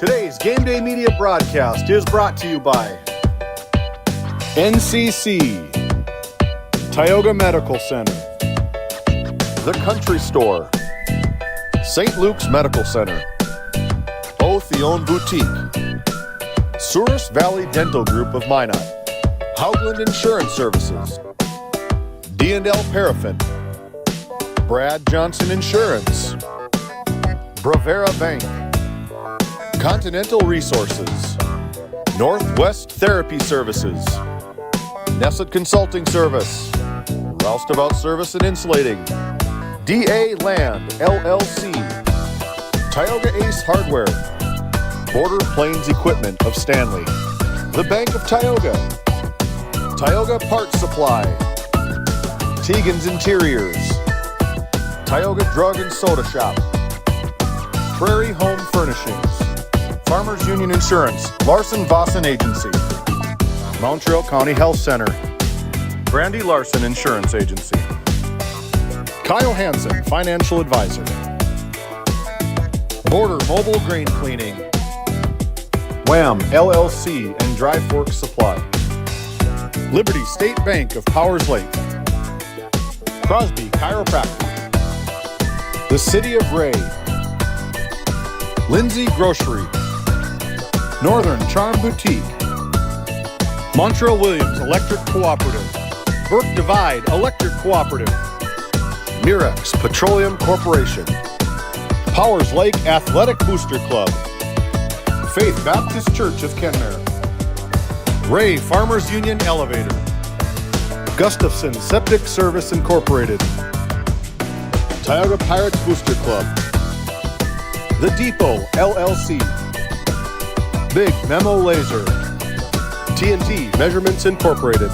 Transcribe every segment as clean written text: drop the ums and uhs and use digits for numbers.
Today's Game Day Media broadcast is brought to you by NCC, Tioga Medical Center, The Country Store, St. Luke's Medical Center, Otheon Boutique, Souris Valley Dental Group of Minot, Hoagland Insurance Services, D&L Paraffin, Brad Johnson Insurance, Bravera Bank, Continental Resources, Northwest Therapy Services, Nesset Consulting Service, Roustabout Service and Insulating, DA Land, LLC, Tioga Ace Hardware, Border Plains Equipment of Stanley, The Bank of Tioga, Tioga Parts Supply, Tegan's Interiors, Tioga Drug and Soda Shop, Prairie Home Furnishings, Farmers Union Insurance, Larson Vossen Agency, Montreal County Health Center, Brandy Larson Insurance Agency, Kyle Hansen, Financial Advisor, Border Mobile Grain Cleaning, Wham! LLC and Dry Fork Supply, Liberty State Bank of Powers Lake, Crosby Chiropractic, the City of Ray, Lindsay Grocery, Northern Charm Boutique, Montreal Williams Electric Cooperative, Burke Divide Electric Cooperative, Mirex Petroleum Corporation, Powers Lake Athletic Booster Club, Faith Baptist Church of Kenmare, Ray Farmers Union Elevator, Gustafson Septic Service Incorporated, Tioga Pirates Booster Club, The Depot LLC, Big Memo Laser, TNT Measurements Incorporated,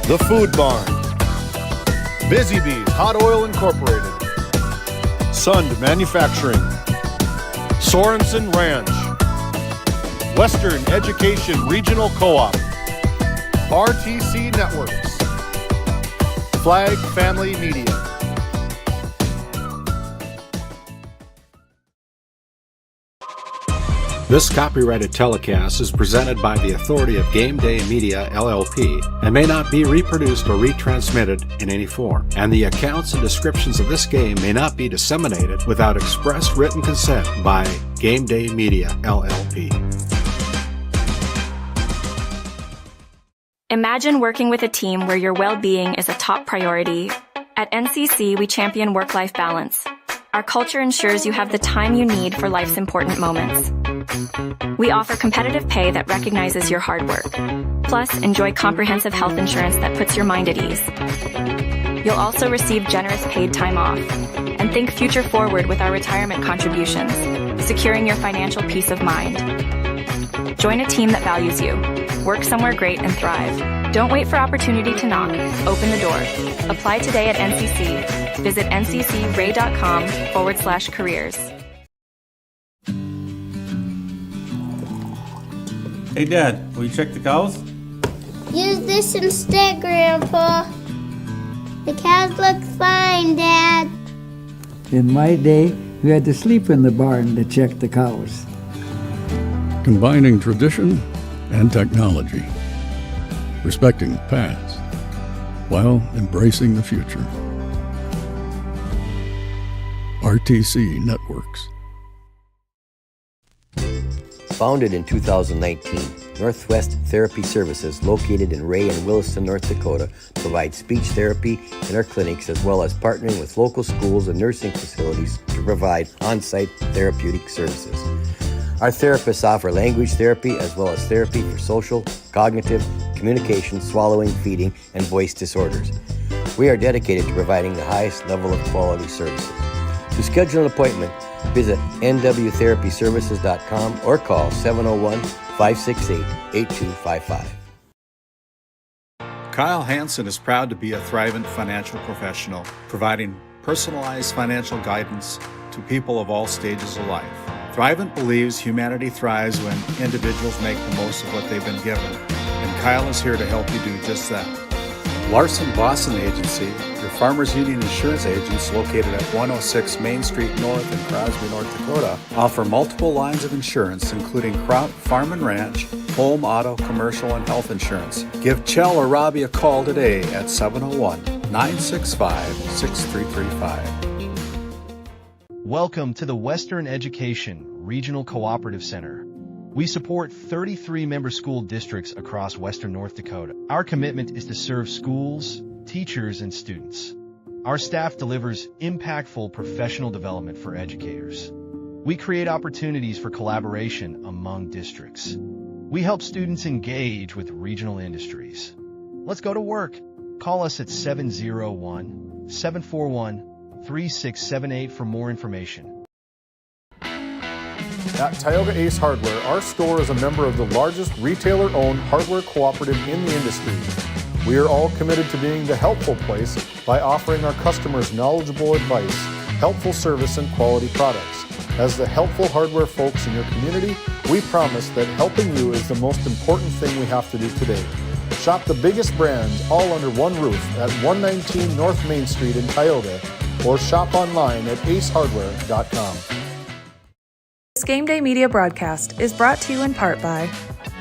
The Food Barn, Busy Bees Hot Oil Incorporated, Sund Manufacturing, Sorensen Ranch, Western Education Regional Co-op, RTC Networks, Flag Family Media. This copyrighted telecast is presented by the authority of GameDay Media, LLP, and may not be reproduced or retransmitted in any form. And the accounts and descriptions of this game may not be disseminated without express written consent by GameDay Media, LLP. Imagine working with a team where your well-being is a top priority. At NCC, we champion work-life balance. Our culture ensures you have the time you need for life's important moments. We offer competitive pay that recognizes your hard work. Plus, enjoy comprehensive health insurance that puts your mind at ease. You'll also receive generous paid time off. And think future forward with our retirement contributions, securing your financial peace of mind. Join a team that values you. Work somewhere great and thrive. Don't wait for opportunity to knock. Open the door. Apply today at NCC. Visit nccray.com/careers. Hey, Dad, will you check the cows? Use this instead, Grandpa. The cows look fine, Dad. In my day, we had to sleep in the barn to check the cows. Combining tradition and technology, respecting the past while embracing the future. RTC Networks. Founded in 2019, Northwest Therapy Services, located in Ray and Williston, North Dakota, provides speech therapy in our clinics, as well as partnering with local schools and nursing facilities to provide on-site therapeutic services. Our therapists offer language therapy as well as therapy for social, cognitive, communication, swallowing, feeding, and voice disorders. We are dedicated to providing the highest level of quality services. To schedule an appointment, visit nwtherapyservices.com or call 701-568-8255. Kyle Hansen is proud to be a Thrivent financial professional, providing personalized financial guidance to people of all stages of life. Thrivent believes humanity thrives when individuals make the most of what they've been given, and Kyle is here to help you do just that. Larson Boston Agency, your Farmers Union insurance agents located at 106 Main Street North in Crosby, North Dakota, offer multiple lines of insurance, including crop, farm and ranch, home, auto, commercial, and health insurance. Give Chell or Robbie a call today at 701-965-6335. Welcome to the Western Education Regional Cooperative Center. We support 33 member school districts across Western North Dakota. Our commitment is to serve schools, teachers, and students. Our staff delivers impactful professional development for educators. We create opportunities for collaboration among districts. We help students engage with regional industries. Let's go to work. Call us at 701-741-3678 for more information. At Tioga Ace Hardware, our store is a member of the largest retailer-owned hardware cooperative in the industry. We are all committed to being the helpful place by offering our customers knowledgeable advice, helpful service, and quality products. As the helpful hardware folks in your community, we promise that helping you is the most important thing we have to do today. Shop the biggest brands all under one roof at 119 North Main Street in Tioga, or shop online at acehardware.com. This Game Day media broadcast is brought to you in part by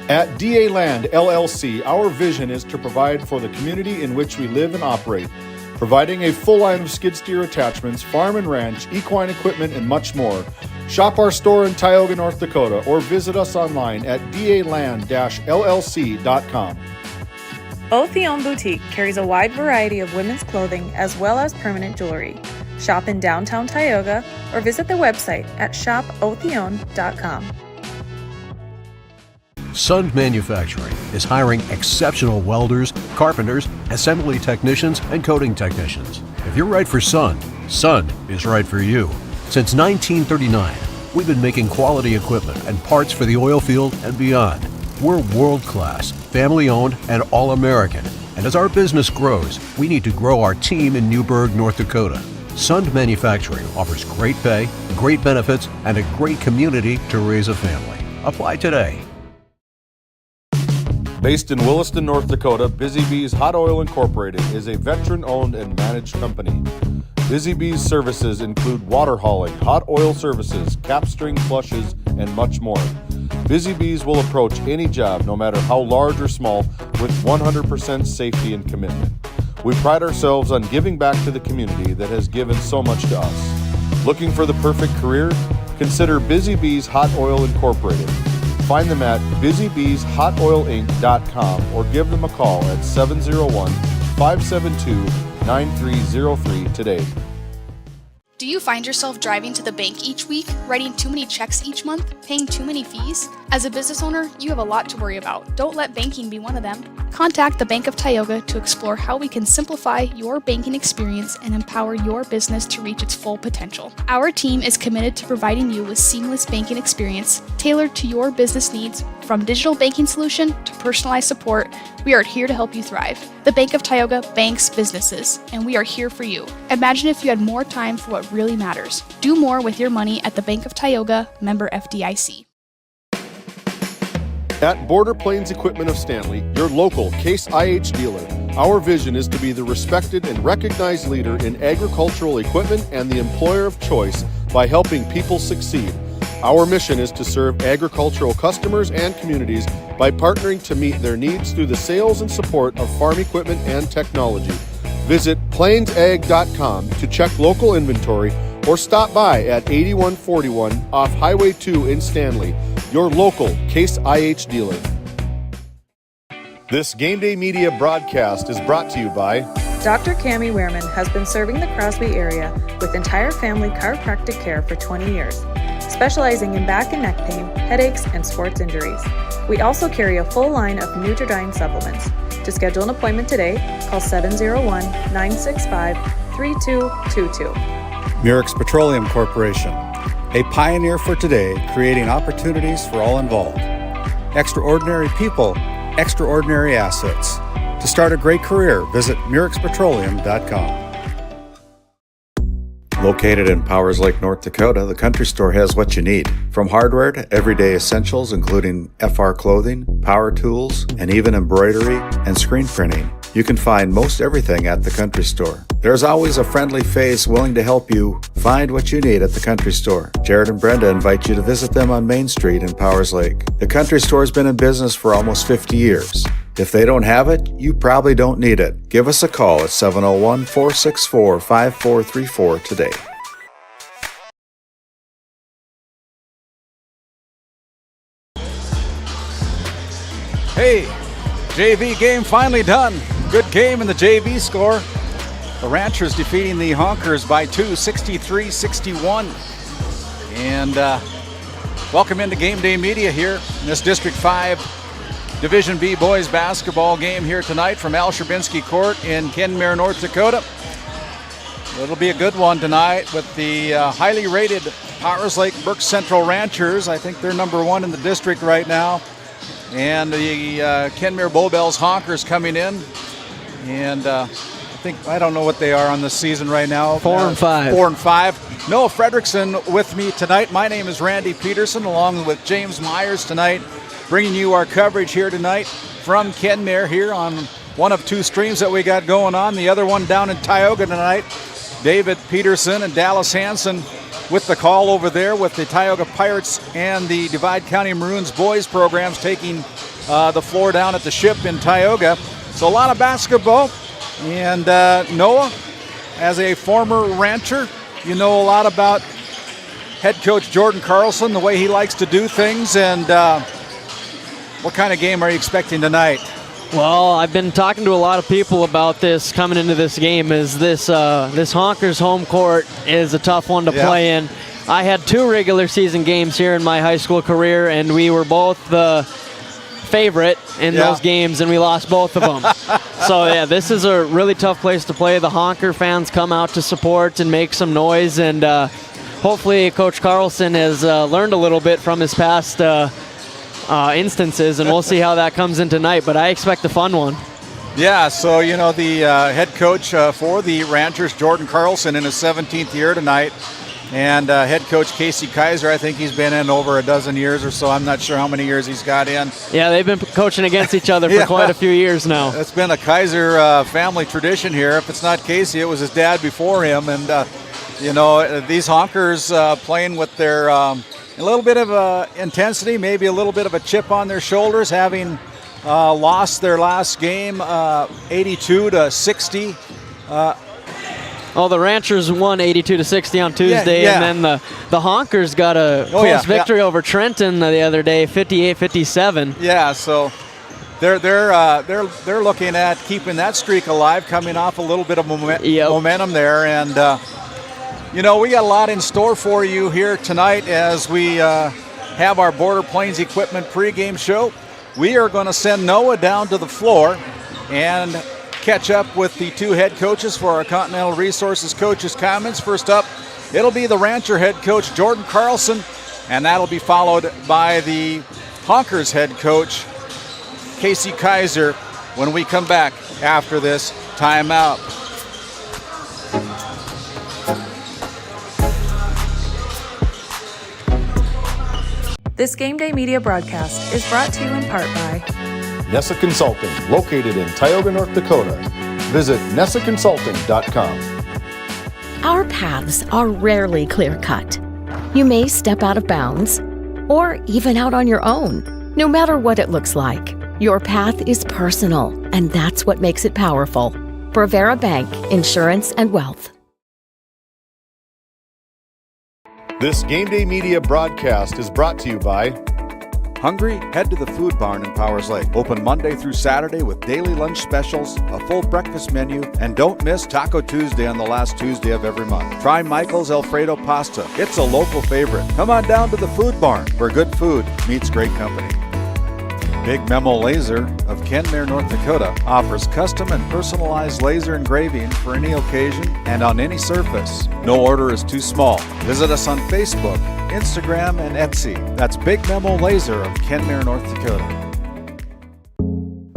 At DA Land LLC, our vision is to provide for the community in which we live and operate, providing a full line of skid steer attachments, farm and ranch, equine equipment, and much more. Shop our store in Tioga, North Dakota, or visit us online at daland-llc.com. Otheon Boutique carries a wide variety of women's clothing as well as permanent jewelry. Shop in downtown Tioga or visit their website at shopotheon.com. Sund Manufacturing is hiring exceptional welders, carpenters, assembly technicians, and coating technicians. If you're right for Sund, Sund is right for you. Since 1939, we've been making quality equipment and parts for the oil field and beyond. We're world-class, family-owned, and all-American. And as our business grows, we need to grow our team in Newburgh, North Dakota. Sund Manufacturing offers great pay, great benefits, and a great community to raise a family. Apply today. Based in Williston, North Dakota, Busy Bees Hot Oil Incorporated is a veteran-owned and managed company. Busy Bees services include water hauling, hot oil services, capstring flushes, and much more. Busy Bees will approach any job, no matter how large or small, with 100% safety and commitment. We pride ourselves on giving back to the community that has given so much to us. Looking for the perfect career? Consider Busy Bees Hot Oil Incorporated. Find them at busybbeeshotoilinc.com or give them a call at 701-572-9303 today. Do you find yourself driving to the bank each week, writing too many checks each month, paying too many fees? As a business owner, you have a lot to worry about. Don't let banking be one of them. Contact the Bank of Tioga to explore how we can simplify your banking experience and empower your business to reach its full potential. Our team is committed to providing you with seamless banking experience tailored to your business needs. From digital banking solution to personalized support, we are here to help you thrive. The Bank of Tioga banks businesses, and we are here for you. Imagine if you had more time for what really matters. Do more with your money at the Bank of Tioga, member FDIC. At Border Plains Equipment of Stanley, your local Case IH dealer, our vision is to be the respected and recognized leader in agricultural equipment and the employer of choice by helping people succeed. Our mission is to serve agricultural customers and communities by partnering to meet their needs through the sales and support of farm equipment and technology. Visit plainsag.com to check local inventory or stop by at 8141 off Highway 2 in Stanley, your local Case IH dealer. This Game Day Media broadcast is brought to you by Dr. Cammie Wehrman has been serving the Crosby area with entire family chiropractic care for 20 years, specializing in back and neck pain, headaches, and sports injuries. We also carry a full line of Nutridyne supplements. To schedule an appointment today, call 701-965-3222. Murex Petroleum Corporation, a pioneer for today, creating opportunities for all involved. Extraordinary people, extraordinary assets. To start a great career, visit MurexPetroleum.com. Located in Powers Lake, North Dakota, the Country Store has what you need. From hardware to everyday essentials, including FR clothing, power tools, and even embroidery and screen printing. You can find most everything at the Country Store. There's always a friendly face willing to help you find what you need at the Country Store. Jared and Brenda invite you to visit them on Main Street in Powers Lake. The Country Store has been in business for almost 50 years. If they don't have it, you probably don't need it. Give us a call at 701-464-5434 today. Hey, JV game finally done. Good game in the JV score. The Ranchers defeating the Honkers by 2, 63-61. And welcome into Game Day Media here in this District 5 Division B boys basketball game here tonight from Al Sherbinsky Court in Kenmare, North Dakota. It'll be a good one tonight with the highly rated Powers Lake Burke Central Ranchers. I think they're number 1 in the district right now. And the Kenmare Bowbells Honkers coming in. And I don't know what they are on the season right now. 4-5. 4-5. Noah Fredrickson with me tonight. My name is Randy Peterson, along with James Myers tonight, bringing you our coverage here tonight from Kenmare here on one of 2 streams that we got going on. The other one down in Tioga tonight. David Peterson and Dallas Hansen with the call over there with the Tioga Pirates and the Divide County Maroons boys programs taking the floor down at the Ship in Tioga. So a lot of basketball. And Noah, as a former rancher, you know a lot about head coach Jordan Carlson, the way he likes to do things, and what kind of game are you expecting tonight? Well, I've been talking to a lot of people about this coming into this game. Is this Honkers home court is a tough one to play in. I had 2 regular season games here in my high school career, and we were both the favorite in those games, and we lost both of them. So yeah, this is a really tough place to play. The Honker fans come out to support and make some noise, and hopefully Coach Carlson has learned a little bit from his past instances, and we'll see how that comes in tonight, but I expect a fun one. Yeah, so you know the head coach for the Ranchers, Jordan Carlson, in his 17th year tonight, and head coach Casey Kaiser, I think he's been in over a dozen years or so. I'm not sure how many years he's got in. Yeah, they've been coaching against each other for quite a few years now. It's been a Kaiser family tradition here. If it's not Casey, it was his dad before him, and you know, these Honkers playing with their a little bit of intensity, maybe a little bit of a chip on their shoulders, having lost their last game 82-60. Well, the Ranchers won 82-60 on Tuesday, and then the Honkers got a close victory over Trenton the other day, 58-57. Yeah, so they're looking at keeping that streak alive, coming off a little bit of momentum there, and you know, we got a lot in store for you here tonight as we have our Border Plains Equipment pregame show. We are going to send Noah down to the floor and catch up with the 2 head coaches for our Continental Resources coaches' comments. First up, it'll be the Rancher head coach, Jordan Carlson, and that'll be followed by the Honkers head coach, Casey Kaiser, when we come back after this timeout. This Game Day Media broadcast is brought to you in part by Nessa Consulting, located in Tioga, North Dakota. Visit nessaconsulting.com. Our paths are rarely clear-cut. You may step out of bounds, or even out on your own. No matter what it looks like, your path is personal, and that's what makes it powerful. Brevera Bank, Insurance and Wealth. This Game Day Media broadcast is brought to you by Hungry? Head to the Food Barn in Powers Lake. Open Monday through Saturday with daily lunch specials, a full breakfast menu, and don't miss Taco Tuesday on the last Tuesday of every month. Try Michael's Alfredo Pasta. It's a local favorite. Come on down to the Food Barn, where good food meets great company. Big Memo Laser of Kenmare, North Dakota offers custom and personalized laser engraving for any occasion and on any surface. No order is too small. Visit us on Facebook, Instagram, and Etsy. That's Big Memo Laser of Kenmare, North Dakota.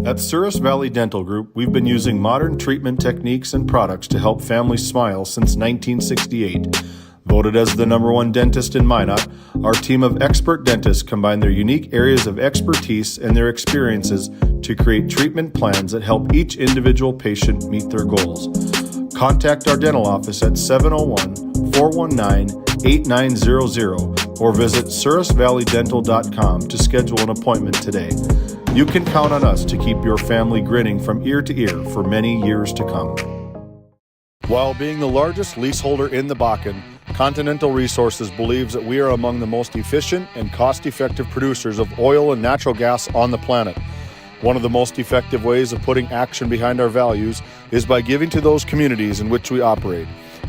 At Souris Valley Dental Group, we've been using modern treatment techniques and products to help families smile since 1968. Voted as the #1 dentist in Minot, our team of expert dentists combine their unique areas of expertise and their experiences to create treatment plans that help each individual patient meet their goals. Contact our dental office at 701-419-8900 or visit sourisvalleydental.com to schedule an appointment today. You can count on us to keep your family grinning from ear to ear for many years to come. While being the largest leaseholder in the Bakken, Continental Resources believes that we are among the most efficient and cost-effective producers of oil and natural gas on the planet. One of the most effective ways of putting action behind our values is by giving to those communities in which we operate.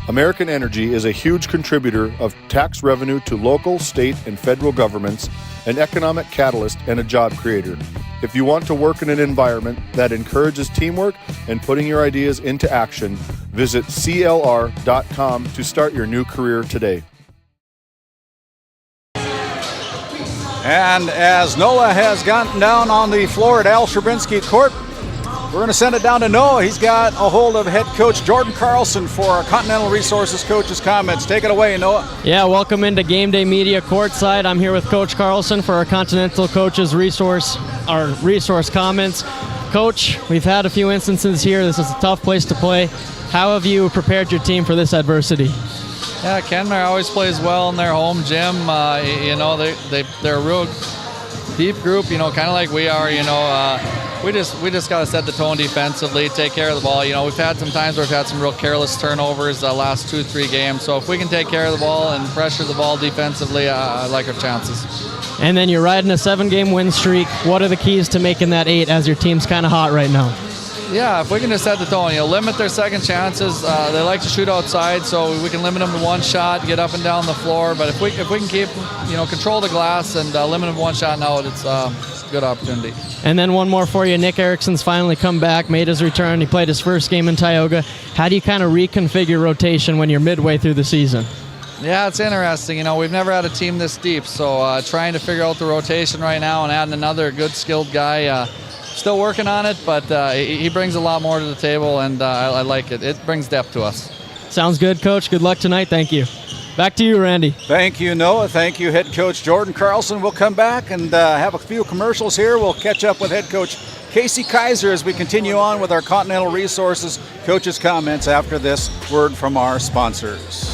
American Energy is a huge contributor of tax revenue to local, state, and federal governments, an economic catalyst, and a job creator. If you want to work in an environment that encourages teamwork and putting your ideas into action, visit CLR.com to start your new career today. And as Noah has gotten down on the floor at Al Sherbinsky Court, we're going to send it down to Noah. He's got a hold of head coach Jordan Carlson for our Continental Resources coach's comments. Take it away, Noah. Yeah, welcome into Game Day Media courtside. I'm here with Coach Carlson for our Continental coaches resource comments. Coach, we've had a few instances here. This is a tough place to play. How have you prepared your team for this adversity? Yeah, Kenmare always plays well in their home gym. They're a real deep group, kind of like we are. We just got to set the tone defensively, take care of the ball. We've had some times where we've had some real careless turnovers the last 2-3 games. So if we can take care of the ball and pressure the ball defensively, I like our chances. And then you're riding a 7-game win streak. What are the keys to making that 8 as your team's kind of hot right now? Yeah, if we can just set the tone, limit their second chances. They like to shoot outside, so we can limit them to one shot, get up and down the floor. But if we can keep, control the glass and limit them to one shot and out, it's a good opportunity. And then one more for you. Nick Erickson's finally come back, made his return. He played his first game in Tioga. How do you kind of reconfigure rotation when you're midway through the season? Yeah, it's interesting. We've never had a team this deep, so trying to figure out the rotation right now and adding another good, skilled guy. Still working on it, but he brings a lot more to the table, and I like it. It brings depth to us. Sounds good, Coach. Good luck tonight. Thank you. Back to you, Randy. Thank you, Noah. Thank you, head coach Jordan Carlson. We'll come back and have a few commercials here. We'll catch up with head coach Casey Kaiser as we continue on with our Continental Resources coaches' comments after this word from our sponsors.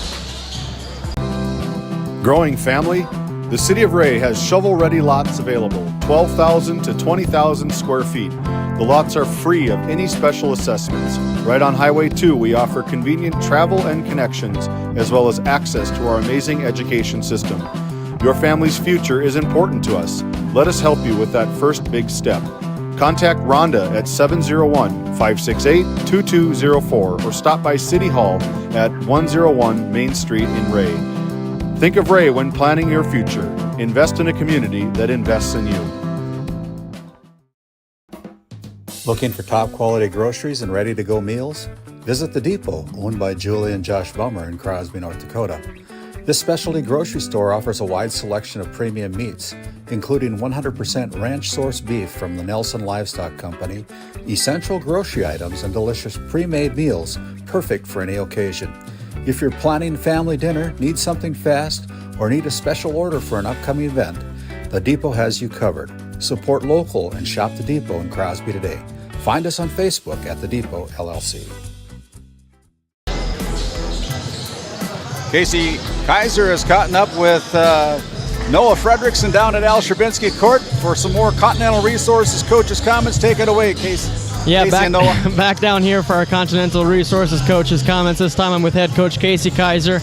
Growing family? The City of Ray has shovel-ready lots available, 12,000 to 20,000 square feet. The lots are free of any special assessments. Right on Highway 2, we offer convenient travel and connections, as well as access to our amazing education system. Your family's future is important to us. Let us help you with that first big step. Contact Rhonda at 701-568-2204 or stop by City Hall at 101 Main Street in Ray. Think of Ray when planning your future. Invest in a community that invests in you. Looking for top quality groceries and ready to go meals? Visit The Depot, owned by Julie and Josh Bummer in Crosby, North Dakota. This specialty grocery store offers a wide selection of premium meats, including 100% ranch-sourced beef from the Nelson Livestock Company, essential grocery items, and delicious pre-made meals perfect for any occasion. If you're planning family dinner, need something fast, or need a special order for an upcoming event, The Depot has you covered. Support local and shop The Depot in Crosby today. Find us on Facebook at The Depot LLC. Casey Kaiser has caught up with Noah Fredrickson down at Al Sherbinsky Court for some more Continental Resources coaches' comments. Take it away, Casey. Yeah, back down here for our Continental Resources coaches' comments. This time I'm with head coach Casey Kaiser.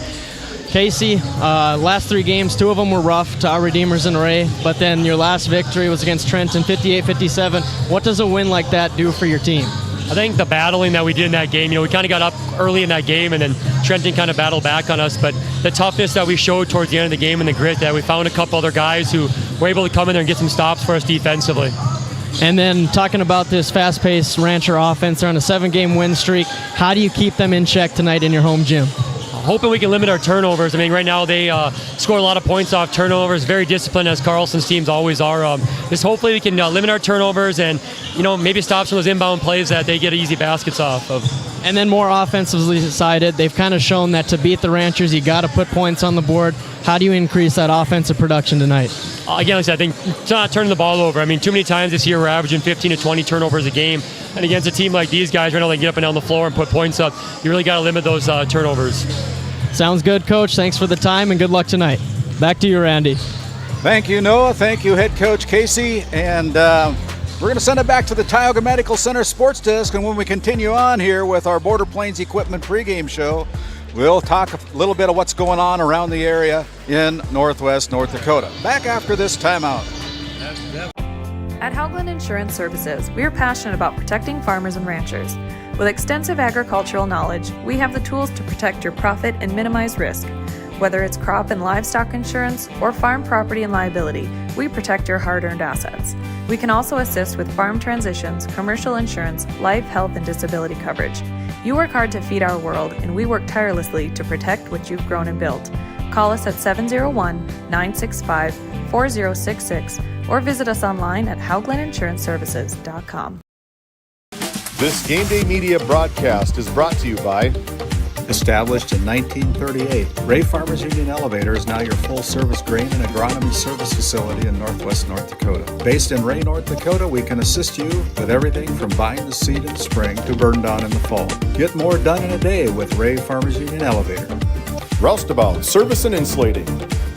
Casey, last 3 games, 2 of them were rough to our Redeemers and Ray, but then your last victory was against Trenton, 58-57. What does a win like that do for your team? I think the battling that we did in that game, we kind of got up early in that game, and then Trenton kind of battled back on us, but the toughness that we showed towards the end of the game and the grit that we found a couple other guys who were able to come in there and get some stops for us defensively. And then talking about this fast-paced Rancher offense, they're on a 7-game win streak. How do you keep them in check tonight in your home gym? Hoping we can limit our turnovers. I mean, right now they score a lot of points off turnovers, very disciplined as Carlson's teams always are. Just hopefully we can limit our turnovers and, maybe stop some of those inbound plays that they get easy baskets off of. And then more offensively sided, they've kind of shown that to beat the Ranchers, you got to put points on the board. How do you increase that offensive production tonight? Again, like I said, I think not turning the ball over. I mean, too many times this year we're averaging 15 to 20 turnovers a game. And against a team like these guys, right now they get up and down the floor and put points up. You really got to limit those turnovers. Sounds good, Coach. Thanks for the time and good luck tonight. Back to you, Randy. Thank you, Noah. Thank you, Head Coach Casey. And we're going to send it back to the Tioga Medical Center Sports Desk. And when we continue on here with our Border Plains Equipment pregame show, we'll talk a little bit of what's going on around the area in Northwest North Dakota. Back after this timeout. At Haugland Insurance Services, we are passionate about protecting farmers and ranchers. With extensive agricultural knowledge, we have the tools to protect your profit and minimize risk. Whether it's crop and livestock insurance or farm property and liability, we protect your hard-earned assets. We can also assist with farm transitions, commercial insurance, life, health, and disability coverage. You work hard to feed our world, and we work tirelessly to protect what you've grown and built. Call us at 701-965-4066 or visit us online at hauglandinsuranceservices.com. This Game Day Media broadcast is brought to you by... Established in 1938, Ray Farmers Union Elevator is now your full-service grain and agronomy service facility in Northwest North Dakota. Based in Ray, North Dakota, we can assist you with everything from buying the seed in the spring to burn down in the fall. Get more done in a day with Ray Farmers Union Elevator. Roustabout Service and Insulating,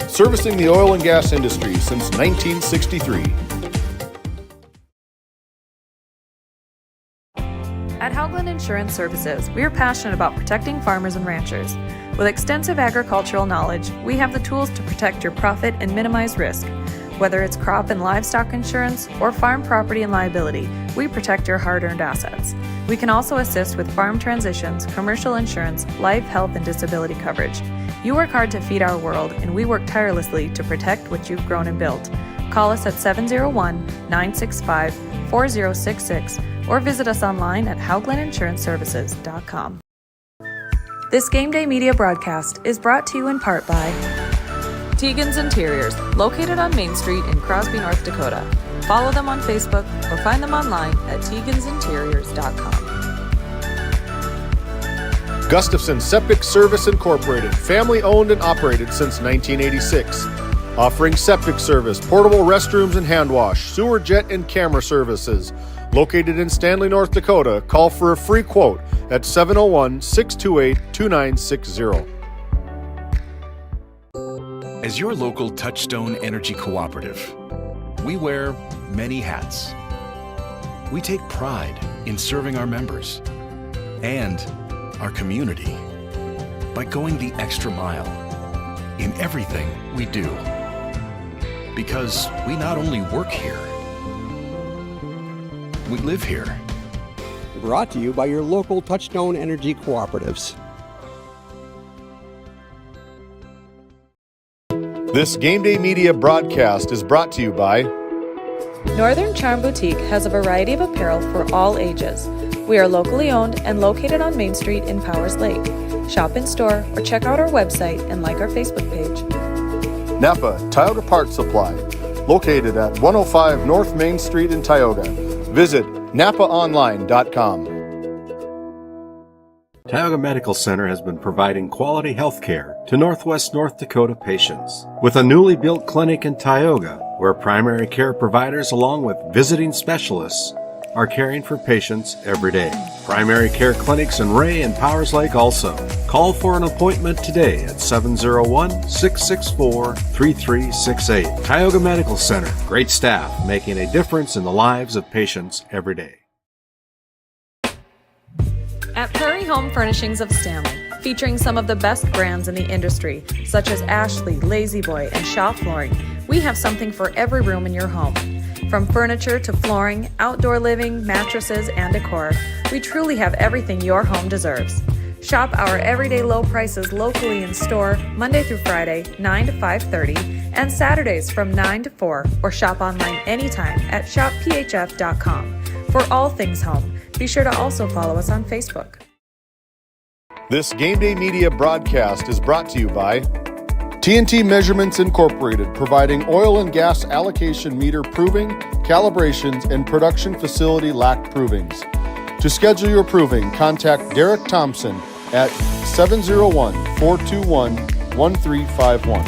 servicing the oil and gas industry since 1963. At Haugland Insurance Services, we are passionate about protecting farmers and ranchers. With extensive agricultural knowledge, we have the tools to protect your profit and minimize risk. Whether it's crop and livestock insurance or farm property and liability, we protect your hard-earned assets. We can also assist with farm transitions, commercial insurance, life, health, and disability coverage. You work hard to feed our world, and we work tirelessly to protect what you've grown and built. Call us at 701-965-4066 or visit us online at hauglandinsuranceservices.com. This Game Day Media broadcast is brought to you in part by Tegan's Interiors, located on Main Street in Crosby, North Dakota. Follow them on Facebook or find them online at tegansinteriors.com. Gustafson Septic Service Incorporated, family owned and operated since 1986. Offering septic service, portable restrooms and hand wash, sewer jet and camera services. Located in Stanley, North Dakota, call for a free quote at 701-628-2960. As your local Touchstone Energy Cooperative, we wear many hats. We take pride in serving our members and our community by going the extra mile in everything we do. Because we not only work here, we live here. Brought to you by your local Touchstone Energy Cooperatives. This Game Day Media broadcast is brought to you by Northern Charm Boutique has a variety of apparel for all ages. We are locally owned and located on Main Street in Powers Lake. Shop in store or check out our website and like our Facebook page. Napa Tioga Parts Supply, located at 105 North Main Street in Tioga. Visit napaonline.com. Tioga Medical Center has been providing quality health care to Northwest North Dakota patients. With a newly built clinic in Tioga, where primary care providers along with visiting specialists are caring for patients every day. Primary care clinics in Ray and Powers Lake also. Call for an appointment today at 701-664-3368. Tioga Medical Center. Great staff making a difference in the lives of patients every day. At Prairie Home Furnishings of Stanley, featuring some of the best brands in the industry, such as Ashley, La-Z-Boy, and Shaw Flooring, we have something for every room in your home. From furniture to flooring, outdoor living, mattresses, and decor, we truly have everything your home deserves. Shop our everyday low prices locally in store Monday through Friday, 9 to 5:30, and Saturdays from 9 to 4, or shop online anytime at shopphf.com. For all things home, be sure to also follow us on Facebook. This Game Day Media broadcast is brought to you by TNT Measurements Incorporated, providing oil and gas allocation meter proving, calibrations, and production facility lack provings. To schedule your proving, contact Derek Thompson at 701-421-1351.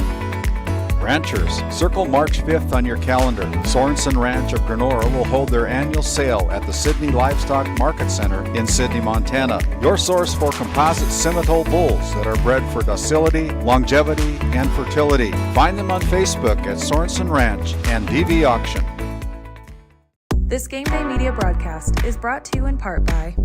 Ranchers, circle March 5th on your calendar. Sorensen Ranch of Granora will hold their annual sale at the Sydney Livestock Market Center in Sydney, Montana. Your source for composite Simmental bulls that are bred for docility, longevity, and fertility. Find them on Facebook at Sorensen Ranch and DV Auction. This Game Day Media broadcast is brought to you in part by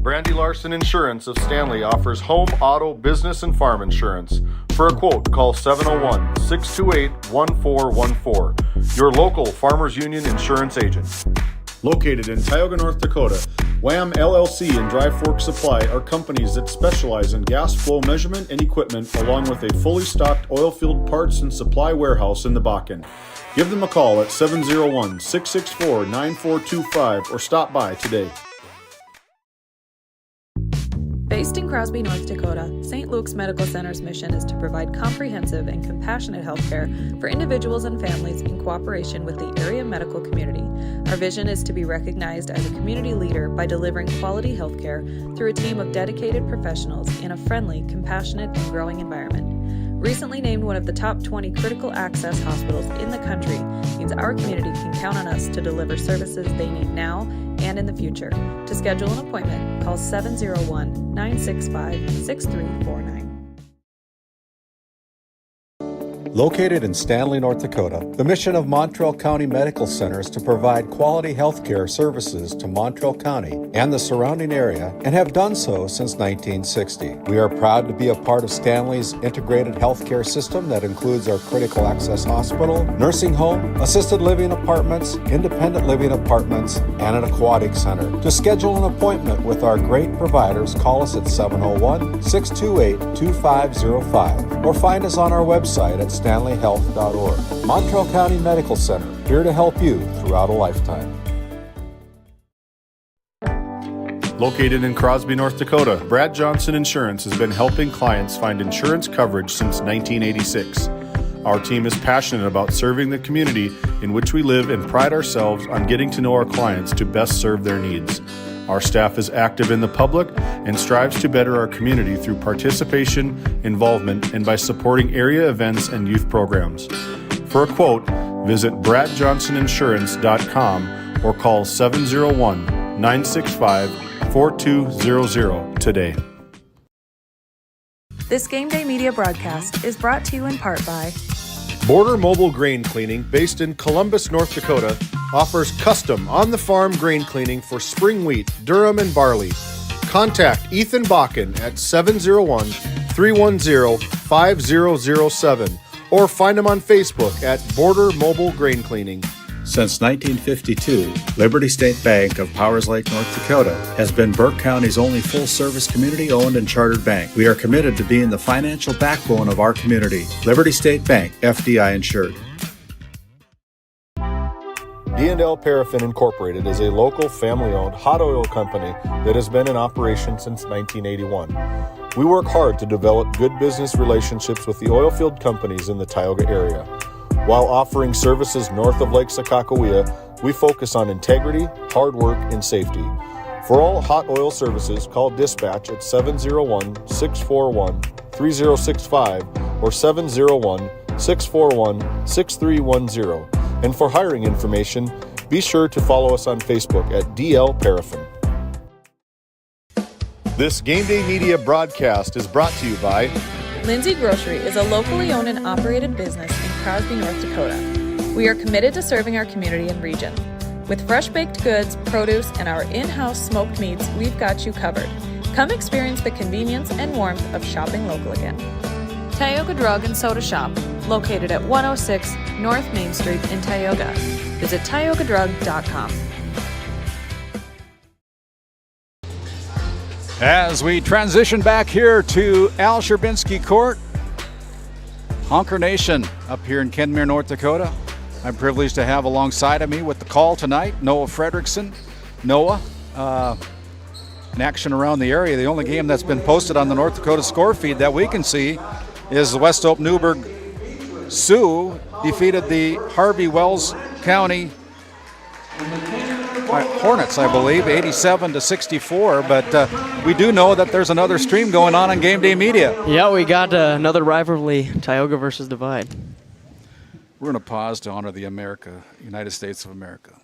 Brandy Larson Insurance of Stanley offers home, auto, business, and farm insurance. For a quote, call 701-628-1414. Your local Farmers Union insurance agent. Located in Tioga, North Dakota, Wham LLC and Dry Fork Supply are companies that specialize in gas flow measurement and equipment, along with a fully stocked oil-filled parts and supply warehouse in the Bakken. Give them a call at 701-664-9425 or stop by today. Based in Crosby, North Dakota, St. Luke's Medical Center's mission is to provide comprehensive and compassionate health care for individuals and families in cooperation with the area medical community. Our vision is to be recognized as a community leader by delivering quality health care through a team of dedicated professionals in a friendly, compassionate, and growing environment. Recently named one of the top 20 critical access hospitals in the country means our community can count on us to deliver services they need now and in the future. To schedule an appointment, call 701-965-6349. Located in Stanley, North Dakota, the mission of Montreal County Medical Center is to provide quality health care services to Montreal County and the surrounding area, and have done so since 1960. We are proud to be a part of Stanley's integrated health care system that includes our critical access hospital, nursing home, assisted living apartments, independent living apartments, and an aquatic center. To schedule an appointment with our great providers, call us at 701-628-2505 or find us on our website at stanleyhealth.org. Montreal County Medical Center, here to help you throughout a lifetime. Located in Crosby, North Dakota, Brad Johnson Insurance has been helping clients find insurance coverage since 1986. Our team is passionate about serving the community in which we live and pride ourselves on getting to know our clients to best serve their needs. Our staff is active in the public and strives to better our community through participation, involvement, and by supporting area events and youth programs. For a quote, visit bradjohnsoninsurance.com or call 701-965-4200 today. This Game Day Media broadcast is brought to you in part by Border Mobile Grain Cleaning, based in Columbus, North Dakota, offers custom on-the-farm grain cleaning for spring wheat, durum, and barley. Contact Ethan Bakken at 701-310-5007 or find him on Facebook at Border Mobile Grain Cleaning. Since 1952, Liberty State Bank of Powers Lake, North Dakota has been Burke County's only full-service community-owned and chartered bank. We are committed to being the financial backbone of our community. Liberty State Bank, FDI insured. D&L Paraffin Incorporated is a local family-owned hot oil company that has been in operation since 1981. We work hard to develop good business relationships with the oilfield companies in the Tioga area. While offering services north of Lake Sakakawea, we focus on integrity, hard work, and safety. For all hot oil services, call dispatch at 701-641-3065 or 701-641-6310. And for hiring information, be sure to follow us on Facebook at DL Paraffin. This Game Day Media broadcast is brought to you by Lindsay Grocery is a locally owned and operated business in Crosby, North Dakota. We are committed to serving our community and region. With fresh baked goods, produce, and our in-house smoked meats, we've got you covered. Come experience the convenience and warmth of shopping local again. Tioga Drug and Soda Shop, located at 106 North Main Street in Tioga. Visit tiogadrug.com. As we transition back here to Al Sherbinski Court, Honker Nation up here in Kenmare, North Dakota. I'm privileged to have alongside of me with the call tonight, Noah Fredrickson. Noah, in action around the area, the only game that's been posted on the North Dakota score feed that we can see is the West Hope Newburgh Sioux defeated the Harvey Wells County Hornets, I believe, 87-64. But we do know that there's another stream going on GameDay Media. Yeah, we got another rivalry, Tioga versus Divide. We're going to pause to honor the United States of America.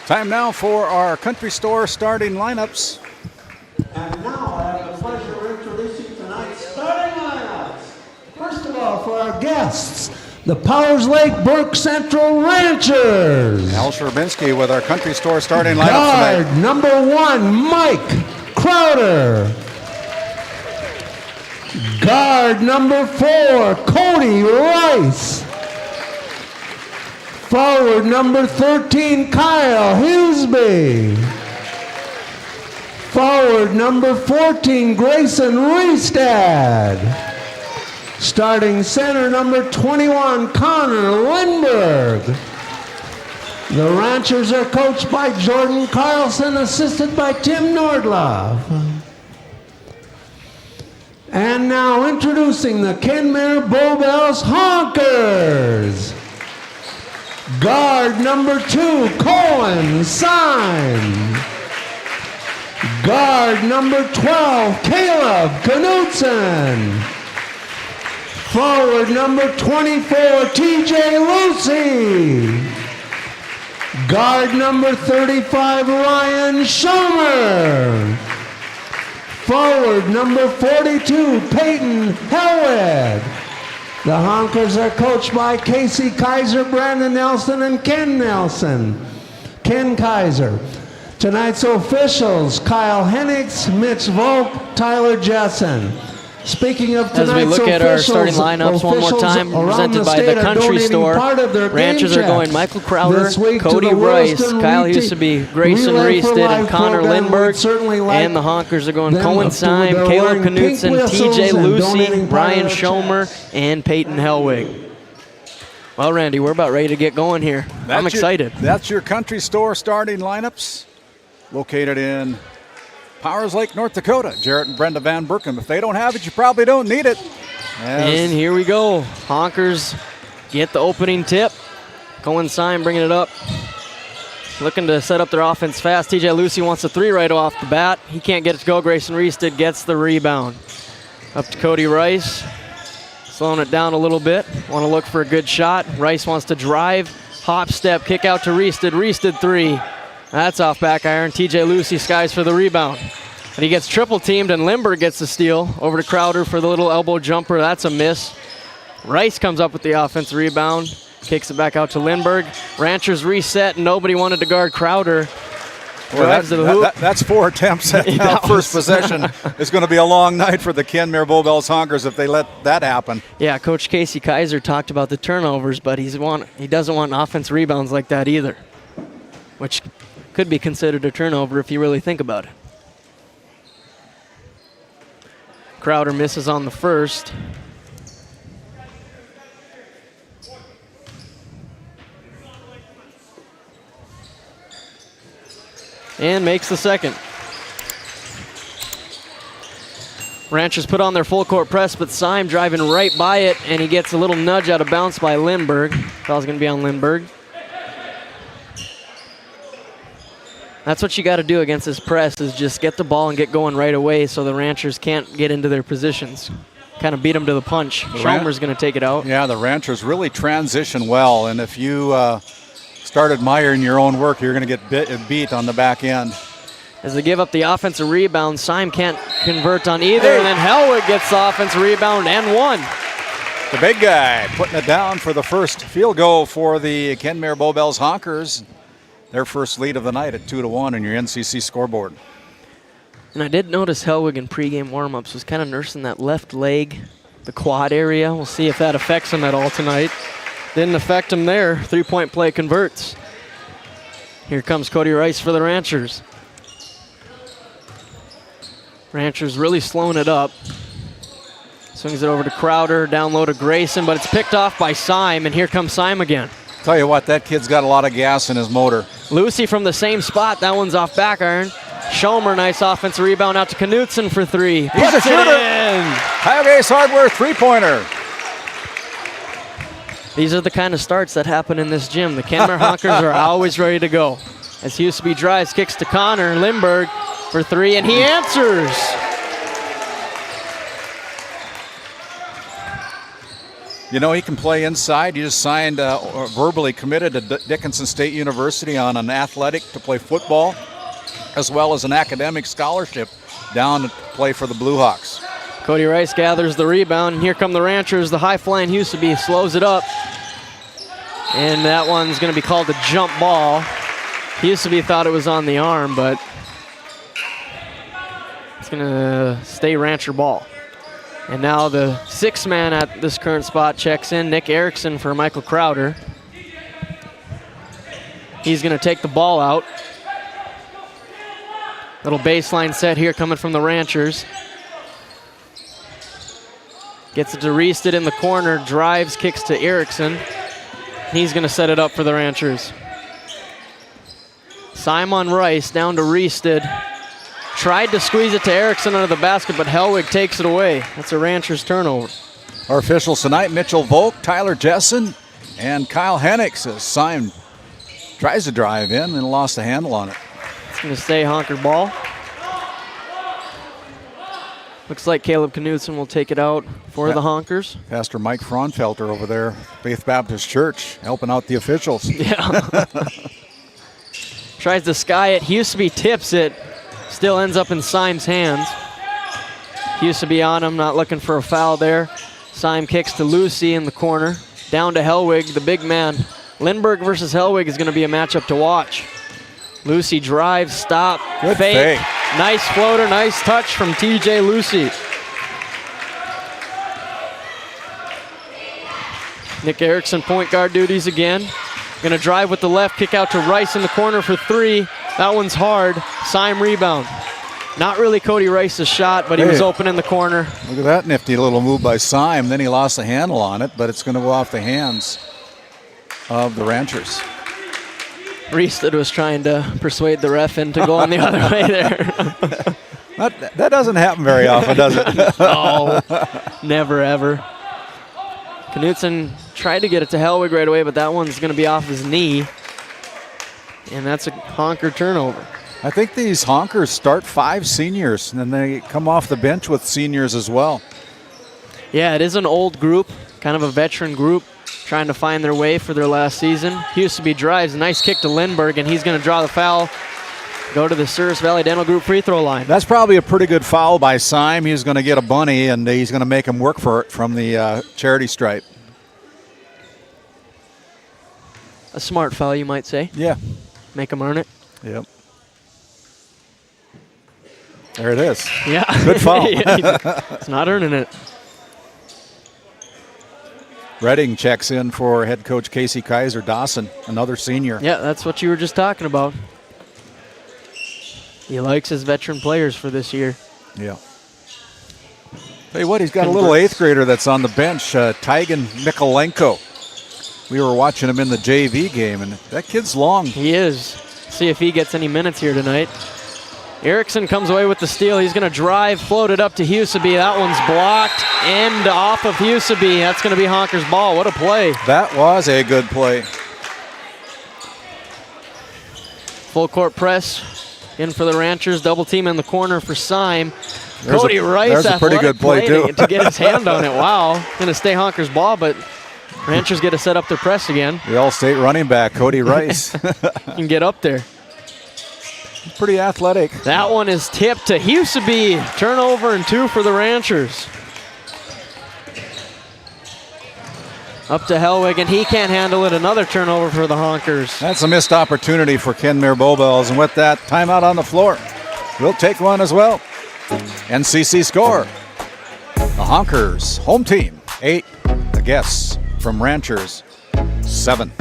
Time now for our country store starting lineups. And now I have the pleasure of introducing tonight's starting lineups. First of all, for our guests, the Powers Lake Burke Central Ranchers. Al Sherbinski with our country store starting lineups Guard tonight. number 1, Mike Crowder. Guard number 4, Cody Rice. Forward number 13, Kyle Huseby. Forward number 14, Grayson Reestad. Starting center number 21, Connor Lindberg. The Ranchers are coached by Jordan Carlson, assisted by Tim Nordloff. And now introducing the Kenmare Bowbells Honkers. Guard number 2, Colin Sign. Guard number 12, Caleb Knutson. Forward number 24, TJ Lucy. Guard number 35, Ryan Schomer. Forward number 42, Peyton Hellwed. The Honkers are coached by Casey Kaiser, Brandon Nelson, and Ken Nelson. Ken Kaiser. Tonight's officials, Kyle Hennix, Mitch Volk, Tyler Jessen. Speaking of tonight's As we look at our starting lineups one more time, presented by the Country Store, Ranchers are going Michael Crowder, Cody Rice, Kyle Huseby, Grayson Reested, and Connor Lindberg. And the Honkers are going Cohen Syme, Caleb Knutson, TJ Lucy, Ryan Schomer, and Peyton Hellwig. Well, Randy, we're about ready to get going here. I'm excited. That's your Country Store starting lineups, located in Powers Lake, North Dakota. Jarrett and Brenda Van Berken. If they don't have it, you probably don't need it. And here we go. Honkers get the opening tip. Cohen Syme bringing it up. Looking to set up their offense fast. TJ Lucy wants a 3 right off the bat. He can't get it to go. Grayson Reested gets the rebound. Up to Cody Rice. Slowing it down a little bit. Want to look for a good shot. Rice wants to drive. Hop step, kick out to Reested. Reested 3. That's off back iron. TJ Lucy skies for the rebound. And he gets triple teamed, and Lindbergh gets the steal. Over to Crowder for the little elbow jumper. That's a miss. Rice comes up with the offensive rebound. Kicks it back out to Lindbergh. Ranchers reset, and nobody wanted to guard Crowder. Drives to the hoop. That's 4 attempts at that first possession. It's going to be a long night for the Kenmare Bowbells Honkers if they let that happen. Yeah, Coach Casey Kaiser talked about the turnovers, but he doesn't want offense rebounds like that either, which could be considered a turnover if you really think about it. Crowder misses on the first. And makes the second. Ranchers put on their full court press, but Syme driving right by it, and he gets a little nudge out of bounds by Lindbergh. Foul's going to be on Lindbergh. That's what you got to do against this press, is just get the ball and get going right away so the Ranchers can't get into their positions. Kind of beat them to the punch. Schomer's going to take it out. Yeah, the Ranchers really transition well, and if you start admiring your own work, you're going to get beat on the back end. As they give up the offensive rebound, Syme can't convert on either, and then Hellwig gets the offensive rebound and one. The big guy putting it down for the first field goal for the Kenmare Bowbells Honkers. Their first lead of the night at 2-1 in your NCC scoreboard. And I did notice Hellwig in pregame warm-ups was kind of nursing that left leg, the quad area. We'll see if that affects him at all tonight. Didn't affect him there. 3-point play converts. Here comes Cody Rice for the Ranchers. Ranchers really slowing it up. Swings it over to Crowder, down low to Grayson, but it's picked off by Syme, and here comes Syme again. Tell you what, that kid's got a lot of gas in his motor. Lucy from the same spot. That one's off back iron. Schomer, nice offensive rebound out to Knutson for three. He's a shooter. Kyle Gase Hardware three-pointer. These are the kind of starts that happen in this gym. The Kenmare Honkers are always ready to go. As Huseby drives, kicks to Connor Lindbergh for three, and he answers. You know, he can play inside. He just signed, verbally committed to Dickinson State University on an athletic to play football, as well as an academic scholarship down to play for the Blue Hawks. Cody Rice gathers the rebound, and here come the Ranchers. The high-flying Huseby slows it up, and that one's going to be called a jump ball. Huseby thought it was on the arm, but it's going to stay Rancher ball. And now the sixth man at this current spot checks in, Nick Erickson for Michael Crowder. He's going to take the ball out. Little baseline set here coming from the Ranchers. Gets it to Reested in the corner, drives, kicks to Erickson. He's going to set it up for the Ranchers. Simon Rice down to Reested. Tried to squeeze it to Erickson under the basket, but Hellwig takes it away. That's a Ranchers turnover. Our officials tonight, Mitchell Volk, Tyler Jessen, and Kyle Hennix, as Syme tries to drive in and lost the handle on it. It's going to stay Honker ball. Looks like Caleb Knudsen will take it out for the Honkers. Pastor Mike Fraunfelter over there, Faith Baptist Church, helping out the officials. Yeah. Tries to sky it. Huseby tips it. Still ends up in Syme's hands. Huseby on him, not looking for a foul there. Syme kicks to Lucy in the corner. Down to Hellwig, the big man. Lindbergh versus Hellwig is going to be a matchup to watch. Lucy drives, stop, Good fake. fake. Nice floater, nice touch from TJ Lucy. Nick Erickson point guard duties again. Going to drive with the left, kick out to Rice in the corner for three. That one's hard. Syme rebound. Not really Cody Rice's shot, but he was open in the corner. Look at that nifty little move by Syme. Then he lost the handle on it, but it's going to go off the hands of the Ranchers. Reested was trying to persuade the ref into going the other way there. That doesn't happen very often, does it? No, never ever. Knudsen tried to get it to Hellwig right away, but that one's going to be off his knee. And that's a Honker turnover. I think these Honkers start 5 seniors, and then they come off the bench with seniors as well. Yeah, it is an old group, kind of a veteran group, trying to find their way for their last season. Huseby drives, nice kick to Lindbergh, and he's going to draw the foul. Go to the Souris Valley Dental Group free throw line. That's probably a pretty good foul by Syme. He's going to get a bunny, and he's going to make him work for it from the charity stripe. A smart foul, you might say. Yeah. Make them earn it. Yep. There it is. Yeah. Good foul. It's not earning it. Redding checks in for head coach Casey Kaiser Dawson, another senior. Yeah, that's what you were just talking about. He likes his veteran players for this year. Yeah. Tell you what, he's got a little 8th grader that's on the bench, Tygan Mikolenko. We were watching him in the JV game, and that kid's long. He is. See if he gets any minutes here tonight. Erickson comes away with the steal. He's going to drive, float it up to Huseby. That one's blocked. End off of Huseby. That's going to be Honkers' ball. What a play. That was a good play. Full court press in for the Ranchers. Double team in the corner for Syme. Cody Rice, there's a pretty good play too. to get his hand on it. Wow. Going to stay Honkers' ball, but Ranchers get to set up their press again. The All-State running back, Cody Rice. Can get up there. Pretty athletic. That one is tipped to Huseby. Turnover and 2 for the Ranchers. Up to Helwig, and he can't handle it. Another turnover for the Honkers. That's a missed opportunity for Kenmare Bowbells, and with that, timeout on the floor. We'll take one as well. NCC score. The Honkers, home team, 8. The guests from Ranchers, 7.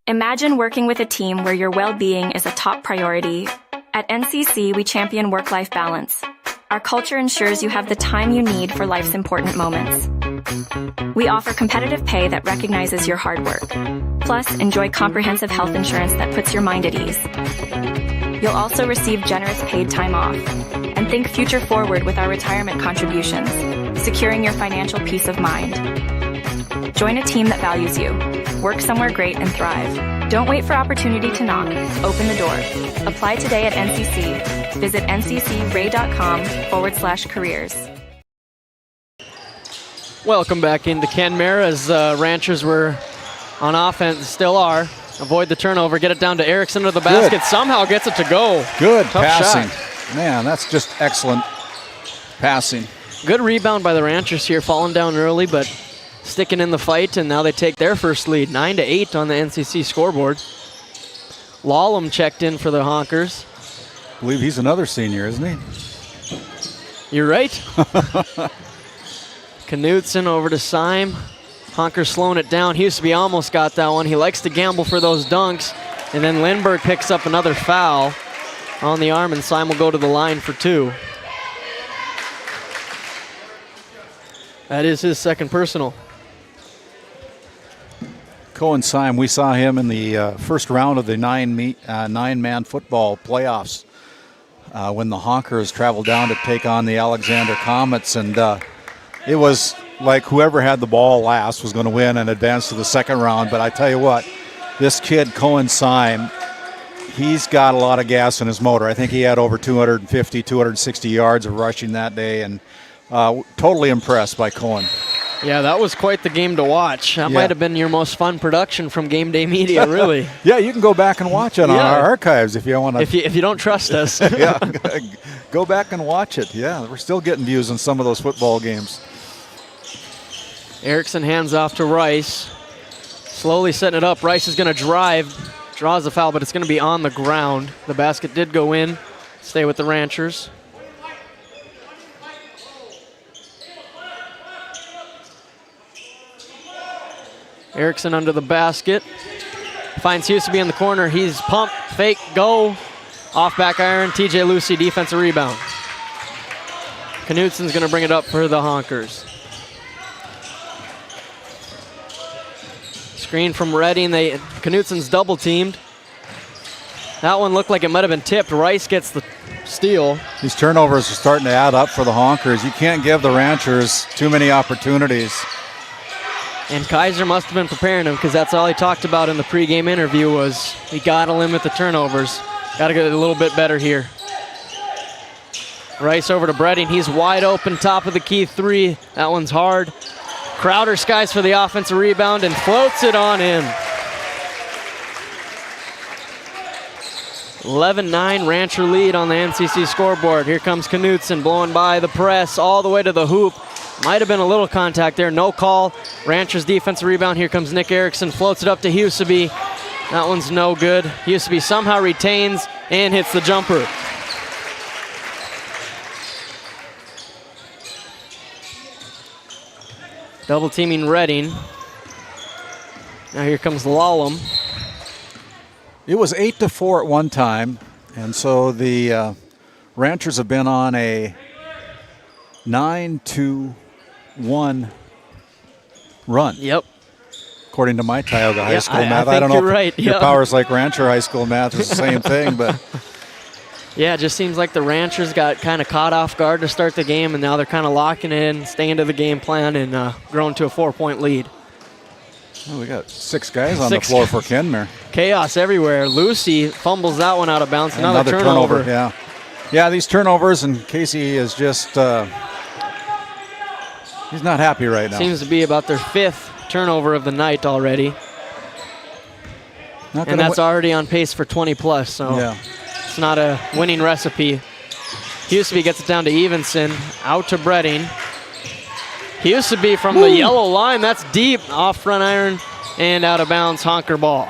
Imagine working with a team where your well-being is a top priority. At NCC, we champion work-life balance. Our culture ensures you have the time you need for life's important moments. We offer competitive pay that recognizes your hard work. Plus, enjoy comprehensive health insurance that puts your mind at ease. You'll also receive generous paid time off. And think future forward with our retirement contributions, securing your financial peace of mind. Join a team that values you. Work somewhere great and thrive. Don't wait for opportunity to knock. Open the door. Apply today at NCC. Visit nccray.com/careers. Welcome back into Kenmare as Ranchers were on offense, still are. Avoid the turnover, get it down to Erickson to the basket. Somehow gets it to go. Good Tough passing. shot. Man, that's just excellent passing. Good rebound by the Ranchers here, falling down early, but sticking in the fight, and now they take their first lead, 9-8 on the NCC scoreboard. Lawlem checked in for the Honkers. I believe he's another senior, isn't he? You're right. Knutson over to Syme. Honkers slowing it down. Huseby almost got that one. He likes to gamble for those dunks. And then Lindbergh picks up another foul on the arm, and Syme will go to the line for 2. That is his second personal. Cohen Syme, we saw him in the first round of the nine-man football playoffs when the Honkers traveled down to take on the Alexander Comets, and it was like whoever had the ball last was going to win and advance to the second round. But I tell you what, this kid Cohen Syme, he's got a lot of gas in his motor. I think he had over 250, 260 yards of rushing that day, and totally impressed by Cohen. Yeah, that was quite the game to watch. That might have been your most fun production from GameDay Media, really. Yeah, you can go back and watch it on our archives if you want to. If you don't trust us. Yeah, go back and watch it. Yeah, we're still getting views on some of those football games. Erickson hands off to Rice. Slowly setting it up. Rice is going to drive. Draws the foul, but it's going to be on the ground. The basket did go in. Stay with the Ranchers. Erickson under the basket. Finds Huseby in the corner. He's pumped, fake, go. Off back iron. TJ Lucy, defensive rebound. Knutson's going to bring it up for the Honkers. Screen from Redding. Knutson's double teamed. That one looked like it might have been tipped. Rice gets the steal. These turnovers are starting to add up for the Honkers. You can't give the Ranchers too many opportunities. And Kaiser must have been preparing him, because that's all he talked about in the pregame interview was he got to limit the turnovers. Got to get a little bit better here. Rice over to Bredding. He's wide open, top of the key 3. That one's hard. Crowder skies for the offensive rebound and floats it on in. 11-9 Rancher lead on the NCC scoreboard. Here comes Knutson blowing by the press all the way to the hoop. Might have been a little contact there. No call. Ranchers defensive rebound. Here comes Nick Erickson. Floats it up to Huseby. That one's no good. Huseby somehow retains and hits the jumper. Double teaming Reading. Now here comes Lallam. It was 8-4 at one time, and so the Ranchers have been on a 9-1 run. Yep. According to my Tioga High School math. I don't know you're if right. your Yep. Powers Lake Rancher High School math is the same thing, but Yeah, it just seems like the Ranchers got kind of caught off guard to start the game, and now they're kind of locking in, staying to the game plan, and growing to a 4-point lead. well, we got 6 guys on the floor for Kenmare. Chaos everywhere. Lucy fumbles that one out of bounds. Another turnover. Yeah. Yeah, these turnovers, and Casey is just, he's not happy right now. Seems to be about their 5th turnover of the night already. And that's already on pace for 20 plus, so yeah. It's not a winning recipe. Huseby gets it down to Evenson, out to Bredding. Huseby from the yellow line, that's deep, off front iron and out of bounds, honker ball.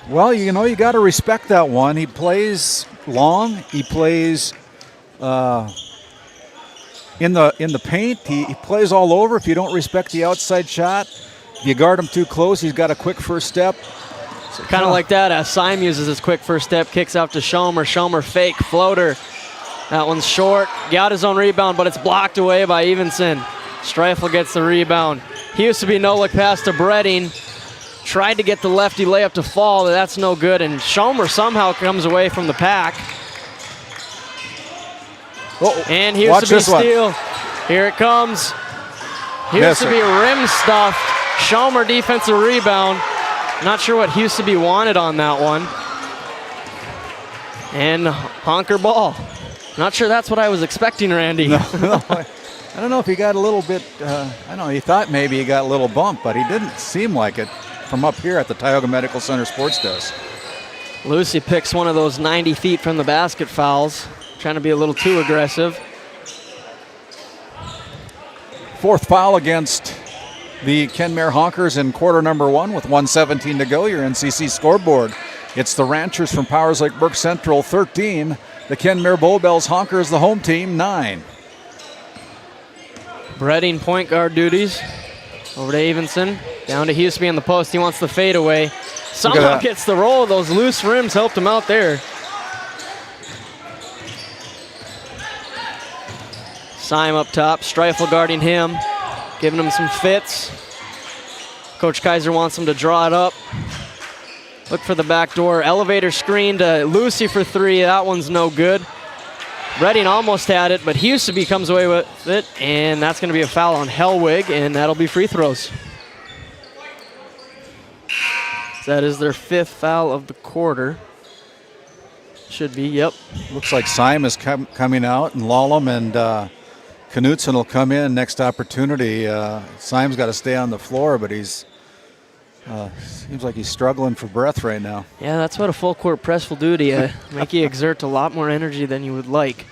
Well, you know, you got to respect that one. He plays long. He plays in the paint. He plays all over. If you don't respect the outside shot, if you guard him too close, he's got a quick first step. So kind of like that, as Syme uses his quick first step, kicks out to Schomer. Schomer fake floater. That one's short. Got his own rebound, but it's blocked away by Evenson. Streifel gets the rebound. Huseby no-look pass to Bredding. Tried to get the lefty layup to fall, but that's no good. And Schomer somehow comes away from the pack. And Huseby steal. Here it comes. Huseby rim stuffed. Schomer defensive rebound. Not sure what Huseby wanted on that one. And honker ball. Not sure that's what I was expecting, Randy. No, I don't know if he got a little bit, I don't know, he thought maybe he got a little bump, but he didn't seem like it from up here at the Tioga Medical Center Sports Desk. Lucy picks one of those 90 feet from the basket fouls, trying to be a little too aggressive. 4th foul against the Kenmare Honkers in quarter number 1 with 1:17 to go. Your NCC scoreboard. It's the Ranchers from Powers Lake Burke Central 13. The Kenmare Bowbells Honkers, the home team, 9. Bredding point guard duties. Over to Evenson. Down to Huseby on the post. He wants the fade away. Somehow gets the roll. Those loose rims helped him out there. Syme up top. Streifel guarding him. Giving him some fits. Coach Kaiser wants him to draw it up. Look for the back door. Elevator screen to Lucy for 3. That one's no good. Reading almost had it, but Huseby comes away with it, and that's going to be a foul on Hellwig, and that'll be free throws. That is their 5th foul of the quarter. Should be, yep. Looks like Syme is coming out, and Lallam and Knutson will come in next opportunity. Syme's got to stay on the floor, but he's seems like he's struggling for breath right now. Yeah, that's what a full court press will do to you. Make you exert a lot more energy than you would like.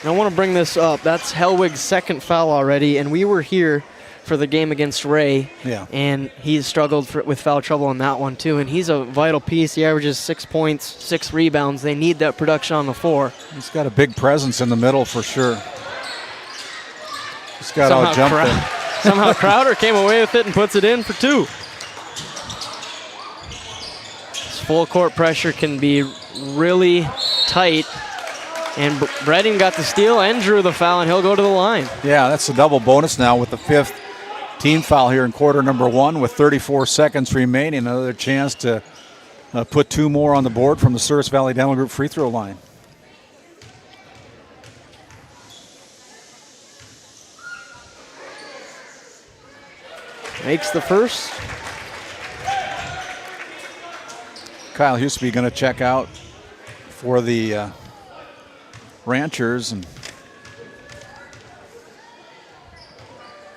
And I want to bring this up. That's Hellwig's 2nd foul already, and we were here for the game against Ray. Yeah. And he's struggled with foul trouble on that one too. And he's a vital piece. He averages 6 points, 6 rebounds. They need that production on the floor. He's got a big presence in the middle for sure. Just got out jumped. Somehow Crowder came away with it and puts it in for 2. This full court pressure can be really tight. And Bredding got the steal and drew the foul, and he'll go to the line. Yeah, that's a double bonus now with the 5th team foul here in quarter number 1 with 34 seconds remaining. Another chance to put 2 more on the board from the Service Valley Dental Group free throw line. Makes the first. Kyle Huseby going to check out for the Ranchers, and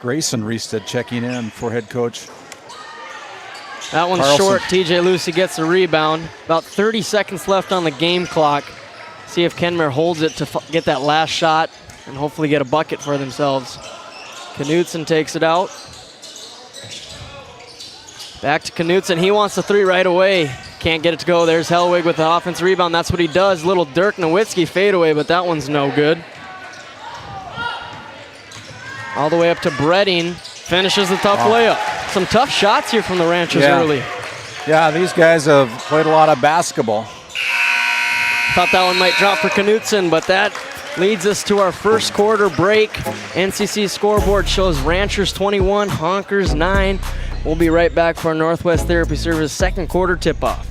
Grayson Reested checking in for head coach. That one's Carlson. short. TJ Lucy gets the rebound. About 30 seconds left on the game clock. See if Kenmare holds it to get that last shot and hopefully get a bucket for themselves. Knutson takes it out. Back to Knutson. He wants the three right away. Can't get it to go. There's Hellwig with the offensive rebound. That's what he does. Little Dirk Nowitzki fadeaway, but that one's no good. All the way up to Bredding. Finishes the tough layup. Some tough shots here from the Ranchers early. Yeah, these guys have played a lot of basketball. Thought that one might drop for Knutson, but that leads us to our first quarter break. NCC scoreboard shows Ranchers 21, Honkers 9. We'll be right back for our Northwest Therapy Service second quarter tip-off.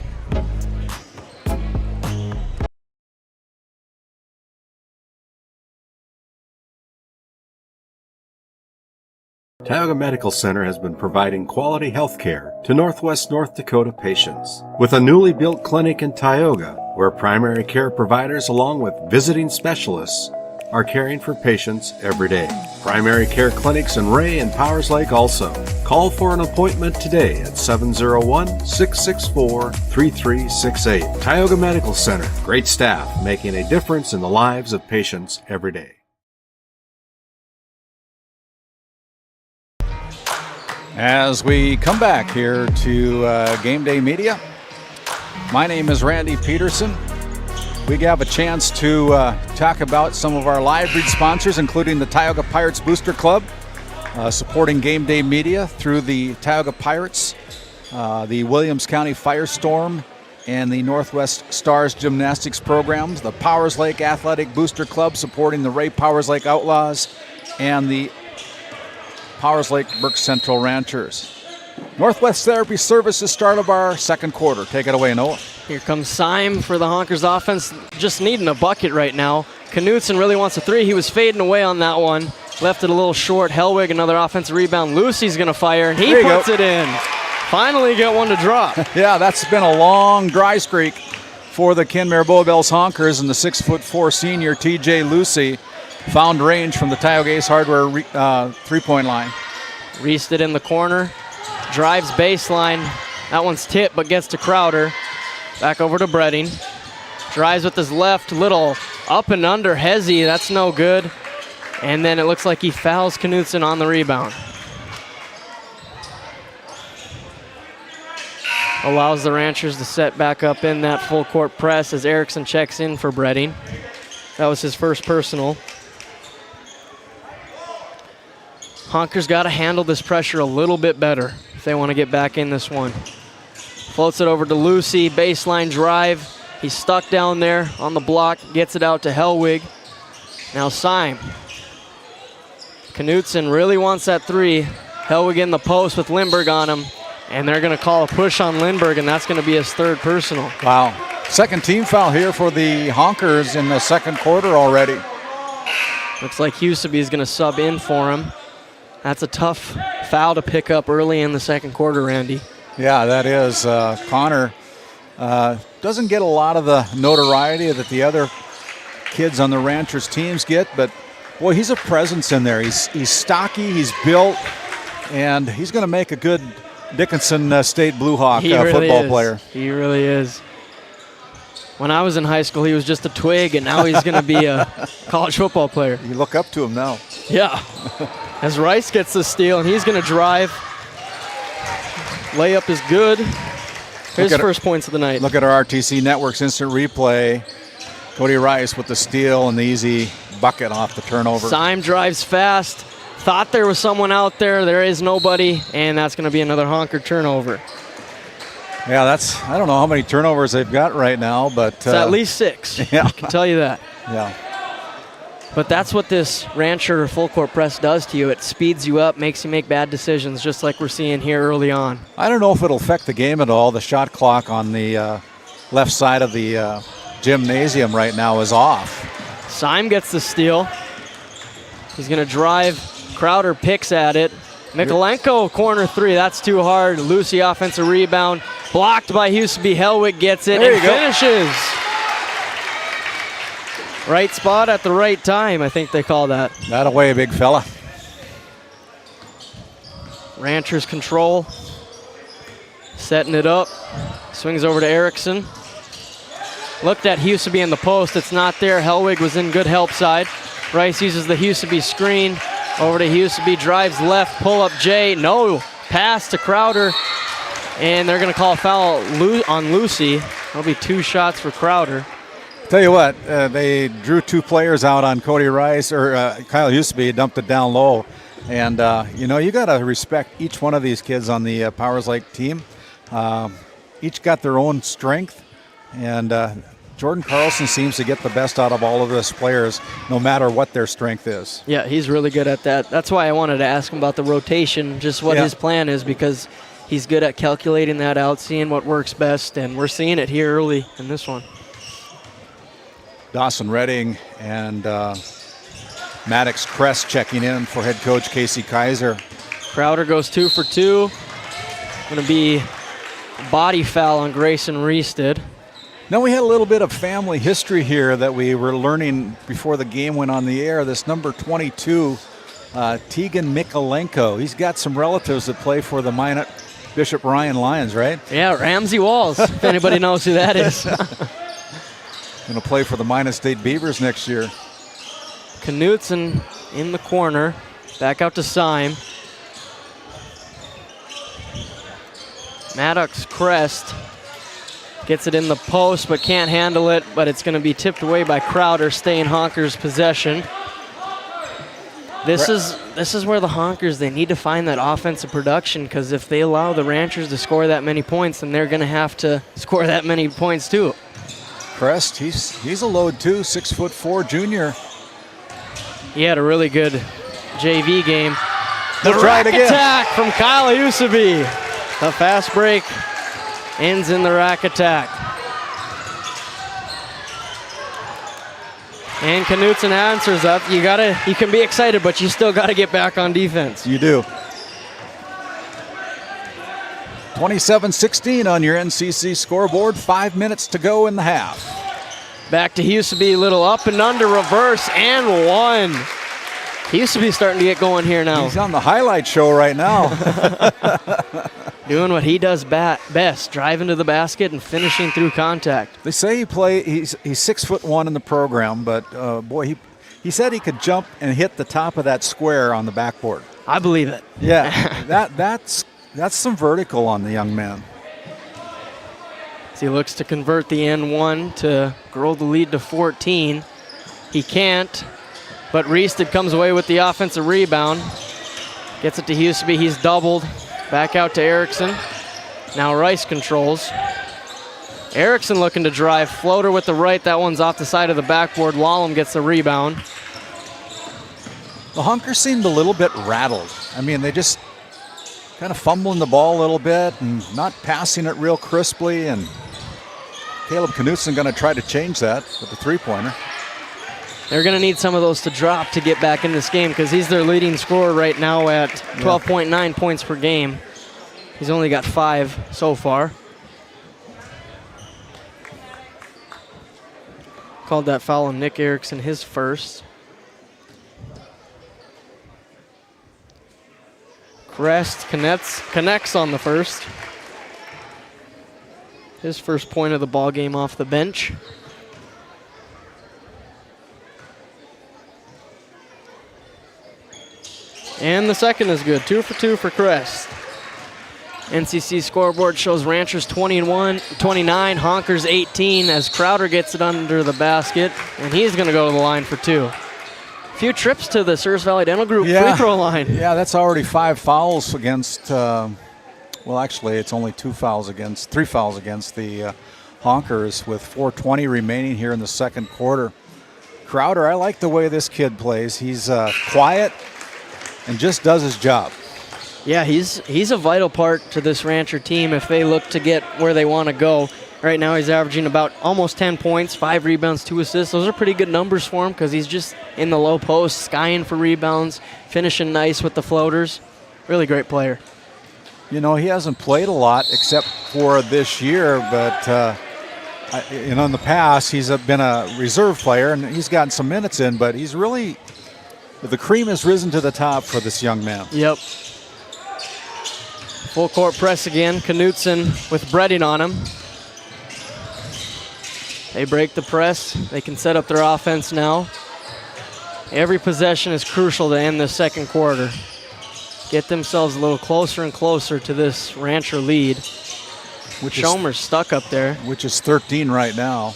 Tioga Medical Center has been providing quality health care to Northwest North Dakota patients. With a newly built clinic in Tioga, where primary care providers along with visiting specialists are caring for patients every day. Primary care clinics in Ray and Powers Lake also. Call for an appointment today at 701-664-3368. Tioga Medical Center. Great staff making a difference in the lives of patients every day. As we come back here to Game Day Media, my name is Randy Peterson. We have a chance to talk about some of our live read sponsors, including the Tioga Pirates Booster Club, supporting Game Day Media through the Tioga Pirates, the Williams County Firestorm, and the Northwest Stars Gymnastics programs, the Powers Lake Athletic Booster Club supporting the Ray Powers Lake Outlaws, and the Powers Lake Burke Central Ranchers. Northwest Therapy Services start of our second quarter. Take it away, Noah. Here comes Syme for the Honkers offense, just needing a bucket right now. Knutson really wants a three. He was fading away on that one. Left it a little short. Hellwig, another offensive rebound. Lucy's going to fire, and he puts it in. Finally get one to drop. Yeah, that's been a long dry streak for the Kenmare Bowbells Honkers, and the 6'4" senior TJ Lucy found range from the Tioga Ace Hardware three-point line. Reached it in the corner. Drives baseline. That one's tipped, but gets to Crowder. Back over to Bredding. Drives with his left, little up and under Hezzy. That's no good. And then it looks like he fouls Knutson on the rebound. Allows the Ranchers to set back up in that full court press as Erickson checks in for Bredding. That was his first personal. Honkers got to handle this pressure a little bit better if they want to get back in this one. Floats it over to Lucy, baseline drive. He's stuck down there on the block, gets it out to Hellwig. Now Syme. Knutson really wants that three. Hellwig in the post with Lindbergh on him, and they're going to call a push on Lindbergh, and that's going to be his third personal. Wow. Second team foul here for the Honkers in the second quarter already. Looks like Huseby is going to sub in for him. That's a tough foul to pick up early in the second quarter, Randy. Yeah, that is. Connor doesn't get a lot of the notoriety that the other kids on the Ranchers teams get, but boy, he's a presence in there. He's stocky, he's built, and he's going to make a good Dickinson State Blue Hawk football player. He really is. When I was in high school, he was just a twig, and now he's going to be a college football player. You look up to him now. Yeah. As Rice gets the steal, and he's going to drive. Layup is good. His first points of the night. Look at our RTC Network's instant replay. Cody Rice with the steal and the easy bucket off the turnover. Syme drives fast. Thought there was someone out there. There is nobody, and that's going to be another Honker turnover. Yeah, I don't know how many turnovers they've got right now, but it's at least 6. Yeah. I can tell you that. Yeah. But that's what this Rancher full court press does to you. It speeds you up, makes you make bad decisions, just like we're seeing here early on. I don't know if it'll affect the game at all. The shot clock on the left side of the gymnasium right now is off. Syme gets the steal. He's going to drive. Crowder picks at it. Mikolenko, corner three. That's too hard. Lucy offensive rebound. Blocked by Huseby. Hellwig gets it and finishes. Right spot at the right time, I think they call that. That away, big fella. Ranchers control. Setting it up. Swings over to Erickson. Looked at Huseby in the post. It's not there. Helwig was in good help side. Rice uses the Huseby screen. Over to Huseby, drives left, pull up Jay. No, pass to Crowder. And they're going to call a foul on Lucy. That'll be 2 shots for Crowder. Tell you what, they drew 2 players out on Cody Rice, or Kyle Huseby, dumped it down low. And, you got to respect each one of these kids on the Powers Lake team. Each got their own strength. And Jordan Carlson seems to get the best out of all of those players, no matter what their strength is. Yeah, he's really good at that. That's why I wanted to ask him about the rotation, just what his plan is, because he's good at calculating that out, seeing what works best, and we're seeing it here early in this one. Dawson Redding and Maddox Crest checking in for head coach Casey Kaiser. Crowder goes 2 for 2. Going to be a body foul on Grayson Reested. Now we had a little bit of family history here that we were learning before the game went on the air. This number 22, Tegan Mikolenko. He's got some relatives that play for the Minot Bishop Ryan Lions, right? Yeah, Ramsey Walls, if anybody knows who that is. Going to play for the Minot State Beavers next year. Knutson in the corner. Back out to Syme. Maddox Crest gets it in the post but can't handle it, but it's going to be tipped away by Crowder, staying Honkers possession. This is where the Honkers, they need to find that offensive production, because if they allow the Ranchers to score that many points, then they're going to have to score that many points too. Crest, he's a load too, 6'4" junior. He had a really good JV game. They'll try it again. Attack from Kyle Huseby. The fast break ends in the rack attack. And Knutson answers up. You can be excited, but you still gotta get back on defense. You do. 27-16 on your NCC scoreboard. 5 minutes to go in the half. Back to Huseby, little up and under reverse, and 1. Huseby starting to get going here now. He's on the highlight show right now. Doing what he does best, driving to the basket and finishing through contact. They say he's 6'1" in the program, but boy, he said he could jump and hit the top of that square on the backboard. I believe it. Yeah, that's some vertical on the young man. As he looks to convert the N1 to grow the lead to 14. He can't, but Reested comes away with the offensive rebound. Gets it to Huseby, he's doubled. Back out to Erickson. Now Rice controls. Erickson looking to drive. Floater with the right. That one's off the side of the backboard. Lallam gets the rebound. The Honkers seemed a little bit rattled. I mean, they just kind of fumbling the ball a little bit and not passing it real crisply. And Caleb Knutson going to try to change that with the three-pointer. They're going to need some of those to drop to get back in this game, because he's their leading scorer right now at 12.9 points per game. He's only got 5 so far. Called that foul on Nick Erickson, his first. Crest connects on the first. His first point of the ball game off the bench. And the second is good. 2 for 2 for Crest. NCC scoreboard shows Ranchers 29, Honkers 18, as Crowder gets it under the basket, and he's going to go to the line for 2. A few trips to the Service Valley Dental Group free throw line. Yeah, that's already 5 fouls against, well, actually, it's only 3 fouls against the Honkers with 4:20 remaining here in the second quarter. Crowder, I like the way this kid plays. He's quiet and just does his job. Yeah, he's a vital part to this Rancher team if they look to get where they want to go. Right now he's averaging about almost 10 points, 5 rebounds, 2 assists. Those are pretty good numbers for him, because he's just in the low post, skying for rebounds, finishing nice with the floaters. Really great player. You know, he hasn't played a lot except for this year, but in the past he's been a reserve player, and he's gotten some minutes in, but he's really, the cream has risen to the top for this young man. Yep. Full court press again. Knutson with Bredding on him. They break the press. They can set up their offense now. Every possession is crucial to end the second quarter. Get themselves a little closer and closer to this Rancher lead. Schomer's stuck up there. Which is 13 right now.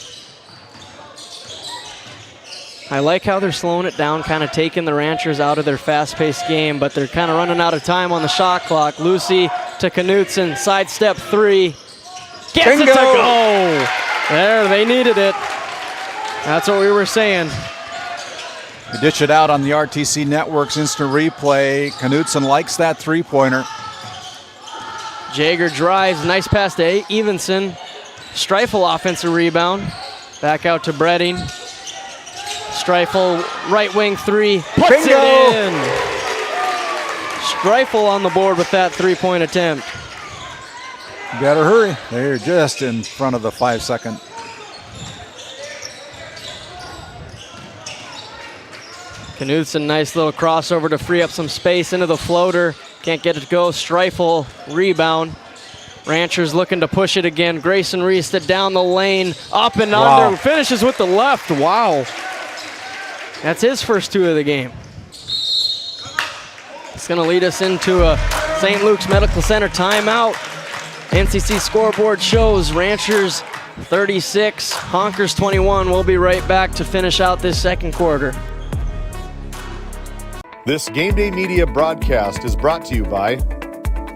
I like how they're slowing it down, kind of taking the Ranchers out of their fast-paced game, but they're kind of running out of time on the shot clock. Lucy to Knutson, sidestep three. Gets Bingo! it to go! There, they needed it. That's what we were saying. You dish it out on the RTC Network's instant replay. Knutson likes that three-pointer. Jager drives, nice pass to Evenson. Streifel offensive rebound. Back out to Bredding. Streifel, right wing three, puts Bingo! it in. Streifel on the board with that three-point attempt. You better hurry. They're just in front of the 5-second. Knutson, nice little crossover to free up some space into the floater. Can't get it to go. Streifel, rebound. Ranchers looking to push it again. Grayson Reested down the lane, up and under. Finishes with the left. Wow. That's his first two of the game. It's going to lead us into a St. Luke's Medical Center timeout. NCC scoreboard shows Ranchers 36, Honkers 21. We'll be right back to finish out this second quarter. This Game Day Media broadcast is brought to you by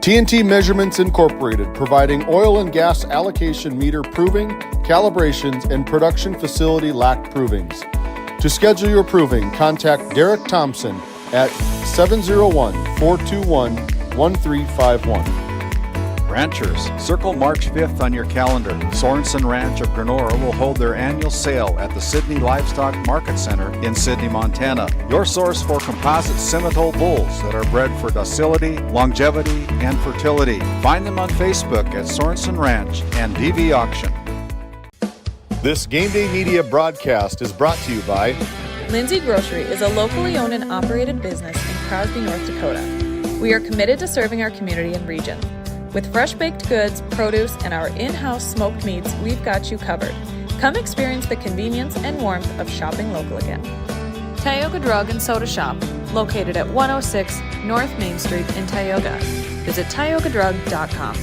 TNT Measurements Incorporated, providing oil and gas allocation meter proving, calibrations, and production facility lack provings. To schedule your proving, contact Derek Thompson at 701-421-1351. Ranchers, circle March 5th on your calendar. Sorensen Ranch of Granora will hold their annual sale at the Sydney Livestock Market Center in Sydney, Montana. Your source for composite Simmental bulls that are bred for docility, longevity, and fertility. Find them on Facebook at Sorensen Ranch and DV Auction. This Game Day Media broadcast is brought to you by Lindsay Grocery is a locally owned and operated business in Crosby, North Dakota. We are committed to serving our community and region. With fresh baked goods, produce, and our in-house smoked meats, we've got you covered. Come experience the convenience and warmth of shopping local again. Tioga Drug and Soda Shop, located at 106 North Main Street in Tioga. Visit tiogadrug.com.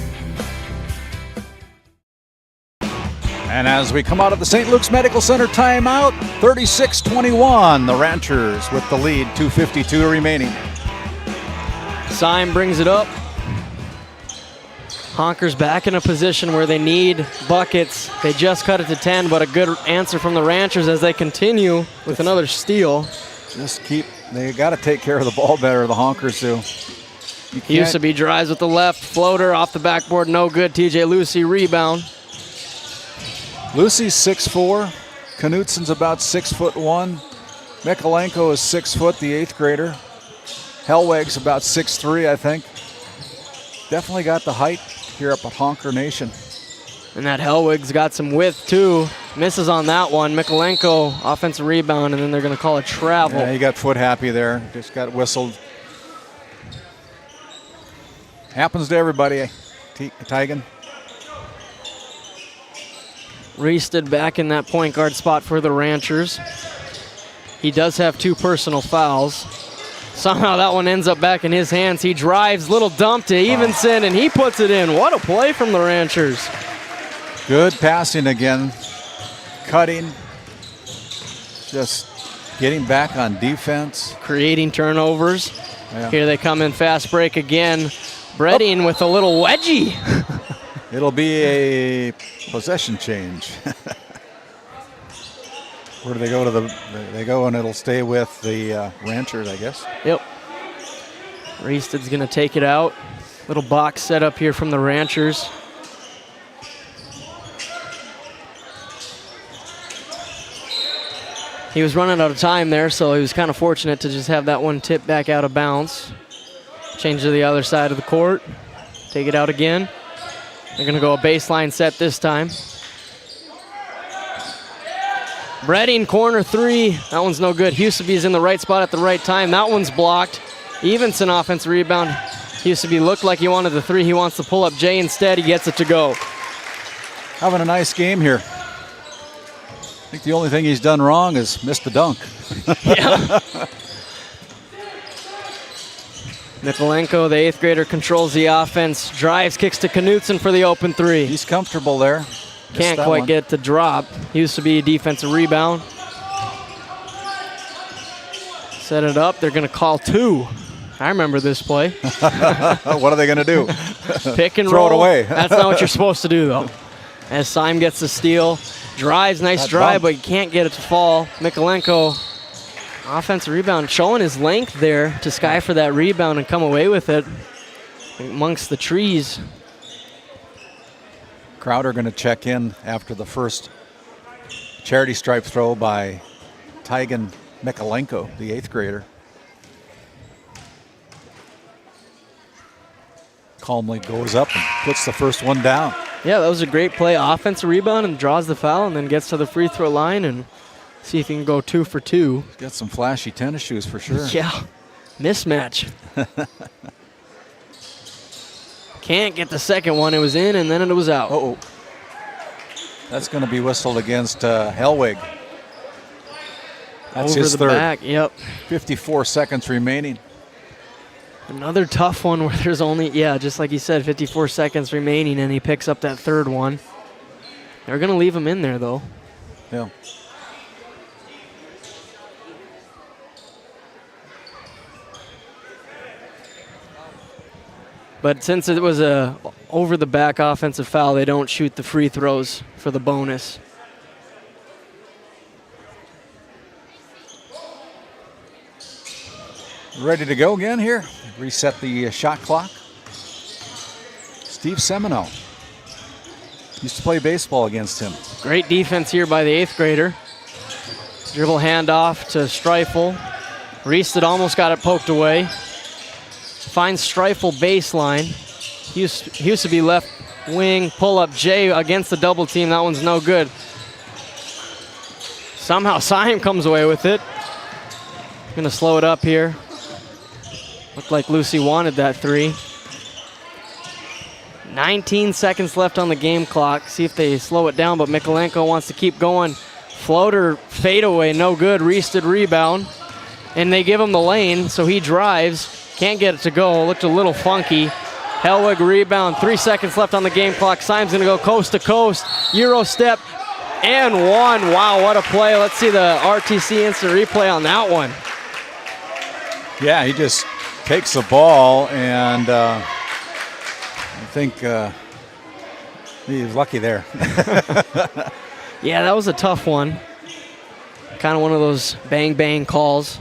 And as we come out of the St. Luke's Medical Center timeout, 36-21, the Ranchers with the lead, 2:52 remaining. Syme brings it up. Honkers back in a position where they need buckets. They just cut it to 10, but a good answer from the Ranchers as they continue with another steal. They got to take care of the ball better, the Honkers do. Usaby drives with the left, floater off the backboard, no good. TJ Lucy rebound. Lucy's 6'4", Knutson's about 6'1". Mikolenko is 6 foot, the 8th grader. Hellweg's about 6'3", I think. Definitely got the height here up at Honker Nation. And that Hellwig's got some width too. Misses on that one. Mikolenko offensive rebound, and then they're going to call a travel. Yeah, he got foot happy there. Just got whistled. Happens to everybody, Tigan. Reested back in that point guard spot for the Ranchers. He does have 2 personal fouls. Somehow that one ends up back in his hands. He drives, little dump to Evenson, and he puts it in. What a play from the Ranchers. Good passing again. Cutting. Just getting back on defense. Creating turnovers. Yeah. Here they come in fast break again. Bredding with a little wedgie. It'll be a possession change. Where do they go to they go and it'll stay with the Ranchers, I guess. Yep. Reested's going to take it out. Little box set up here from the Ranchers. He was running out of time there, so he was kind of fortunate to just have that one tip back out of bounds. Change to the other side of the court. Take it out again. They're going to go a baseline set this time. Bredding, corner 3. That one's no good. Husaby's in the right spot at the right time. That one's blocked. Evenson offensive rebound. Husaby looked like he wanted the 3. He wants to pull up Jay instead. He gets it to go. Having a nice game here. think the only thing he's done wrong is missed the dunk. Yeah. Mikolenko, the 8th grader, controls the offense, drives, kicks to Knutson for the open three. He's comfortable there. Can't quite get the drop. Used to be a defensive rebound. Set it up. They're going to call 2. I remember this play. What are they going to do? Pick and roll. roll. Throw it away. That's not what you're supposed to do, though. As Syme gets the steal, drives, nice That drive, bump. but you can't get it to fall. Mikolenko, offensive rebound, showing his length there to Sky for that rebound and come away with it amongst the trees. Crowder going to check in after the first charity stripe throw by Tygan Mikolenko, the 8th grader. Calmly goes up and puts the first one down. Yeah, that was a great play. Offensive rebound and draws the foul and then gets to the free throw line and see if he can go 2 for 2. He's got some flashy tennis shoes for sure. Yeah, mismatch. Can't get the second one. It was in and then it was out. Uh-oh. That's going to be whistled against Hellwig. That's Over his the third. back, yep. 54 seconds remaining. Another tough one where there's only, just like you said, 54 seconds remaining, and he picks up that third one. They're going to leave him in there, though. Yeah. But since it was a over-the-back offensive foul, they don't shoot the free throws for the bonus. Ready to go again here. Reset the shot clock. Steve Semino. Used to play baseball against him. Great defense here by the 8th grader. Dribble handoff to Streifel. Reested almost got it poked away. Finds Streifel baseline. He used to be left wing. Pull up Jay against the double team. That one's no good. Somehow Syme comes away with it. Gonna slow it up here. Looked like Lucy wanted that 3. 19 seconds left on the game clock. See if they slow it down, but Mikolenko wants to keep going. Floater fadeaway, no good. Reested rebound. And they give him the lane, so he drives. Can't get it to go. Looked a little funky. Hellwig rebound. 3 seconds left on the game clock. Syme's going to go coast to coast. Euro step and one. Wow, what a play. Let's see the RTC instant replay on that one. Yeah, he just takes the ball, and I think he was lucky there. Yeah, that was a tough one. Kind of one of those bang-bang calls.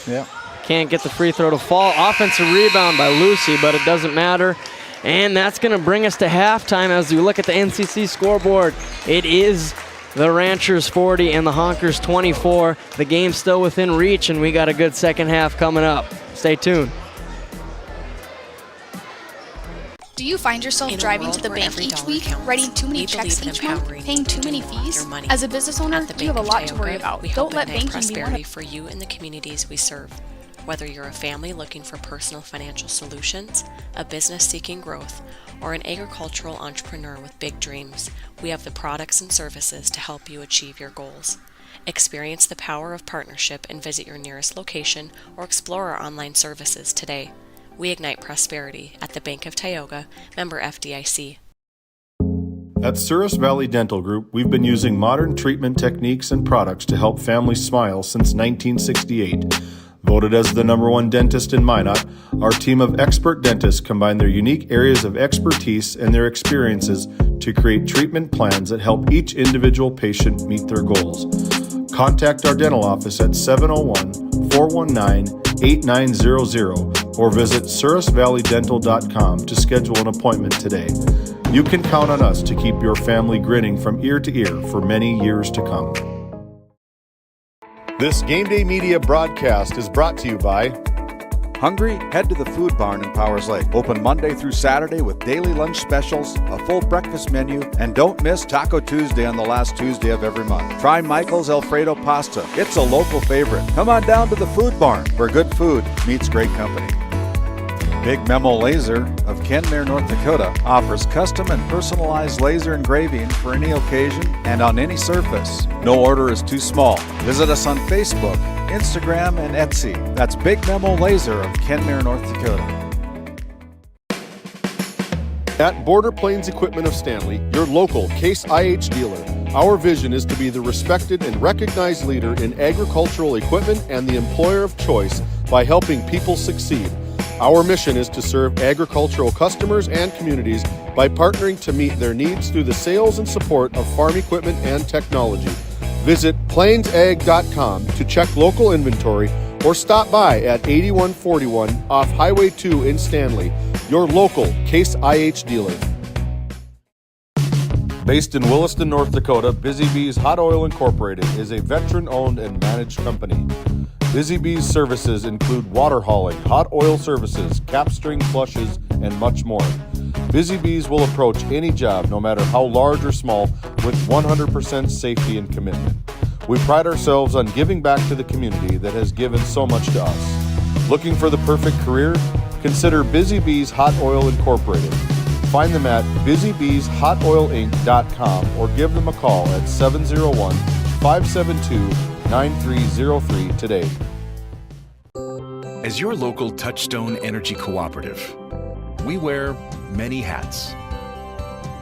Yeah. Can't get the free throw to fall. Offensive rebound by Lucy, but it doesn't matter. And that's going to bring us to halftime as we look at the NCC scoreboard. It is the Ranchers 40 and the Honkers 24. The game's still within reach, and we got a good second half coming up. Stay tuned. Do you find yourself driving to the bank each week, writing too many checks each month, paying too many fees? As a business owner, you have a lot to worry about. Don't let banking be one prosperity for you and the communities we serve. Whether you're a family looking for personal financial solutions, a business seeking growth, or an agricultural entrepreneur with big dreams, we have the products and services to help you achieve your goals. Experience the power of partnership and visit your nearest location or explore our online services today. We ignite prosperity at the Bank of Tioga, member FDIC. At Souris Valley Dental Group, we've been using modern treatment techniques and products to help families smile since 1968. Voted as the #1 dentist in Minot, our team of expert dentists combine their unique areas of expertise and their experiences to create treatment plans that help each individual patient meet their goals. Contact our dental office at 701-419-8900 or visit sourisvalleydental.com to schedule an appointment today. You can count on us to keep your family grinning from ear to ear for many years to come. This Game Day Media broadcast is brought to you by Hungry? Head to the Food Barn in Powers Lake. Open Monday through Saturday with daily lunch specials, a full breakfast menu, and don't miss Taco Tuesday on the last Tuesday of every month. Try Michael's Alfredo Pasta. It's a local favorite. Come on down to the Food Barn, where good food meets great company. Big Memo Laser of Kenmare, North Dakota offers custom and personalized laser engraving for any occasion and on any surface. No order is too small. Visit us on Facebook, Instagram, and Etsy. That's Big Memo Laser of Kenmare, North Dakota. At Border Plains Equipment of Stanley, your local Case IH dealer, our vision is to be the respected and recognized leader in agricultural equipment and the employer of choice by helping people succeed. Our mission is to serve agricultural customers and communities by partnering to meet their needs through the sales and support of farm equipment and technology. Visit plainsag.com to check local inventory or stop by at 8141 off Highway 2 in Stanley, your local Case IH dealer. Based in Williston, North Dakota, Busy Bees Hot Oil Incorporated is a veteran-owned and managed company. Busy Bees services include water hauling, hot oil services, cap string flushes, and much more. Busy Bees will approach any job, no matter how large or small, with 100% safety and commitment. We pride ourselves on giving back to the community that has given so much to us. Looking for the perfect career? Consider Busy Bees Hot Oil Incorporated. Find them at busybbeeshotoilinc.com or give them a call at 701-572-9303 today. As your local Touchstone Energy Cooperative, we wear many hats.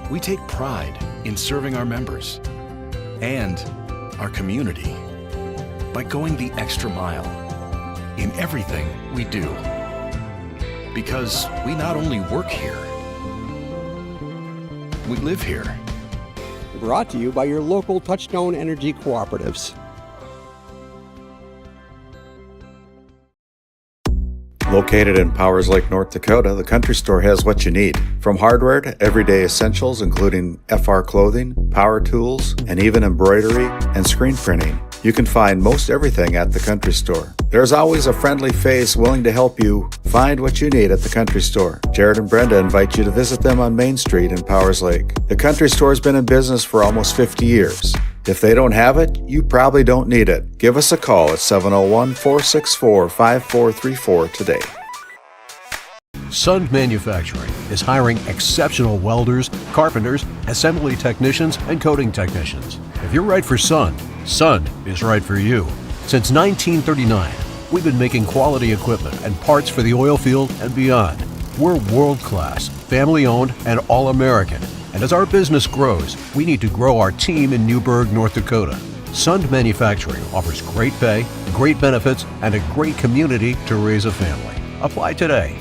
We take pride in serving our members and our community by going the extra mile in everything we do. Because we not only work here, we live here. Brought to you by your local Touchstone Energy Cooperatives. Located in Powers Lake, North Dakota, the Country Store has what you need. From hardware to everyday essentials, including FR clothing, power tools, and even embroidery and screen printing. You can find most everything at the Country Store. There's always a friendly face willing to help you find what you need at the Country Store. Jared and Brenda invite you to visit them on Main Street in Powers Lake. The Country Store has been in business for almost 50 years. If they don't have it, you probably don't need it. Give us a call at 701-464-5434 today. Sund Manufacturing is hiring exceptional welders, carpenters, assembly technicians, and coating technicians. If you're right for Sund, Sund is right for you. Since 1939, we've been making quality equipment and parts for the oil field and beyond. We're world-class, family-owned, and all-American. And as our business grows, we need to grow our team in Newburgh, North Dakota. Sund Manufacturing offers great pay, great benefits, and a great community to raise a family. Apply today.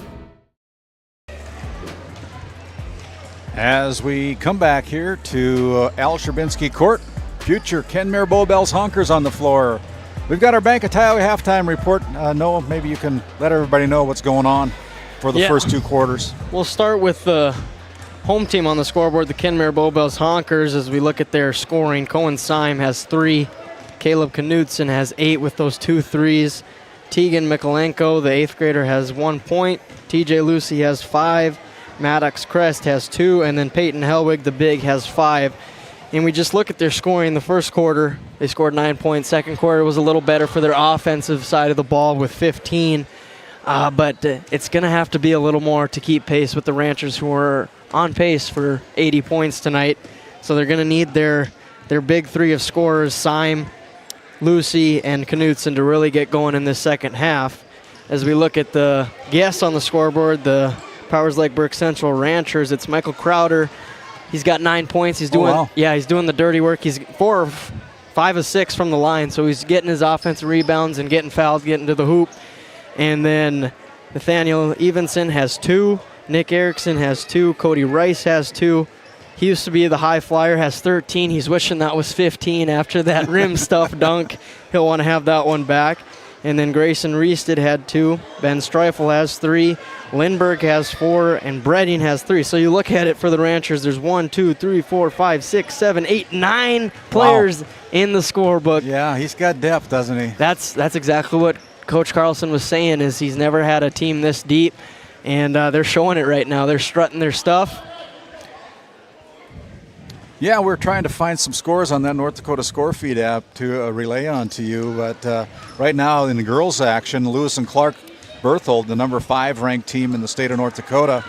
As we come back here to Al Sherbinski Court, future Kenmare Bowbells Honkers on the floor. We've got our Bank of Tioga halftime report. Noah, maybe you can let everybody know what's going on for the first two quarters. We'll start with the home team on the scoreboard, the Kenmare Bowbells Honkers, as we look at their scoring. Cohen Syme has 3. Caleb Knutson has 8 with those 2 threes. Tegan Mikolenko, the 8th grader, has 1 point. TJ Lucy has 5. Maddox Crest has 2. And then Peyton Helwig, the big, has 5. And we just look at their scoring. The first quarter, they scored 9 points. Second quarter was a little better for their offensive side of the ball with 15. But it's going to have to be a little more to keep pace with the Ranchers, who are on pace for 80 points tonight. So they're going to need their big 3 of scorers, Syme, Lucy, and Knutson, to really get going in this second half. As we look at the guests on the scoreboard, the Powers Lake Burke Central Ranchers, it's Michael Crowder. He's got 9 points. He's doing he's doing the dirty work. He's 5 of 6 from the line, so he's getting his offensive rebounds and getting fouled, getting to the hoop. And then Nathaniel Evenson has 2. Nick Erickson has 2. Cody Rice has 2. He used to be the high flyer, has 13. He's wishing that was 15 after that rim stuff dunk. He'll want to have that one back. And then Grayson Reested had 2. Ben Streifel has 3. Lindbergh has 4. And Bredding has 3. So you look at it for the Ranchers, there's 1, 2, 3, 4, 5, 6, 7, 8, 9 players in the scorebook. Yeah, he's got depth, doesn't he? That's exactly what Coach Carlson was saying, is he's never had a team this deep. And they're showing it right now. They're strutting their stuff. Yeah, we're trying to find some scores on that North Dakota Score Feed app to relay on to you. But right now in the girls' action, Lewis and Clark Berthold, the number 5 ranked team in the state of North Dakota,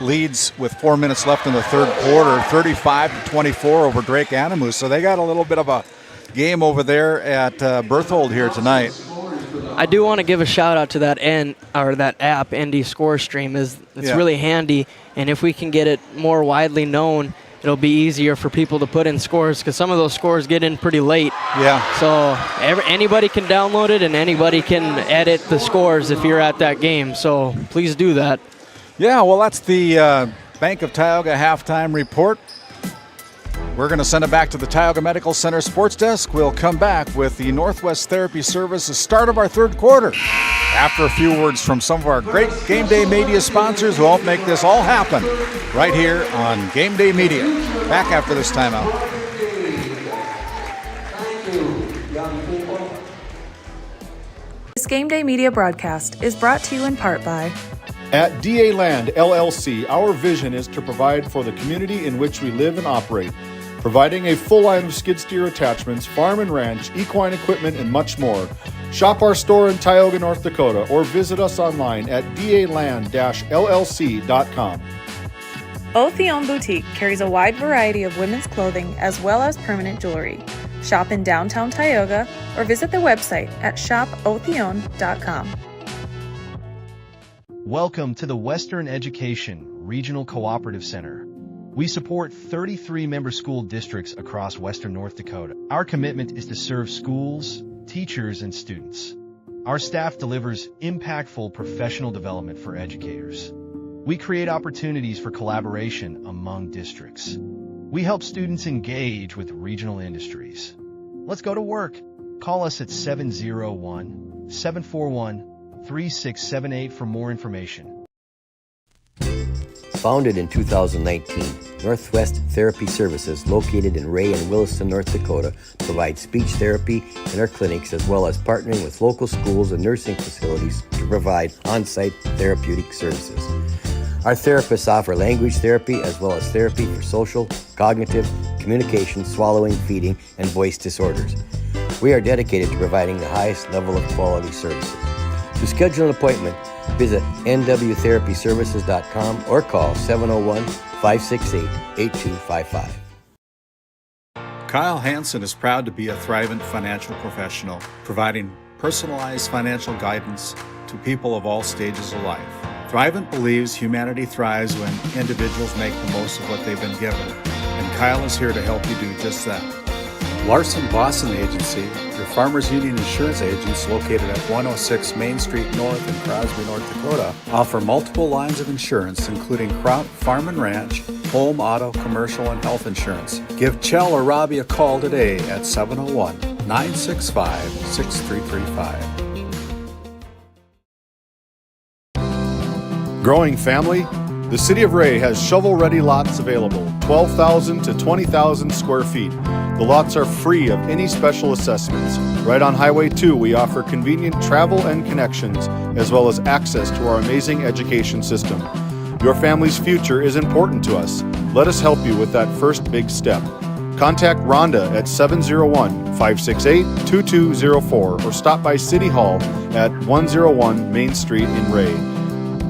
leads with 4 minutes left in the third quarter, 35-24 over Drake Animus. So they got a little bit of a game over there at Berthold here tonight. I do want to give a shout out to that app, ND Score Stream. It's really handy, and if we can get it more widely known, it'll be easier for people to put in scores, because some of those scores get in pretty late. Yeah. So anybody can download it, and anybody can edit the scores if you're at that game. So please do that. Yeah, well, that's the Bank of Tioga halftime report. We're going to send it back to the Tioga Medical Center sports desk. We'll come back with the Northwest Therapy Services start of our third quarter. After a few words from some of our great Game Day Media sponsors who help make this all happen right here on Game Day Media. Back after this timeout. This Game Day Media broadcast is brought to you in part by At DA Land LLC, our vision is to provide for the community in which we live and operate, providing a full line of skid steer attachments, farm and ranch, equine equipment, and much more. Shop our store in Tioga, North Dakota, or visit us online at daland-llc.com. Otheon Boutique carries a wide variety of women's clothing as well as permanent jewelry. Shop in downtown Tioga or visit their website at shopotheon.com. Welcome to the Western Education Regional Cooperative Center. We support 33 member school districts across Western North Dakota. Our commitment is to serve schools, teachers, and students. Our staff delivers impactful professional development for educators. We create opportunities for collaboration among districts. We help students engage with regional industries. Let's go to work. Call us at 701-741-3678 for more information. Founded in 2019, Northwest Therapy Services, located in Ray and Williston, North Dakota, provides speech therapy in our clinics as well as partnering with local schools and nursing facilities to provide on-site therapeutic services. Our therapists offer language therapy as well as therapy for social, cognitive, communication, swallowing, feeding, and voice disorders. We are dedicated to providing the highest level of quality services. To schedule an appointment, visit nwtherapyservices.com or call 701-568-8255. Kyle Hansen is proud to be a Thrivent financial professional, providing personalized financial guidance to people of all stages of life. Thrivent believes humanity thrives when individuals make the most of what they've been given, and Kyle is here to help you do just that. Larson Boston Agency, your Farmers Union insurance agents located at 106 Main Street North in Crosby, North Dakota, offer multiple lines of insurance, including crop, farm and ranch, home, auto, commercial, and health insurance. Give Chell or Robbie a call today at 701-965-6335. Growing family? The City of Ray has shovel-ready lots available, 12,000 to 20,000 square feet. The lots are free of any special assessments. Right on Highway 2, we offer convenient travel and connections, as well as access to our amazing education system. Your family's future is important to us. Let us help you with that first big step. Contact Rhonda at 701-568-2204 or stop by City Hall at 101 Main Street in Ray.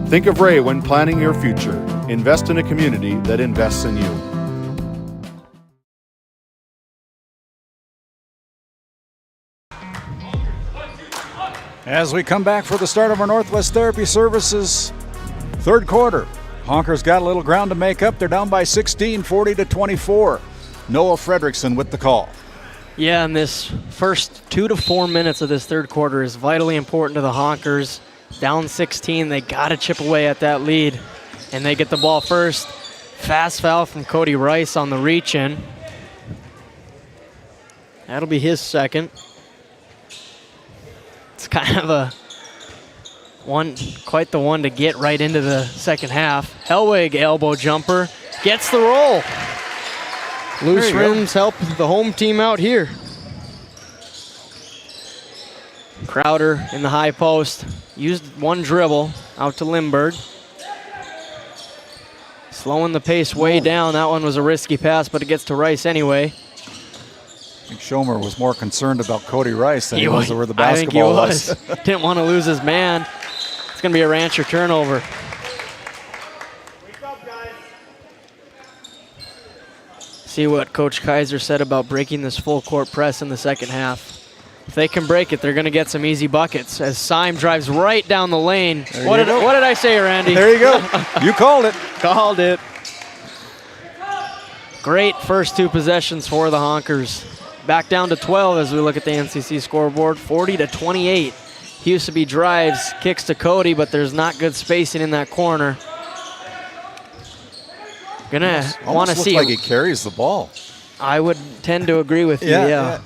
Think of Ray when planning your future. Invest in a community that invests in you. As we come back for the start of our Northwest Therapy Services third quarter, Honkers got a little ground to make up. They're down by 16, 40-24. Noah Fredrickson with the call. Yeah, and this first 2 to 4 minutes of this third quarter is vitally important to the Honkers. Down 16, they got to chip away at that lead, and they get the ball first. Fast foul from Cody Rice on the reach-in. That'll be his second. It's kind of quite the one to get right into the second half. Hellwig elbow jumper, gets the roll. Loose rims help the home team out here. Crowder in the high post, used one dribble out to Lindbergh. Slowing the pace way down. That one was a risky pass, but it gets to Rice anyway. think Schomer was more concerned about Cody Rice than he was where the I think he basketball was. Didn't want to lose his man. It's going to be a Rancher turnover. See what Coach Kaiser said about breaking this full court press in the second half. If they can break it, they're going to get some easy buckets as Syme drives right down the lane. What did I say, Randy? There you go. You called it. Called it. Great first two possessions for the Honkers. Back down to 12 as we look at the NCC scoreboard, 40-28. Huseby drives, kicks to Cody, but there's not good spacing in that corner. Gonna want to see. Like he carries the ball. I would tend to agree with you. Yeah.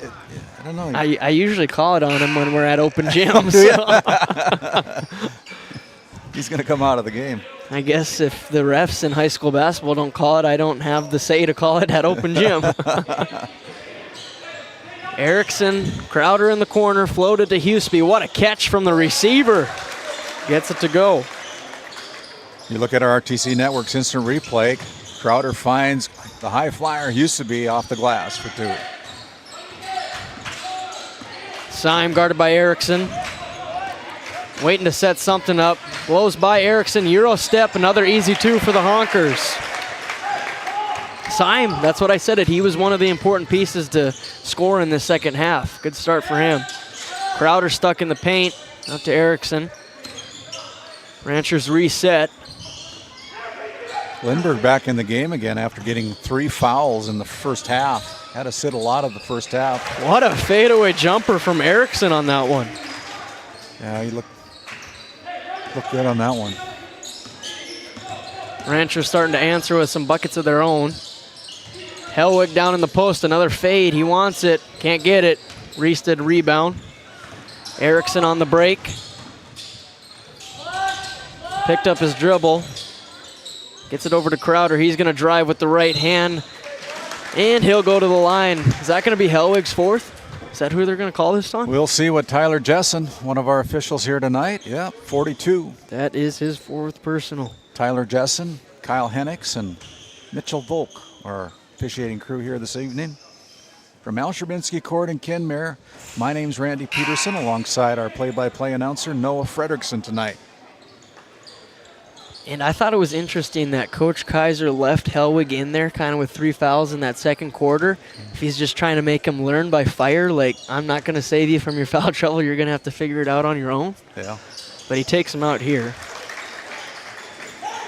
I don't know. I usually call it on him when we're at open gym. He's going to come out of the game. I guess if the refs in high school basketball don't call it, I don't have the say to call it at open gym. Erickson, Crowder in the corner, floated to Huseby. What a catch from the receiver. Gets it to go. You look at our RTC Network's instant replay. Crowder finds the high flyer Huseby off the glass for two. Syme guarded by Erickson. Waiting to set something up. Blows by Erickson, Euro step, another easy two for the Honkers. Syme, that's what I said it. He was one of the important pieces to score in the second half. Good start for him. Crowder stuck in the paint, up to Erickson. Ranchers reset. Lindbergh back in the game again after getting 3 fouls in the first half. Had to sit a lot of the first half. What a fadeaway jumper from Erickson on that one. Yeah, he looked good on that one. Ranchers starting to answer with some buckets of their own. Hellwig down in the post, another fade. He wants it, can't get it. Reese did rebound. Erickson on the break. Picked up his dribble. Gets it over to Crowder. He's going to drive with the right hand. And he'll go to the line. Is that going to be Hellwig's fourth? Is that who they're going to call this time? We'll see what Tyler Jessen, one of our officials here tonight. Yeah, 42. That is his fourth personal. Tyler Jessen, Kyle Hennix, and Mitchell Volk are officiating crew here this evening. From Al Sherbinsky Court in Kenmare, my name's Randy Peterson alongside our play-by-play announcer Noah Fredrickson tonight. And I thought it was interesting that Coach Kaiser left Hellwig in there kind of with 3 fouls in that second quarter. If he's just trying to make him learn by fire, like, I'm not going to save you from your foul trouble, you're going to have to figure it out on your own. Yeah. But he takes him out here.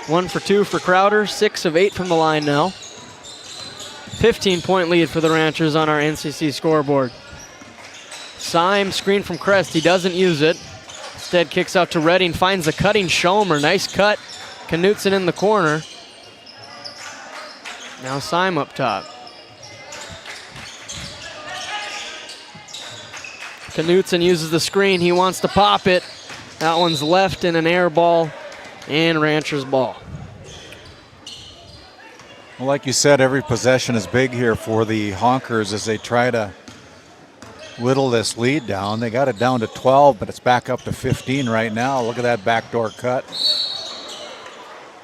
1 for 2 for Crowder, 6 of 8 from the line now. 15-point lead for the Ranchers on our NCC scoreboard. Syme, screen from Crest, he doesn't use it. Instead kicks out to Redding, finds a cutting Schomer, nice cut. Knutson in the corner. Now Syme up top. Knutson uses the screen. He wants to pop it. That one's left in an air ball and Rancher's ball. Well, like you said, every possession is big here for the Honkers as they try to whittle this lead down. They got it down to 12, but it's back up to 15 right now. Look at that backdoor cut.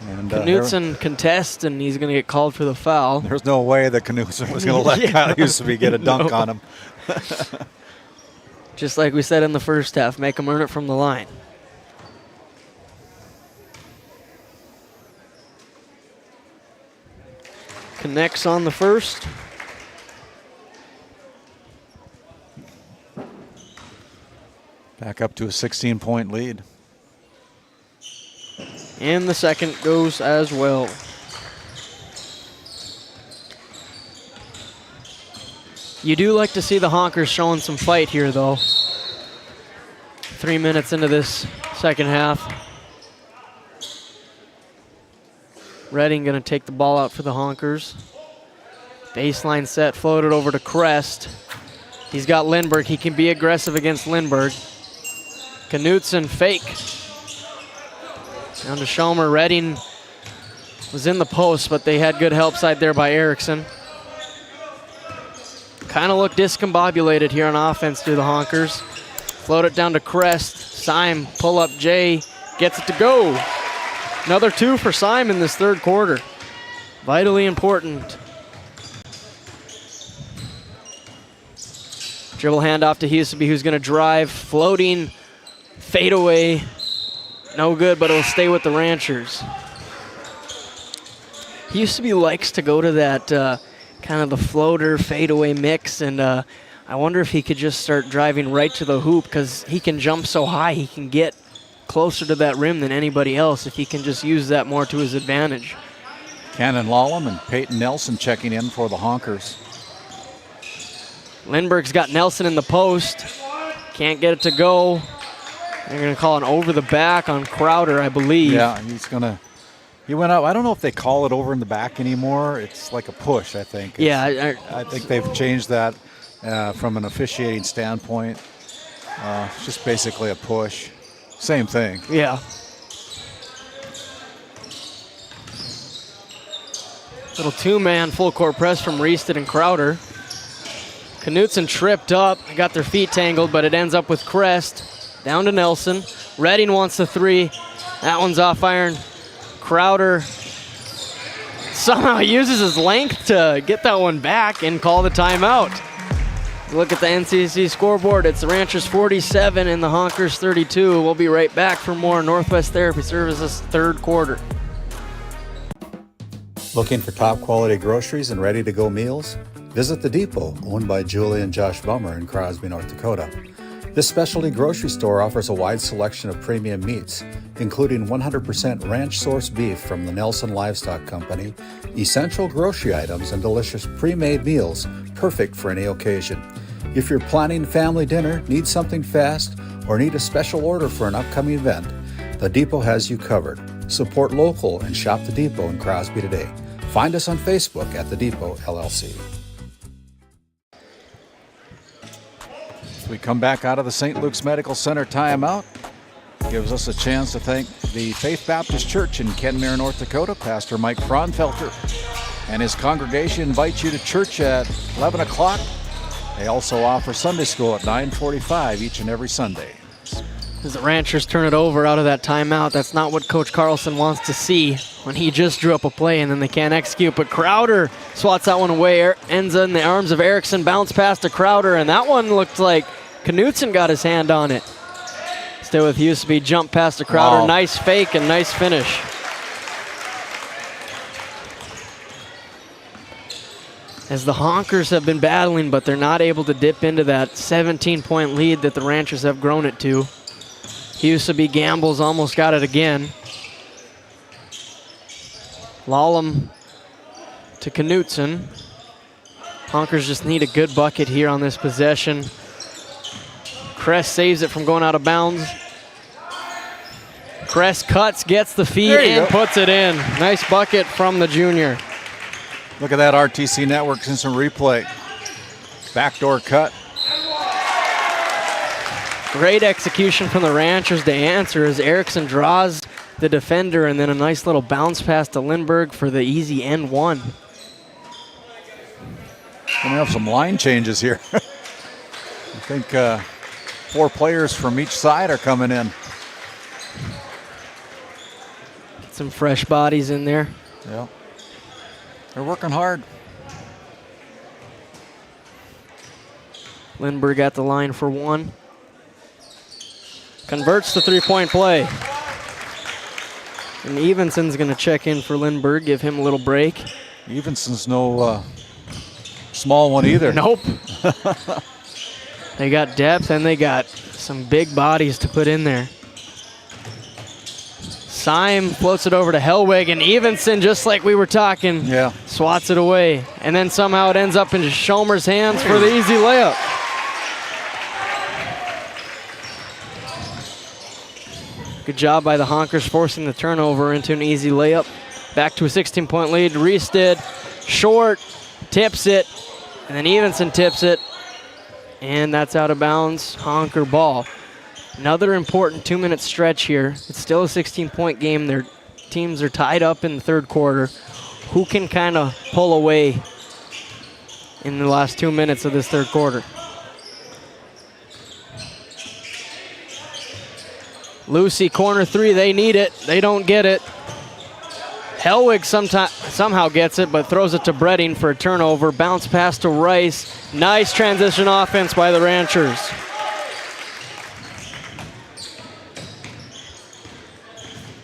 And Knutson contests, and he's going to get called for the foul. There's no way that Knutson was going to let Kyle Huseby get a dunk on him. Just like we said in the first half, make him earn it from the line. Connects on the first. Back up to a 16-point lead. And the second goes as well. You do like to see the Honkers showing some fight here, though. 3 minutes into this second half. Redding going to take the ball out for the Honkers. Baseline set, floated over to Crest. He's got Lindbergh. He can be aggressive against Lindbergh. Knutson fake. Down to Schomer. Redding was in the post, but they had good help side there by Erickson. Kind of look discombobulated here on offense to the Honkers. Float it down to Crest. Syme, pull up Jay, gets it to go. Another 2 for Syme in this third quarter. Vitally important. Dribble handoff to Huseby, who's going to drive. Floating fadeaway. No good, but it'll stay with the Ranchers. Huseby likes to go to that kind of the floater fadeaway mix, and I wonder if he could just start driving right to the hoop, because he can jump so high, he can get closer to that rim than anybody else if he can just use that more to his advantage. Cannon Lallam and Peyton Nelson checking in for the Honkers. Lindbergh's got Nelson in the post. Can't get it to go. They're going to call an over the back on Crowder, I believe. Yeah, he went up. I don't know if they call it over in the back anymore. It's like a push, I think. I think they've changed that from an officiating standpoint. It's just basically a push. Same thing. Yeah. Little two-man full court press from Reested and Crowder. Knutson tripped up, got their feet tangled, but it ends up with Crest. Down to Nelson. Redding wants the three. That one's off iron. Crowder somehow uses his length to get that one back and call the timeout. Look at the NCC scoreboard. It's the Ranchers 47 and the Honkers 32. We'll be right back for more Northwest Therapy Services third quarter. Looking for top quality groceries and ready to go meals? Visit The Depot, owned by Julie and Josh Bummer in Crosby, North Dakota. This specialty grocery store offers a wide selection of premium meats, including 100% ranch-sourced beef from the Nelson Livestock Company, essential grocery items, and delicious pre-made meals perfect for any occasion. If you're planning family dinner, need something fast, or need a special order for an upcoming event, The Depot has you covered. Support local and shop The Depot in Crosby today. Find us on Facebook at The Depot LLC. We come back out of the St. Luke's Medical Center timeout. Gives us a chance to thank the Faith Baptist Church in Kenmare, North Dakota. Pastor Mike Fraunfelter and his congregation invite you to church at 11 o'clock. They also offer Sunday school at 9:45 each and every Sunday. As the Ranchers turn it over out of that timeout, that's not what Coach Carlson wants to see when he just drew up a play and then they can't execute. But Crowder swats that one away, ends in the arms of Erickson, bounce pass to Crowder, and that one looked like Knutson got his hand on it. Still with Huseby, jump past to Crowder, Wow. Nice fake and nice finish. As the Honkers have been battling, but they're not able to dip into that 17-point lead that the Ranchers have grown it to. Huseby gambles, almost got it again. Lallam to Knutson. Honkers just need a good bucket here on this possession. Crest saves it from going out of bounds. Crest cuts, gets the feed, and puts it in. Nice bucket from the junior. Look at that RTC Network instant replay. Backdoor cut. Great execution from the Ranchers to answer as Erickson draws the defender, and then a nice little bounce pass to Lindbergh for the easy end one. Gonna have some line changes here. I think 4 players from each side are coming in. Some fresh bodies in there. Yeah. They're working hard. Lindbergh at the line for one. Converts the three-point play. And Evenson's going to check in for Lindbergh, give him a little break. Evenson's no small one either. Nope. They got depth and they got some big bodies to put in there. Syme floats it over to Hellwig, and Evenson, just like we were talking, swats it away. And then somehow it ends up in Schomer's hands for the easy layup. Good job by the Honkers forcing the turnover into an easy layup. Back to a 16-point lead. Reested, short, tips it, and then Evenson tips it. And that's out of bounds. Honker ball. Another important 2-minute stretch here. It's still a 16-point game. Their teams are tied up in the third quarter. Who can kind of pull away in the last 2 minutes of this third quarter? Lucy, corner three, they need it. They don't get it. Helwig somehow gets it, but throws it to Bredding for a turnover. Bounce pass to Rice. Nice transition offense by the Ranchers.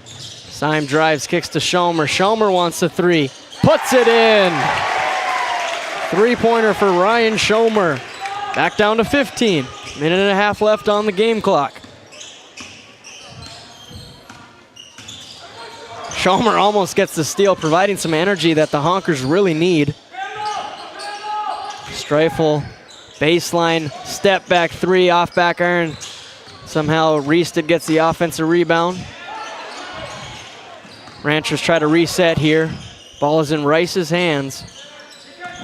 Syme drives, kicks to Schomer. Schomer wants the three. Puts it in. Three-pointer for Ryan Schomer. Back down to 15. Minute and a half left on the game clock. Schomer almost gets the steal, providing some energy that the Honkers really need. Streifel, baseline, step back three, off back iron. Somehow Reested gets the offensive rebound. Ranchers try to reset here. Ball is in Rice's hands.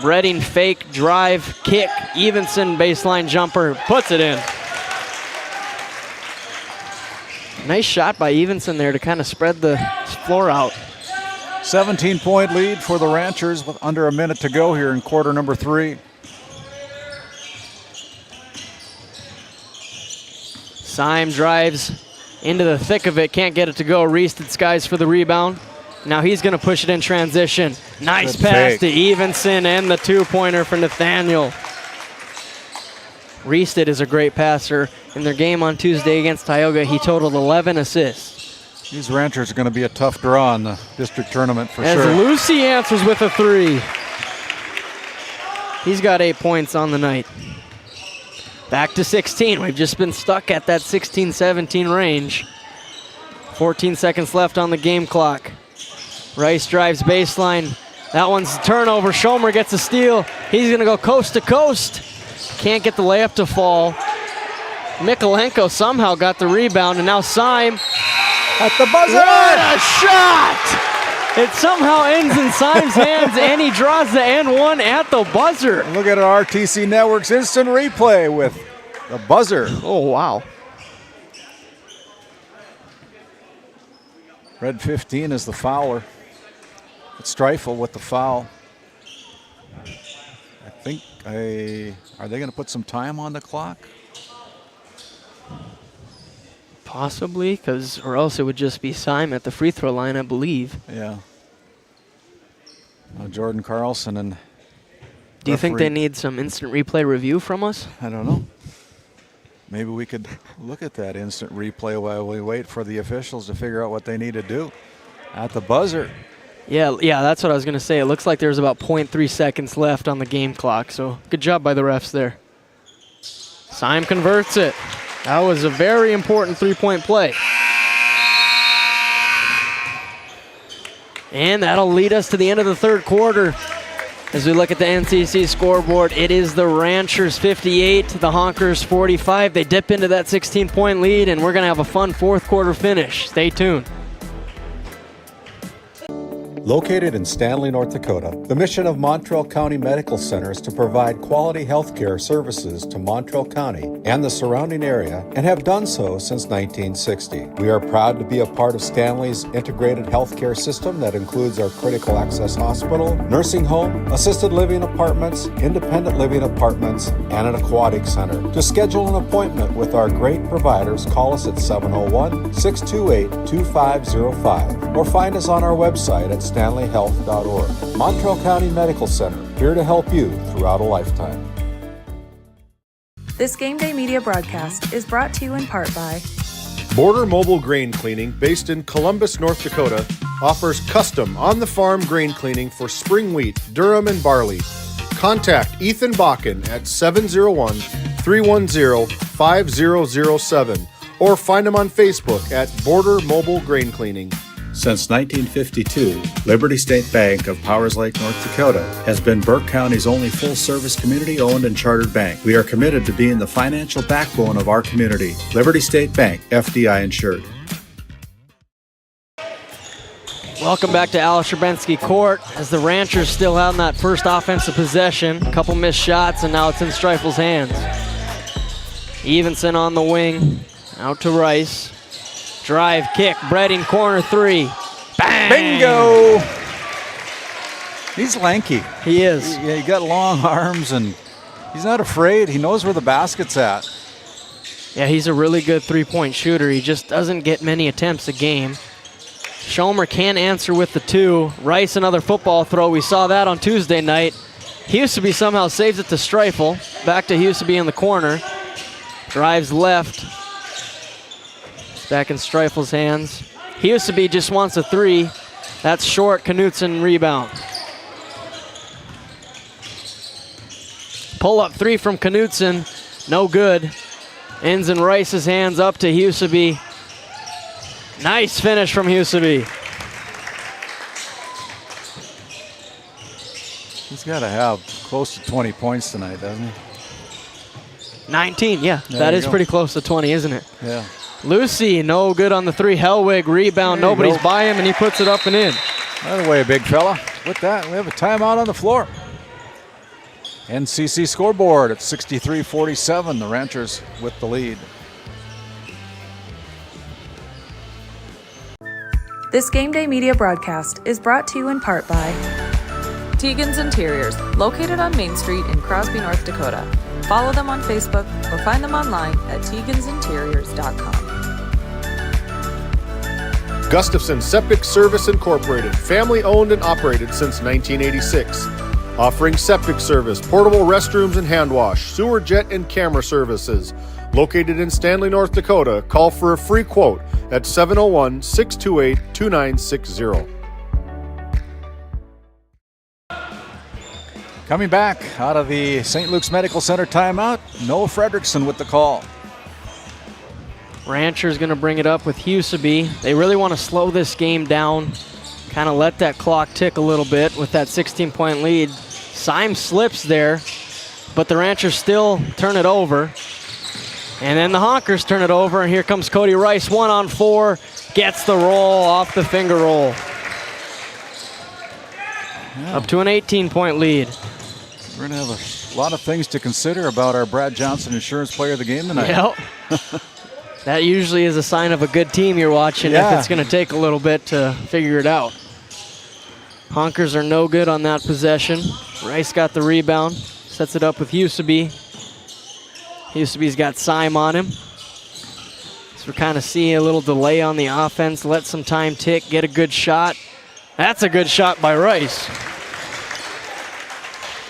Bredding fake, drive, kick. Evenson baseline jumper, puts it in. Nice shot by Evenson there to kind of spread the floor out. 17-point lead for the Ranchers with under a minute to go here in quarter number 3. Syme drives into the thick of it, can't get it to go. Reested skies for the rebound. Now he's going to push it in transition. Nice pass to Evenson and the two-pointer for Nathaniel. Reested is a great passer. In their game on Tuesday against Tioga, he totaled 11 assists. These Ranchers are going to be a tough draw in the district tournament for As sure. Lucy answers with a three. He's got 8 points on the night. Back to 16. We've just been stuck at that 16-17 range. 14 seconds left on the game clock. Rice drives baseline. That one's a turnover. Schomer gets a steal. He's going to go coast to coast. Can't get the layup to fall. Mikolenko somehow got the rebound, and now Syme at the buzzer. What a shot! It somehow ends in Syme's hands, and he draws the N1 at the buzzer. Look at our RTC Network's instant replay with the buzzer. Oh, wow. Red 15 is the fouler. It's Streifel with the foul. I think are they going to put some time on the clock? Possibly, or else it would just be Syme at the free throw line, I believe. Yeah. Jordan Carlson and. Do you think they need some instant replay review from us? I don't know. Maybe we could look at that instant replay while we wait for the officials to figure out what they need to do at the buzzer. Yeah, that's what I was going to say. It looks like there's about 0.3 seconds left on the game clock, so good job by the refs there. Syme converts it. That was a very important three-point play. And that'll lead us to the end of the third quarter. As we look at the NCC scoreboard, it is the Ranchers 58, the Honkers 45. They dip into that 16-point lead, and we're going to have a fun fourth quarter finish. Stay tuned. Located in Stanley, North Dakota, the mission of Montreal County Medical Center is to provide quality health care services to Montreal County and the surrounding area, and have done so since 1960. We are proud to be a part of Stanley's integrated healthcare system that includes our critical access hospital, nursing home, assisted living apartments, independent living apartments, and an aquatic center. To schedule an appointment with our great providers, call us at 701-628-2505 or find us on our website at stanleyhealth.org. Montreal County Medical Center, here to help you throughout a lifetime. This Game Day Media broadcast is brought to you in part by Border Mobile Grain Cleaning, based in Columbus, North Dakota, offers custom on-the-farm grain cleaning for spring wheat, durum, and barley. Contact Ethan Bakken at 701-310-5007 or find him on Facebook at Border Mobile Grain Cleaning. Since 1952, Liberty State Bank of Powers Lake, North Dakota has been Burke County's only full-service community-owned and chartered bank. We are committed to being the financial backbone of our community. Liberty State Bank, FDI insured. Welcome back to Al Sherbenski Court as the Ranchers still out in that first offensive possession. A couple missed shots, and now it's in Streifel's hands. Evenson on the wing, out to Rice. Drive, kick, Bredding, corner three. Bang! Bingo! He's lanky. He is. He got long arms, and he's not afraid. He knows where the basket's at. Yeah, he's a really good three-point shooter. He just doesn't get many attempts a game. Schomer can answer with the 2. Rice, another football throw. We saw that on Tuesday night. Huseby somehow saves it to Streifel. Back to Huseby in the corner. Drives left. It's back in Streifel's hands. Huseby just wants a 3. That's short. Knutson rebound. Pull up 3 from Knutson. No good. Ends in Rice's hands up to Huseby. Nice finish from Huseby. He's got to have close to 20 points tonight, doesn't he? 19, yeah. That is pretty close to 20, isn't it? Yeah. Lucy, no good on the 3. Hellwig, rebound. Nobody's by him, and he puts it up and in. By the way, big fella. With that, we have a timeout on the floor. NCC scoreboard at 63-47. The Ranchers with the lead. This Game Day Media broadcast is brought to you in part by Tegan's Interiors, located on Main Street in Crosby, North Dakota. Follow them on Facebook or find them online at tegansinteriors.com. Gustafson Septic Service Incorporated, family owned and operated since 1986. Offering septic service, portable restrooms and hand wash, sewer jet and camera services. Located in Stanley, North Dakota, call for a free quote at 701-628-2960. Coming back out of the St. Luke's Medical Center timeout, Noah Fredrickson with the call. Rancher's going to bring it up with Huseby. They really want to slow this game down, kind of let that clock tick a little bit with that 16-point lead. Syme slips there, but the Ranchers still turn it over. And then the Honkers turn it over, and here comes Cody Rice, 1-on-4, gets the roll off the finger roll. Yeah. Up to an 18-point lead. We're going to have a lot of things to consider about our Brad Johnson Insurance Player of the Game tonight. Yep. That usually is a sign of a good team you're watching if it's going to take a little bit to figure it out. Honkers are no good on that possession. Rice got the rebound, sets it up with Huseby. Huseby's got Syme on him. So we're kind of seeing a little delay on the offense, let some time tick, get a good shot. That's a good shot by Rice.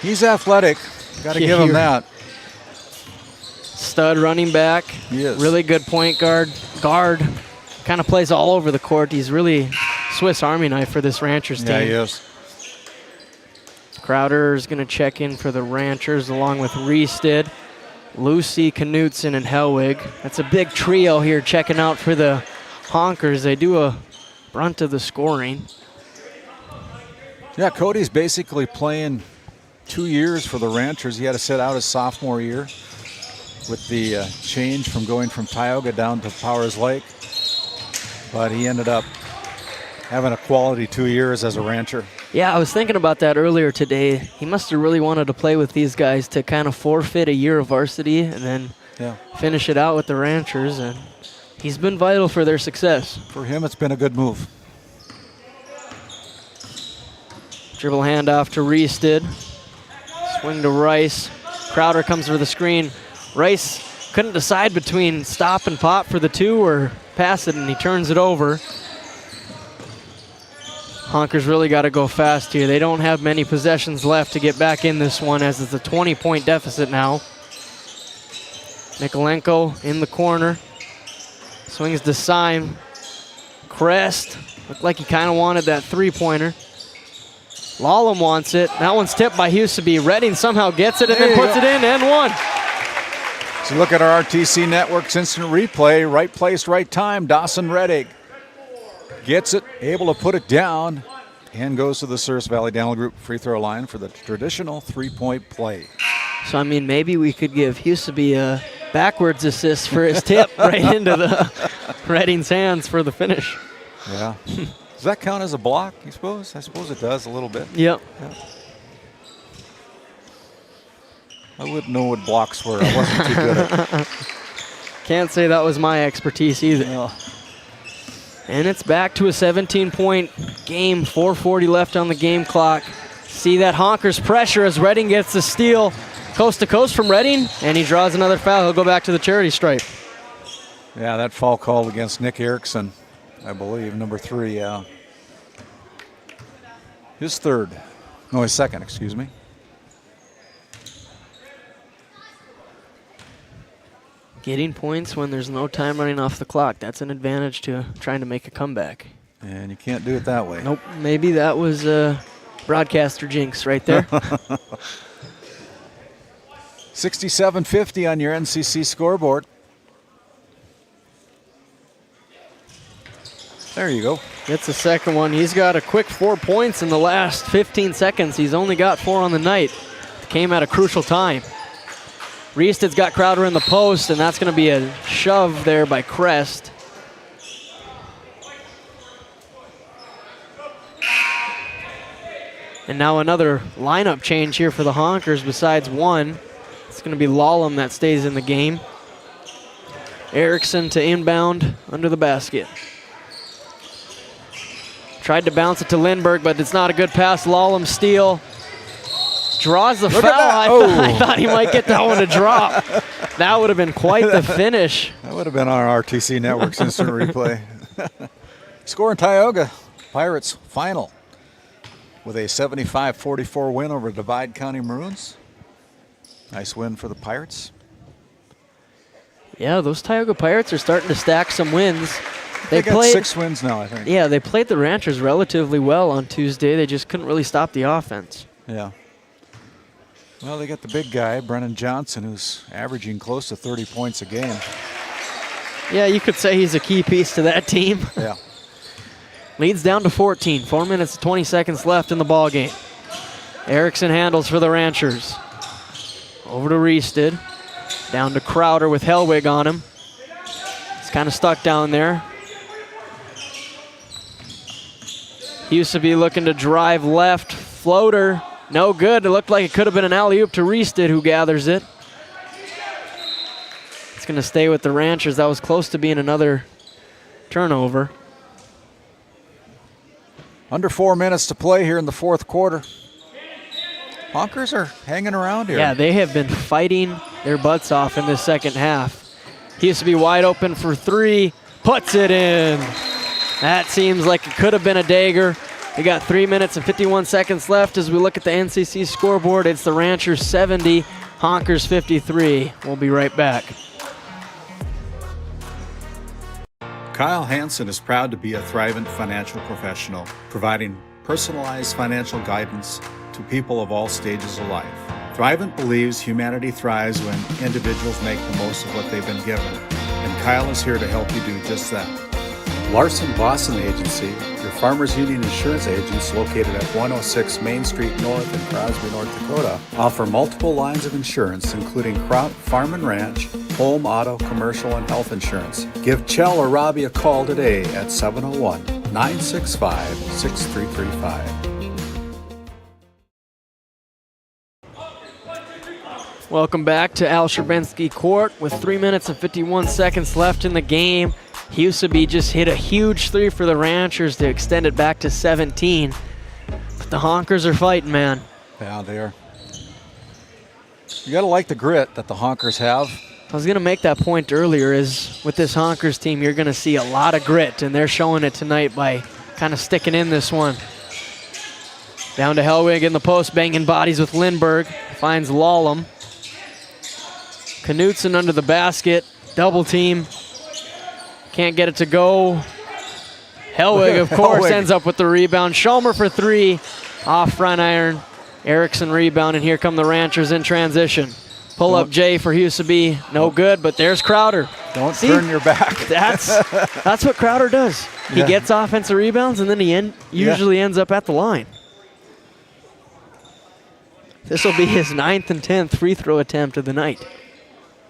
He's athletic. Got to give him that. Stud running back. He is. Really good point guard. Kind of plays all over the court. He's really Swiss Army knife for this Ranchers team. Yeah, he is. Crowder is going to check in for the Ranchers along with Reested, Lucy, Knutson, and Hellwig. That's a big trio here checking out for the Honkers. They do a brunt of the scoring. Yeah, Cody's basically playing 2 years for the Ranchers. He had to sit out his sophomore year with the change from going from Tioga down to Powers Lake. But he ended up having a quality 2 years as a Rancher. Yeah, I was thinking about that earlier today. He must have really wanted to play with these guys to kind of forfeit a year of varsity and then finish it out with the Ranchers. And he's been vital for their success. For him, it's been a good move. Dribble handoff to Reested. Swing to Rice. Crowder comes for the screen. Rice couldn't decide between stop and pop for the 2 or pass it, and he turns it over. Honkers really got to go fast here. They don't have many possessions left to get back in this one, as it's a 20-point deficit now. Nikolenko in the corner. Swings to Syme. Crest. Looked like he kind of wanted that three-pointer. Lallam wants it. That one's tipped by Huseby. Redding somehow gets it and then puts it in and one. So look at our RTC Network's instant replay. Right place, right time. Dawson Reddick gets it, able to put it down, and goes to the Service Valley Downhill Group free throw line for the traditional three-point play. So, I mean, maybe we could give Huseby a backwards assist for his tip right into the Redding's hands for the finish. Yeah. Does that count as a block, you suppose? I suppose it does a little bit. Yep. Yeah. I wouldn't know what blocks were. I wasn't too good at it. Can't say that was my expertise either. No. And it's back to a 17-point game, 4:40 left on the game clock. See that Honkers pressure as Redding gets the steal. Coast to coast from Redding, and he draws another foul. He'll go back to the charity stripe. Yeah, that foul called against Nick Erickson. I believe, number 3, yeah. His third. No, his second, excuse me. Getting points when there's no time running off the clock. That's an advantage to trying to make a comeback. And you can't do it that way. Nope. Maybe that was broadcaster jinx right there. 67-50 on your NCC scoreboard. There you go. Gets the second one. He's got a quick 4 points in the last 15 seconds. He's only got 4 on the night. Came at a crucial time. Reisted's got Crowder in the post, and that's going to be a shove there by Crest. And now another lineup change here for the Honkers besides one. It's going to be Lallam that stays in the game. Erickson to inbound under the basket. Tried to bounce it to Lindbergh, but it's not a good pass. Lallam steal. Draws the foul. I thought he might get that one to drop. That would have been quite the finish. That would have been on our RTC Network's instant replay. Score in Tioga. Pirates final with a 75-44 win over Divide County Maroons. Nice win for the Pirates. Yeah, those Tioga Pirates are starting to stack some wins. They got 6 wins now, I think. Yeah, they played the Ranchers relatively well on Tuesday. They just couldn't really stop the offense. Yeah. Well, they got the big guy, Brennan Johnson, who's averaging close to 30 points a game. Yeah, you could say he's a key piece to that team. Yeah. Leads down to 14. 4 minutes and 20 seconds left in the ball game. Erickson handles for the Ranchers. Over to Reisted. Down to Crowder with Hellwig on him. He's kind of stuck down there. He used to be looking to drive left. Floater. No good. It looked like it could have been an alley-oop to Reisted, who gathers it. It's going to stay with the Ranchers. That was close to being another turnover. Under 4 minutes to play here in the fourth quarter. Honkers are hanging around here. Yeah, they have been fighting their butts off in this second half. He used to be wide open for 3. Puts it in. That seems like it could have been a dagger. We got 3 minutes and 51 seconds left as we look at the NCC scoreboard. It's the Ranchers 70, Honkers 53. We'll be right back. Kyle Hansen is proud to be a Thrivent financial professional, providing personalized financial guidance to people of all stages of life. Thrivent believes humanity thrives when individuals make the most of what they've been given, and Kyle is here to help you do just that. Larson Boston Agency, your Farmers Union insurance agents located at 106 Main Street North in Crosby, North Dakota, offer multiple lines of insurance, including crop, farm and ranch, home, auto, commercial, and health insurance. Give Chell or Robbie a call today at 701-965-6335. Welcome back to Al Sherbensky Court with 3 minutes and 51 seconds left in the game. Huseby just hit a huge 3 for the Ranchers to extend it back to 17. But the Honkers are fighting, man. Yeah, they are. You got to like the grit that the Honkers have. I was going to make that point earlier, is with this Honkers team, you're going to see a lot of grit, and they're showing it tonight by kind of sticking in this one. Down to Hellwig in the post, banging bodies with Lindbergh. Finds Lallam. Knutson under the basket. Double team. Can't get it to go. Hellwig, of course, ends up with the rebound. Schomer for 3. Off front iron. Erickson rebound, and here come the Ranchers in transition. Pull up Jay for Huseby. No good, but there's Crowder. Don't turn your back. That's what Crowder does. He gets offensive rebounds, and then he usually ends up at the line. This will be his 9th and 10th free throw attempt of the night.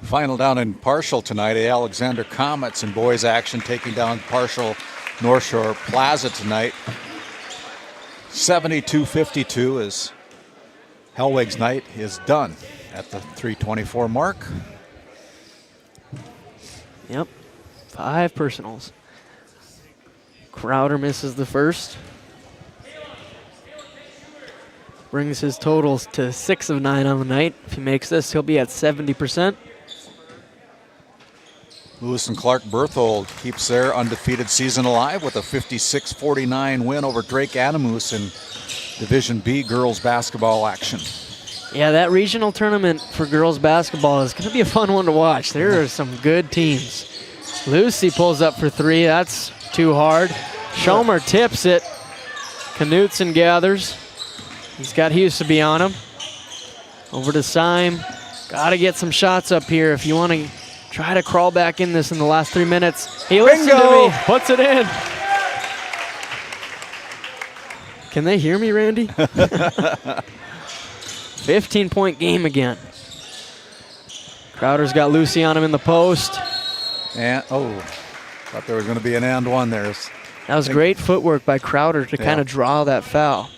Final down in Partial tonight. Alexander Comets in boys action taking down Partial North Shore Plaza tonight. 72-52 as Hellwig's night is done at the 3:24 mark. Yep, 5 personals. Crowder misses the first. Brings his totals to 6 of 9 on the night. If he makes this, he'll be at 70%. Lewis and Clark Berthold keeps their undefeated season alive with a 56-49 win over Drake Adamus in Division B girls basketball action. Yeah, that regional tournament for girls basketball is going to be a fun one to watch. There are some good teams. Lucy pulls up for three. That's too hard. Schomer tips it. Knutson gathers. He's got Huseby on him. Over to Syme. Got to get some shots up here if you want to try to crawl back in this in the last 3 minutes. He listened to me. Puts it in. Can they hear me, Randy? 15-point game again. Crowder's got Lucy on him in the post. And, thought there was going to be an and one there. That was great footwork by Crowder to kind of draw that foul.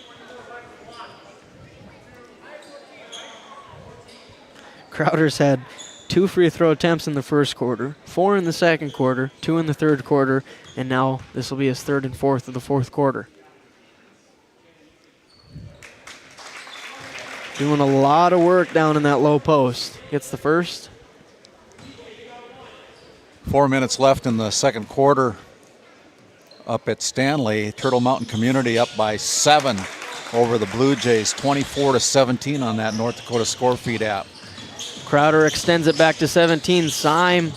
Crowder's had 2 free throw attempts in the first quarter, 4 in the second quarter, 2 in the third quarter, and now this will be his third and fourth of the fourth quarter. Doing a lot of work down in that low post. Gets the first. 4 minutes left in the second quarter. Up at Stanley, Turtle Mountain Community up by 7 over the Blue Jays, 24-17 on that North Dakota score feed app. Crowder extends it back to 17. Syme,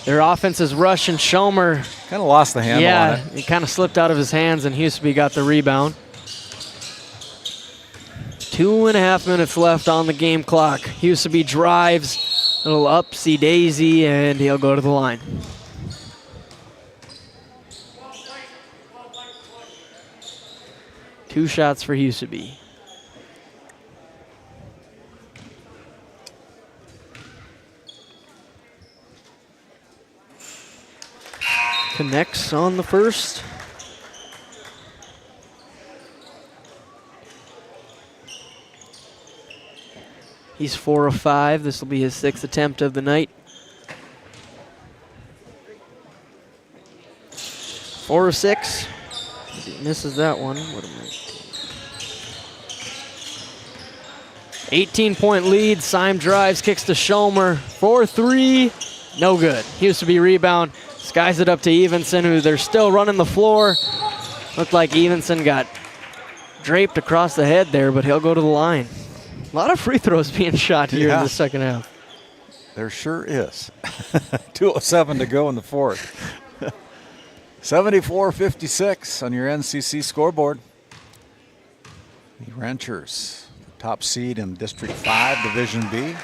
their offense is rushing. Schomer kind of lost the handle on it. Yeah, it kind of slipped out of his hands, and Huseby got the rebound. 2.5 minutes left on the game clock. Huseby drives, a little upsy-daisy, and he'll go to the line. Two shots for Huseby. Connects on the first. He's 4 of 5. This will be his 6th attempt of the night. 4 of 6. He misses that one. What am I? 18-point lead. Syme drives, kicks to Schomer. 4-3. No good. Huseby rebound. Skies it up to Evenson, who they're still running the floor. Looked like Evenson got draped across the head there, but he'll go to the line. A lot of free throws being shot here in the second half. There sure is. 2:07 to go in the fourth. 74-56 on your NCC scoreboard. The Ranchers, top seed in District 5, Division B.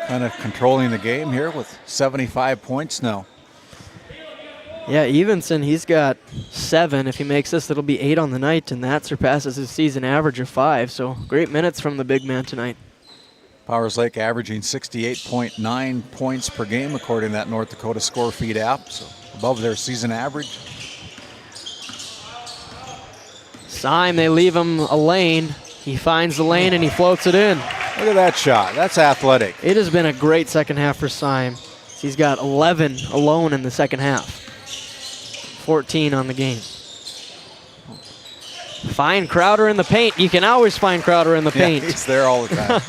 Kind of controlling the game here with 75 points now. Yeah, Evenson, he's got 7. If he makes this, it'll be 8 on the night, and that surpasses his season average of 5. So great minutes from the big man tonight. Powers Lake averaging 68.9 points per game, according to that North Dakota score feed app, so above their season average. Syme, they leave him a lane. He finds the lane and he floats it in. Look at that shot. That's athletic. It has been a great second half for Syme. He's got 11 alone in the second half. 14 on the game. Find Crowder in the paint. You can always find Crowder in the paint. He's there all the time.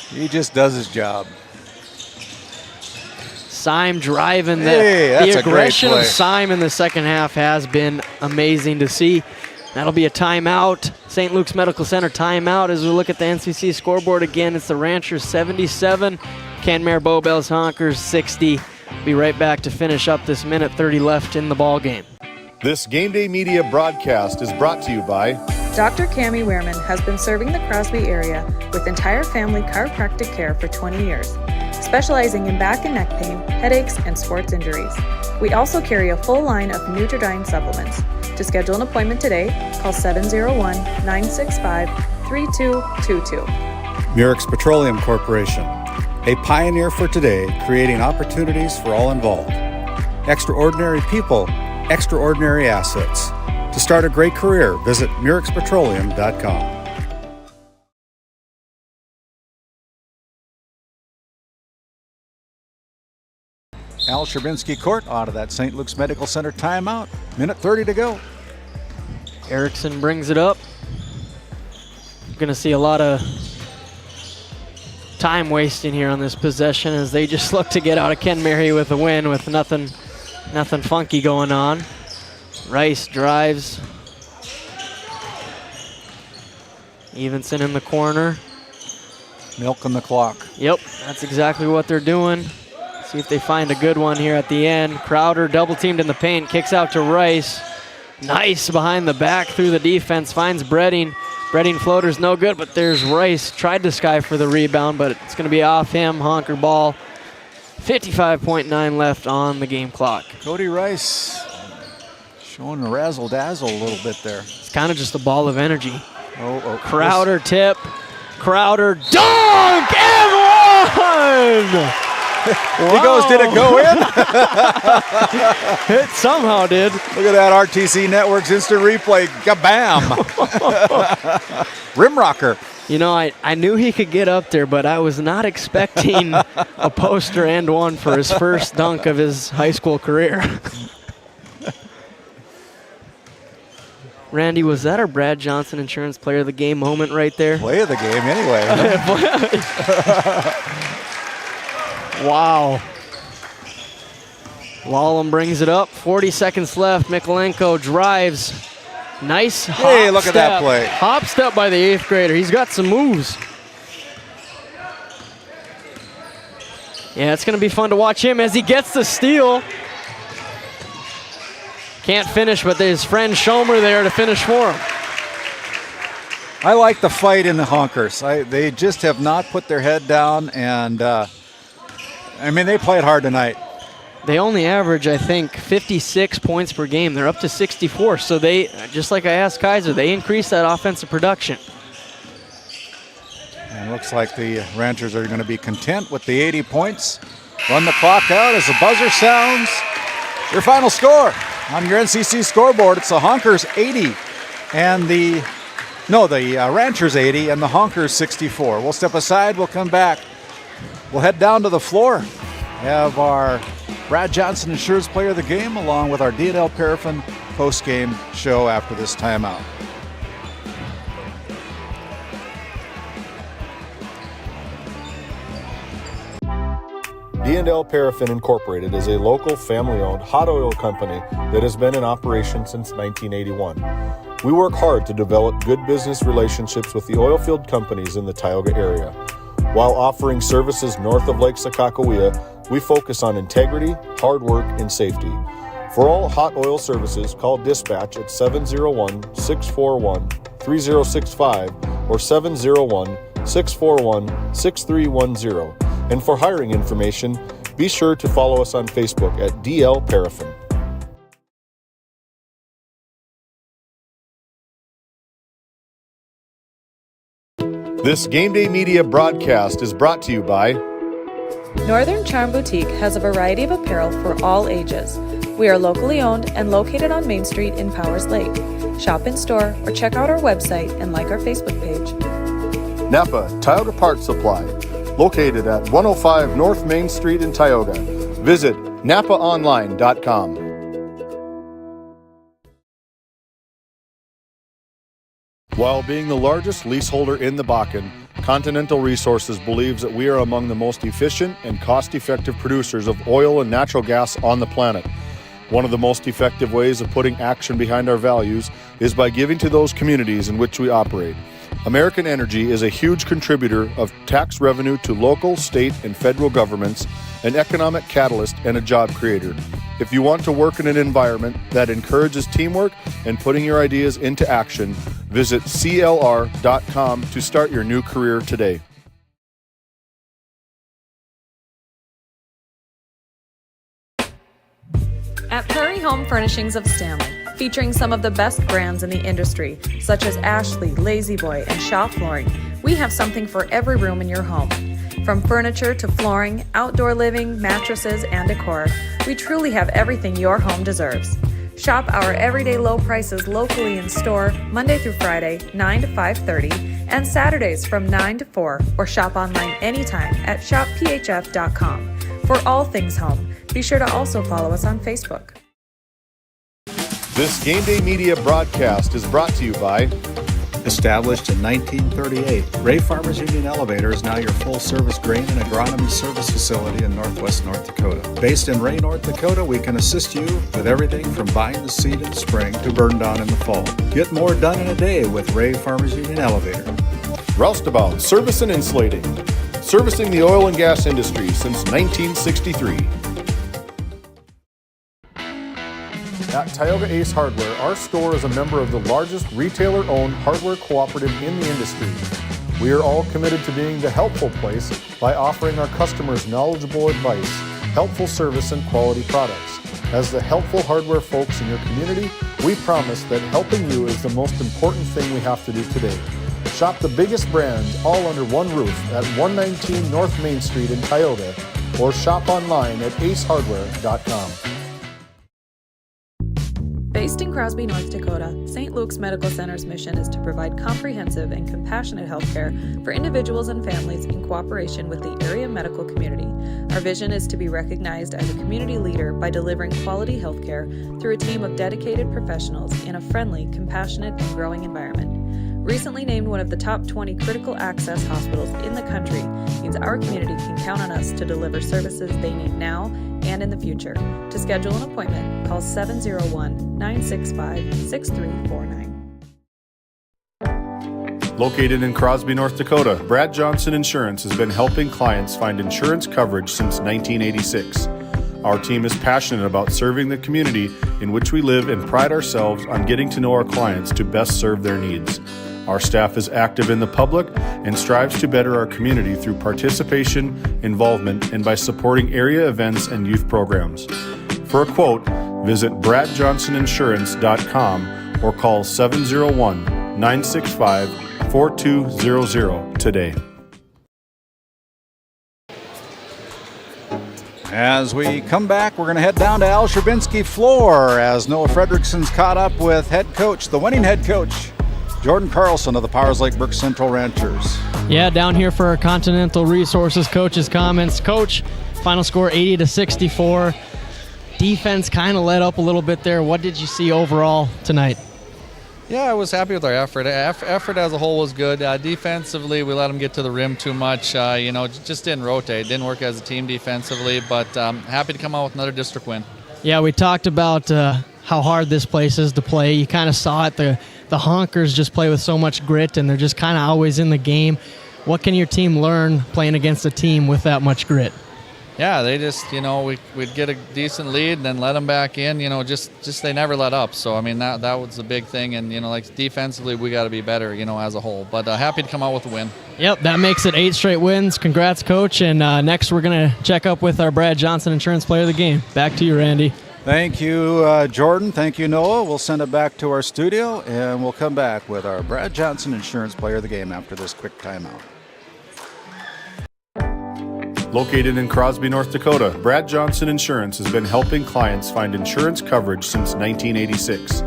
He just does his job. Syme driving. The aggression of Syme in the second half has been amazing to see. That'll be a timeout. St. Luke's Medical Center timeout as we look at the NCC scoreboard again. It's the Ranchers 77, Kenmare Bowbells Honkers 60. Be right back to finish up this minute 30 left in the ball game. This Game Day Media broadcast is brought to you by Dr. Cammie Wehrman has been serving the Crosby area with entire family chiropractic care for 20 years, specializing in back and neck pain, headaches, and sports injuries. We also carry a full line of Nutridyne supplements. To schedule an appointment today, call 701-965-3222. Murex Petroleum Corporation, a pioneer for today, creating opportunities for all involved. Extraordinary people, extraordinary assets. To start a great career, visit MurexPetroleum.com. Al Sherbinski Court out of that St. Luke's Medical Center timeout. Minute 30 to go. Erickson brings it up. Going to see a lot of time wasting here on this possession as they just look to get out of Kenmare with a win with nothing funky going on. Rice drives. Evenson in the corner. Milking the clock. Yep, that's exactly what they're doing. See if they find a good one here at the end. Crowder double teamed in the paint, kicks out to Rice. Nice behind the back through the defense, finds Bredding. Bredding floater's no good, but there's Rice. Tried to sky for the rebound, but it's gonna be off him. Honker ball. 55.9 left on the game clock. Cody Rice showing the razzle-dazzle a little bit there. It's kind of just a ball of energy. Oh. Crowder tip. Crowder dunk and one! He goes, did it go in? It somehow did. Look at that RTC Network's instant replay. Kabam! Rim rocker. You know, I knew he could get up there, but I was not expecting a poster and one for his first dunk of his high school career. Randy, was that our Brad Johnson Insurance Player of the Game moment right there? Play of the game, anyway. Wow. Lallam brings it up. 40 seconds left. Mikolenko drives. Nice hop Hey, look step. at that play. Hop step by the 8th grader. He's got some moves. Yeah, it's going to be fun to watch him as he gets the steal. Can't finish, but there's his friend Schomer there to finish for him. I like the fight in the Honkers. They just have not put their head down, and they played hard tonight. They only average, I think, 56 points per game. They're up to 64, so they, just like I asked Kaiser, they increased that offensive production. And it looks like the Ranchers are going to be content with the 80 points. Run the clock out as the buzzer sounds. Your final score on your NCC scoreboard, it's the Honkers 80 and the Ranchers 80 and the Honkers 64. We'll step aside, we'll come back. We'll head down to the floor, have our Brad Johnson Insurance Player of the Game along with our D&L Paraffin post-game show after this timeout. D&L Paraffin Incorporated is a local family-owned hot oil company that has been in operation since 1981. We work hard to develop good business relationships with the oilfield companies in the Tioga area. While offering services north of Lake Sakakawea, we focus on integrity, hard work, and safety. For all hot oil services, call dispatch at 701-641-3065 or 701-641-6310. And for hiring information, be sure to follow us on Facebook at DL Paraffin. This Game Day Media broadcast is brought to you by Northern Charm Boutique has a variety of apparel for all ages. We are locally owned and located on Main Street in Powers Lake. Shop in store or check out our website and like our Facebook page. Napa Tioga Parts Supply, located at 105 North Main Street in Tioga. Visit napaonline.com. While being the largest leaseholder in the Bakken, Continental Resources believes that we are among the most efficient and cost-effective producers of oil and natural gas on the planet. One of the most effective ways of putting action behind our values is by giving to those communities in which we operate. American Energy is a huge contributor of tax revenue to local, state, and federal governments, an economic catalyst, and a job creator. If you want to work in an environment that encourages teamwork and putting your ideas into action, visit CLR.com to start your new career today. At Prairie Home Furnishings of Stanley, featuring some of the best brands in the industry, such as Ashley, La-Z-Boy, and Shaw Flooring, we have something for every room in your home. From furniture to flooring, outdoor living, mattresses, and decor, we truly have everything your home deserves. Shop our everyday low prices locally in store Monday through Friday, 9 to 5:30, and Saturdays from 9 to 4, or shop online anytime at shopphf.com. For all things home, be sure to also follow us on Facebook. This Game Day Media broadcast is brought to you by Established in 1938, Ray Farmers Union Elevator is now your full-service grain and agronomy service facility in northwest North Dakota. Based in Ray, North Dakota, we can assist you with everything from buying the seed in the spring to burn down in the fall. Get more done in a day with Ray Farmers Union Elevator. Roustabout Service and Insulating, servicing the oil and gas industry since 1963. At Tioga Ace Hardware, our store is a member of the largest retailer-owned hardware cooperative in the industry. We are all committed to being the helpful place by offering our customers knowledgeable advice, helpful service, and quality products. As the helpful hardware folks in your community, we promise that helping you is the most important thing we have to do today. Shop the biggest brands all under one roof at 119 North Main Street in Tioga, or shop online at acehardware.com. Based in Crosby, North Dakota, St. Luke's Medical Center's mission is to provide comprehensive and compassionate health care for individuals and families in cooperation with the area medical community. Our vision is to be recognized as a community leader by delivering quality health care through a team of dedicated professionals in a friendly, compassionate, and growing environment. Recently named one of the top 20 critical access hospitals in the country means our community can count on us to deliver services they need now and in the future. To schedule an appointment, call 701-965-6349. Located in Crosby, North Dakota, Brad Johnson Insurance has been helping clients find insurance coverage since 1986. Our team is passionate about serving the community in which we live and pride ourselves on getting to know our clients to best serve their needs. Our staff is active in the public and strives to better our community through participation, involvement, and by supporting area events and youth programs. For a quote, visit bradjohnsoninsurance.com or call 701-965-4200 today. As we come back, we're going to head down to Al Sherbinsky floor as Noah Fredrickson's caught up with head coach, the winning head coach, Jordan Carlson of the Powers Lake Brook Central Ranchers. Yeah, down here for our Continental Resources coach's comments. Coach, final score 80-64. Defense kind of let up a little bit there. What did you see overall tonight? Yeah, I was happy with our effort. Effort as a whole was good. Defensively, we let them get to the rim too much. Just didn't rotate. Didn't work as a team defensively, but happy to come out with another district win. Yeah, we talked about how hard this place is to play. You kind of saw it. The Honkers just play with so much grit, and they're just kind of always in the game. What can your team learn playing against a team with that much grit? Yeah, they just, we'd get a decent lead and then let them back in, just they never let up. So, I mean, that was the big thing. And, defensively, we got to be better, as a whole. But happy to come out with a win. Yep, that makes it 8 straight wins. Congrats, Coach. And next we're going to check up with our Brad Johnson Insurance Player of the Game. Back to you, Randy. Thank you, Jordan. Thank you, Noah. We'll send it back to our studio, and we'll come back with our Brad Johnson Insurance Player of the Game after this quick timeout. Located in Crosby, North Dakota, Brad Johnson Insurance has been helping clients find insurance coverage since 1986.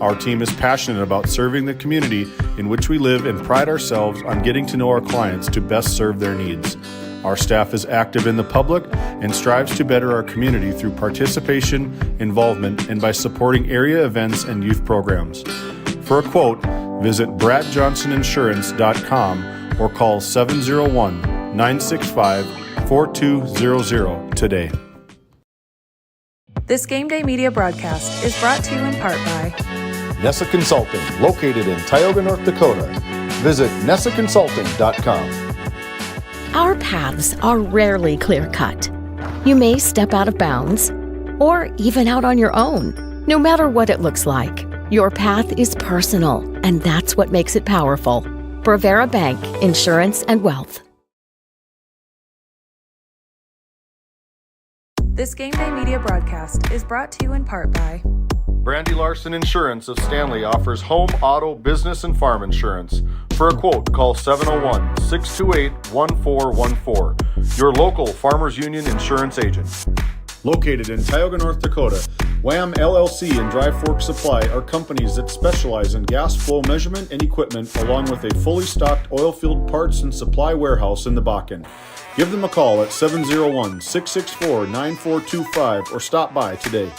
Our team is passionate about serving the community in which we live and pride ourselves on getting to know our clients to best serve their needs. Our staff is active in the public and strives to better our community through participation, involvement, and by supporting area events and youth programs. For a quote, visit bradjohnsoninsurance.com or call 701-965-4200 today. This Game Day media broadcast is brought to you in part by Nessa Consulting, located in Tioga, North Dakota. Visit nessaconsulting.com. Our paths are rarely clear-cut. You may step out of bounds, or even out on your own. No matter what it looks like, your path is personal, and that's what makes it powerful. Bravera Bank, Insurance and Wealth. This Game Day media broadcast is brought to you in part by Brandy Larson Insurance of Stanley offers home, auto, business, and farm insurance. For a quote, call 701-628-1414. Your local Farmers Union insurance agent. Located in Tioga, North Dakota, Wham LLC and Dry Fork Supply are companies that specialize in gas flow measurement and equipment, along with a fully stocked oil-filled parts and supply warehouse in the Bakken. Give them a call at 701-664-9425 or stop by today.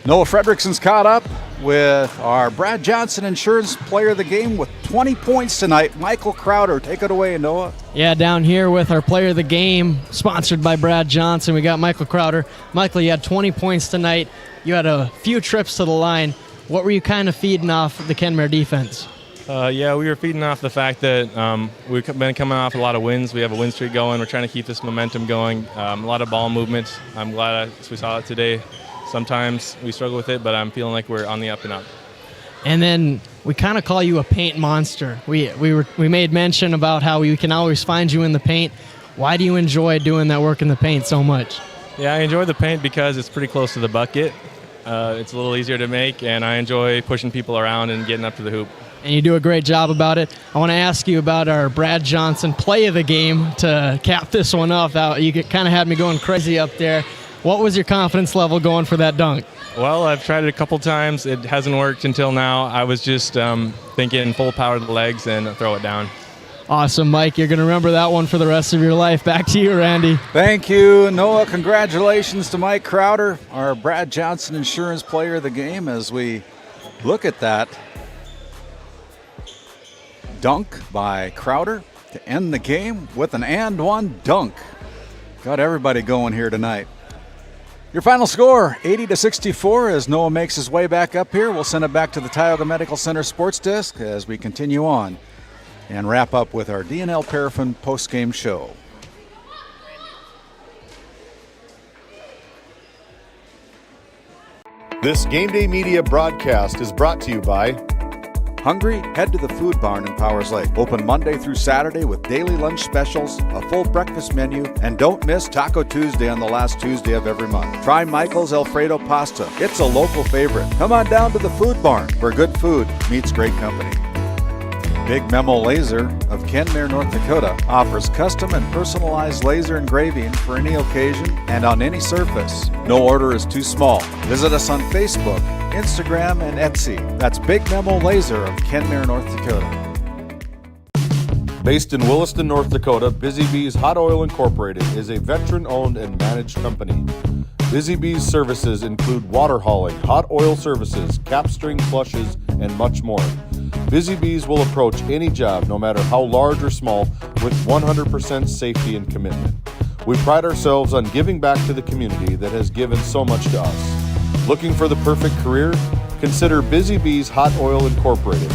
Noah Fredrickson's caught up with our Brad Johnson Insurance Player of the Game with 20 points tonight. Michael Crowder, take it away, Noah. Yeah, down here with our Player of the Game, sponsored by Brad Johnson, we got Michael Crowder. Michael, you had 20 points tonight. You had a few trips to the line. What were you kind of feeding off the Kenmare defense? Yeah, we were feeding off the fact that we've been coming off a lot of wins. We have a win streak going. We're trying to keep this momentum going. A lot of ball movement. I'm glad we saw it today. Sometimes we struggle with it, but I'm feeling like we're on the up and up. And then we kind of call you a paint monster. We made mention about how we can always find you in the paint. Why do you enjoy doing that work in the paint so much? Yeah, I enjoy the paint because it's pretty close to the bucket. It's a little easier to make, and I enjoy pushing people around and getting up to the hoop. And you do a great job about it. I want to ask you about our Brad Johnson Play of the Game to cap this one off. You kind of had me going crazy up there. What was your confidence level going for that dunk? Well, I've tried it a couple times. It hasn't worked until now. I was just thinking full power to the legs and throw it down. Awesome, Mike. You're going to remember that one for the rest of your life. Back to you, Randy. Thank you, Noah. Congratulations to Mike Crowder, our Brad Johnson Insurance Player of the Game, as we look at that dunk by Crowder to end the game with an and one dunk. Got everybody going here tonight. Your final score, 80-64, as Noah makes his way back up here. We'll send it back to the Tioga Medical Center Sports Desk as we continue on and wrap up with our D&L Paraffin post-game show. This Game Day Media broadcast is brought to you by Hungry? Head to the Food Barn in Powers Lake. Open Monday through Saturday with daily lunch specials, a full breakfast menu, and don't miss Taco Tuesday on the last Tuesday of every month. Try Michael's Alfredo Pasta. It's a local favorite. Come on down to the Food Barn, where good food meets great company. Big Memo Laser of Kenmare, North Dakota offers custom and personalized laser engraving for any occasion and on any surface. No order is too small. Visit us on Facebook, Instagram, and Etsy. That's Big Memo Laser of Kenmare, North Dakota. Based in Williston, North Dakota, Busy Bees Hot Oil Incorporated is a veteran-owned and managed company. Busy Bees services include water hauling, hot oil services, capstring flushes, and much more. Busy Bees will approach any job, no matter how large or small, with 100% safety and commitment. We pride ourselves on giving back to the community that has given so much to us. Looking for the perfect career? Consider Busy Bees Hot Oil Incorporated.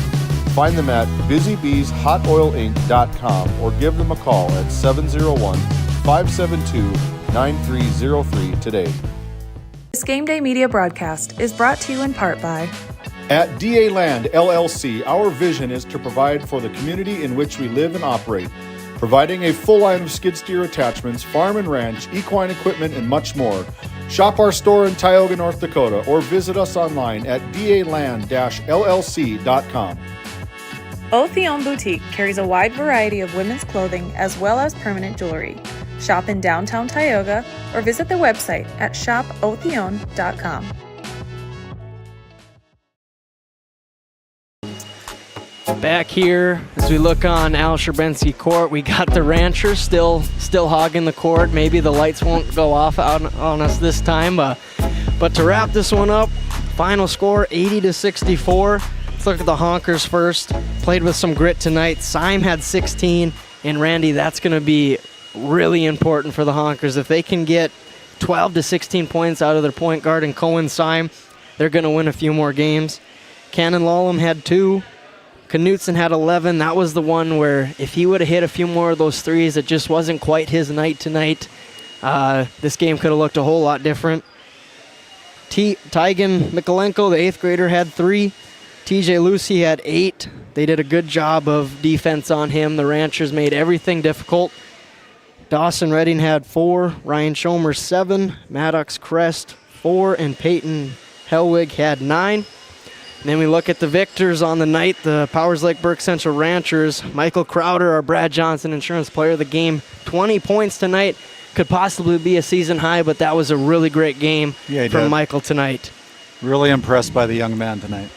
Find them at busybbeeshotoilinc.com or give them a call at 701-572-9303 today. This Game Day Media broadcast is brought to you in part by At DA Land LLC, our vision is to provide for the community in which we live and operate, providing a full line of skid steer attachments, farm and ranch, equine equipment, and much more. Shop our store in Tioga, North Dakota, or visit us online at daland-llc.com. Otheon Boutique carries a wide variety of women's clothing as well as permanent jewelry. Shop in downtown Tioga or visit their website at shopotheon.com. Back here, as we look on Al Sherbensky Court, we got the Ranchers still hogging the court. Maybe the lights won't go off on us this time, but to wrap this one up, final score 80-64. Let's look at the Honkers first. Played with some grit tonight. Syme had 16, and Randy, that's going to be really important for the Honkers. If they can get 12 to 16 points out of their point guard and Cohen Syme, they're going to win a few more games. Cannon Lallam had 2. Knutson had 11. That was the one where if he would have hit a few more of those threes, it just wasn't quite his night tonight. This game could have looked a whole lot different. Tygan Mikolenko, the 8th grader, had 3. TJ Lucy had 8. They did a good job of defense on him. The Ranchers made everything difficult. Dawson Redding had 4. Ryan Schomer 7. Maddox Crest 4. And Peyton Helwig had 9. And then we look at the victors on the night, the Powers Lake Burke Central Ranchers. Michael Crowder, our Brad Johnson Insurance Player of the Game, 20 points tonight. Could possibly be a season high, but that was a really great game from Michael tonight. Really impressed by the young man tonight.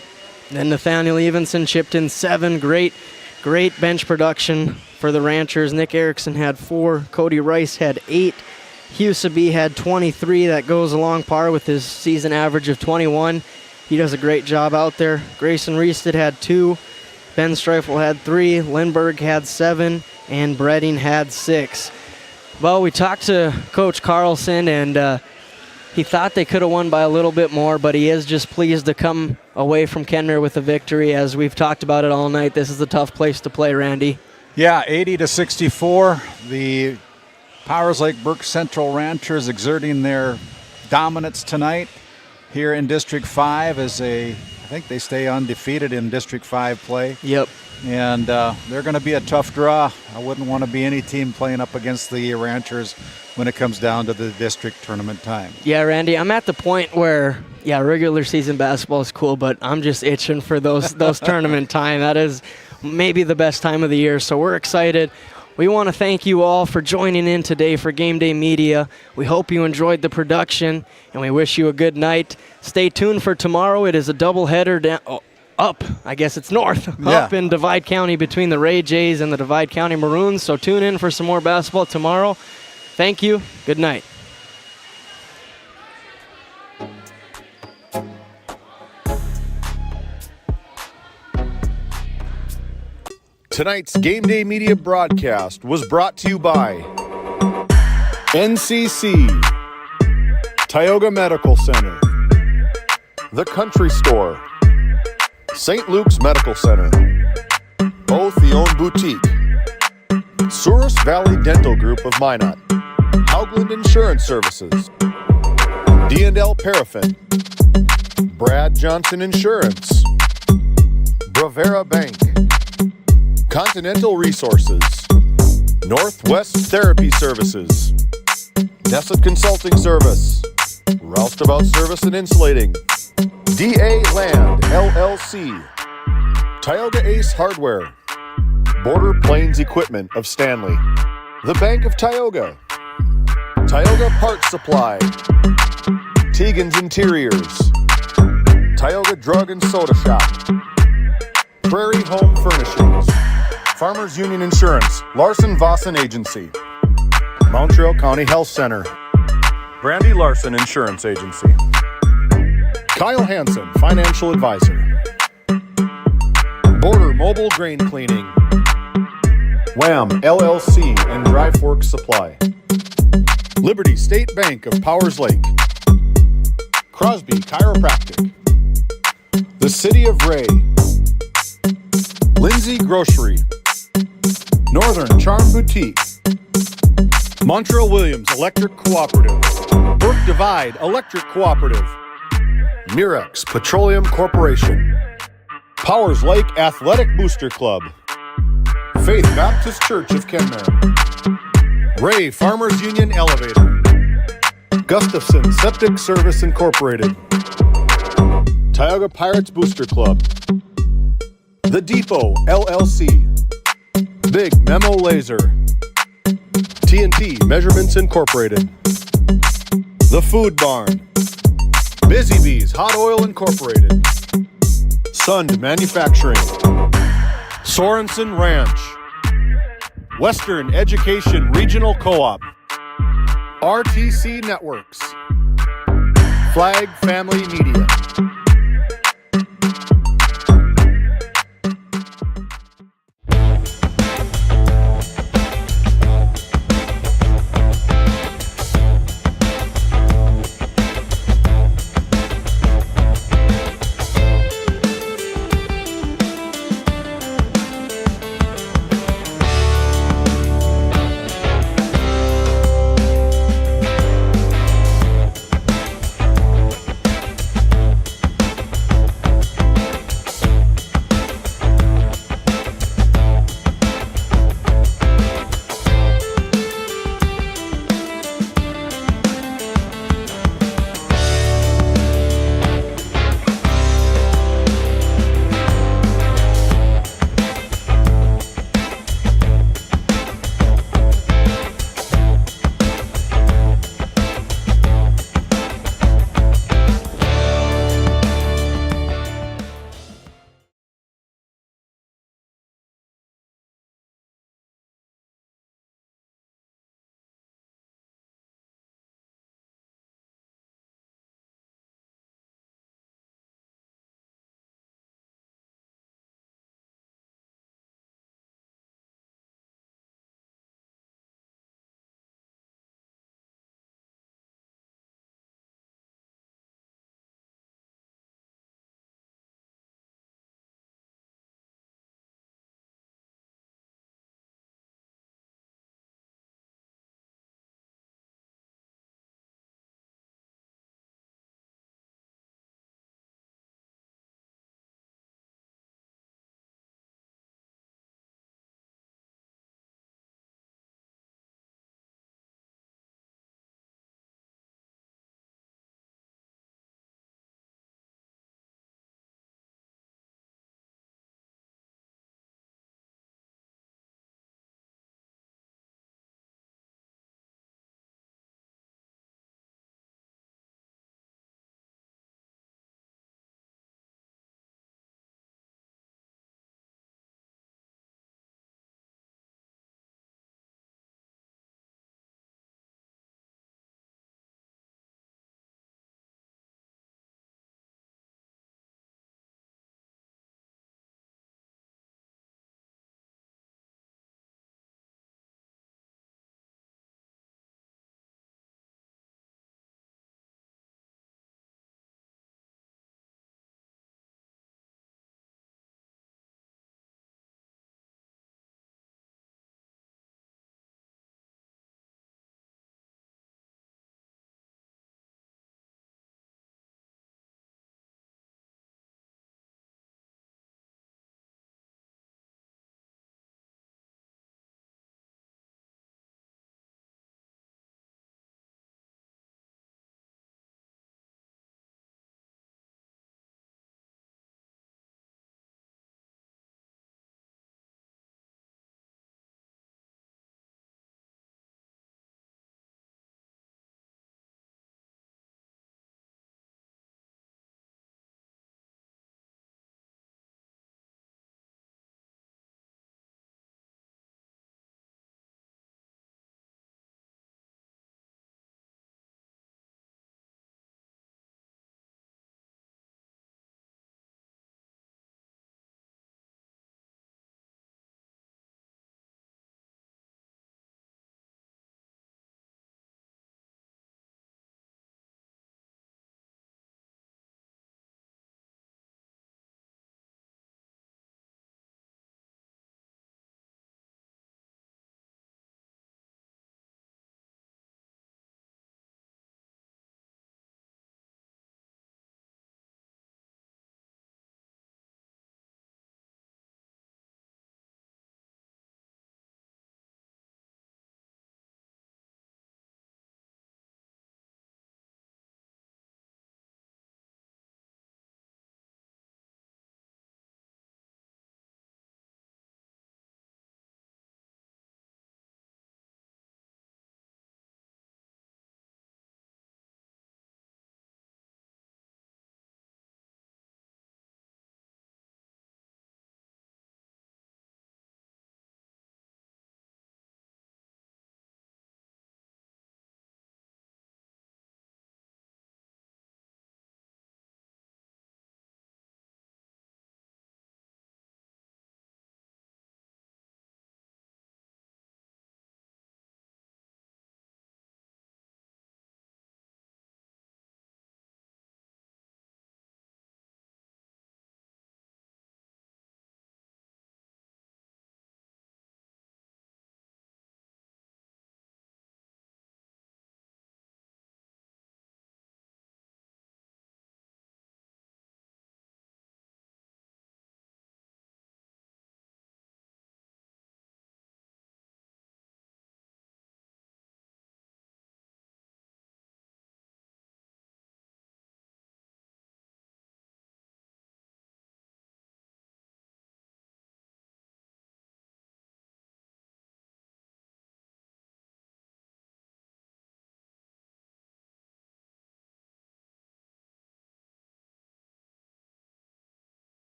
Then Nathaniel Evenson chipped in 7. Great bench production for the Ranchers. Nick Erickson had 4. Cody Rice had 8. Husaby had 23. That goes along par with his season average of 21. He does a great job out there. Grayson Reested had 2. Ben Streifel had 3. Lindbergh had 7. And Bredding had 6. Well, we talked to Coach Carlson, and he thought they could have won by a little bit more, but he is just pleased to come away from Kenmare with a victory. As we've talked about it all night, this is a tough place to play, Randy. Yeah, 80-64. The Powers Lake Burke Central Ranchers exerting their dominance tonight here in District 5 as I think they stay undefeated in District 5 play. Yep. And they're going to be a tough draw. I wouldn't want to be any team playing up against the Ranchers when it comes down to the district tournament time. Yeah, Randy, I'm at the point where, regular season basketball is cool, but I'm just itching for those tournament time. That is maybe the best time of the year, so we're excited. We want to thank you all for joining in today for Game Day Media. We hope you enjoyed the production, and we wish you a good night. Stay tuned for tomorrow. It is a doubleheader up in Divide County between the Ray Jays and the Divide County Maroons. So tune in for some more basketball tomorrow. Thank you. Good night. Tonight's Game Day Media broadcast was brought to you by NCC, Tioga Medical Center, The Country Store, St. Luke's Medical Center, Otheon Boutique, Souris Valley Dental Group of Minot, Haugland Insurance Services, D&L Paraffin, Brad Johnson Insurance, Bravera Bank, Continental Resources, Northwest Therapy Services, Nesset Consulting Service, Roustabout Service and Insulating, DA Land LLC, Tioga Ace Hardware, Border Plains Equipment of Stanley, The Bank of Tioga, Tioga Parts Supply, Tegan's Interiors, Tioga Drug and Soda Shop, Prairie Home Furnishings, Farmers Union Insurance, Larson Vossen Agency, Montreal County Health Center, Brandy Larson Insurance Agency, Kyle Hansen, Financial Advisor, Border Mobile Grain Cleaning, Wham LLC and Dry Fork Supply, Liberty State Bank of Powers Lake, Crosby Chiropractic, the City of Ray, Lindsay Grocery, Northern Charm Boutique, Montreal Williams Electric Cooperative, Burke Divide Electric Cooperative, Mirex Petroleum Corporation, Powers Lake Athletic Booster Club, Faith Baptist Church of Kenmare, Ray Farmers Union Elevator, Gustafson Septic Service Incorporated, Tioga Pirates Booster Club, The Depot LLC, Big Memo Laser, TNT Measurements Incorporated, The Food Barn, Busy Bees Hot Oil Incorporated, Sund Manufacturing, Sorensen Ranch, Western Education Regional Co-op, RTC Networks, Flag Family Media.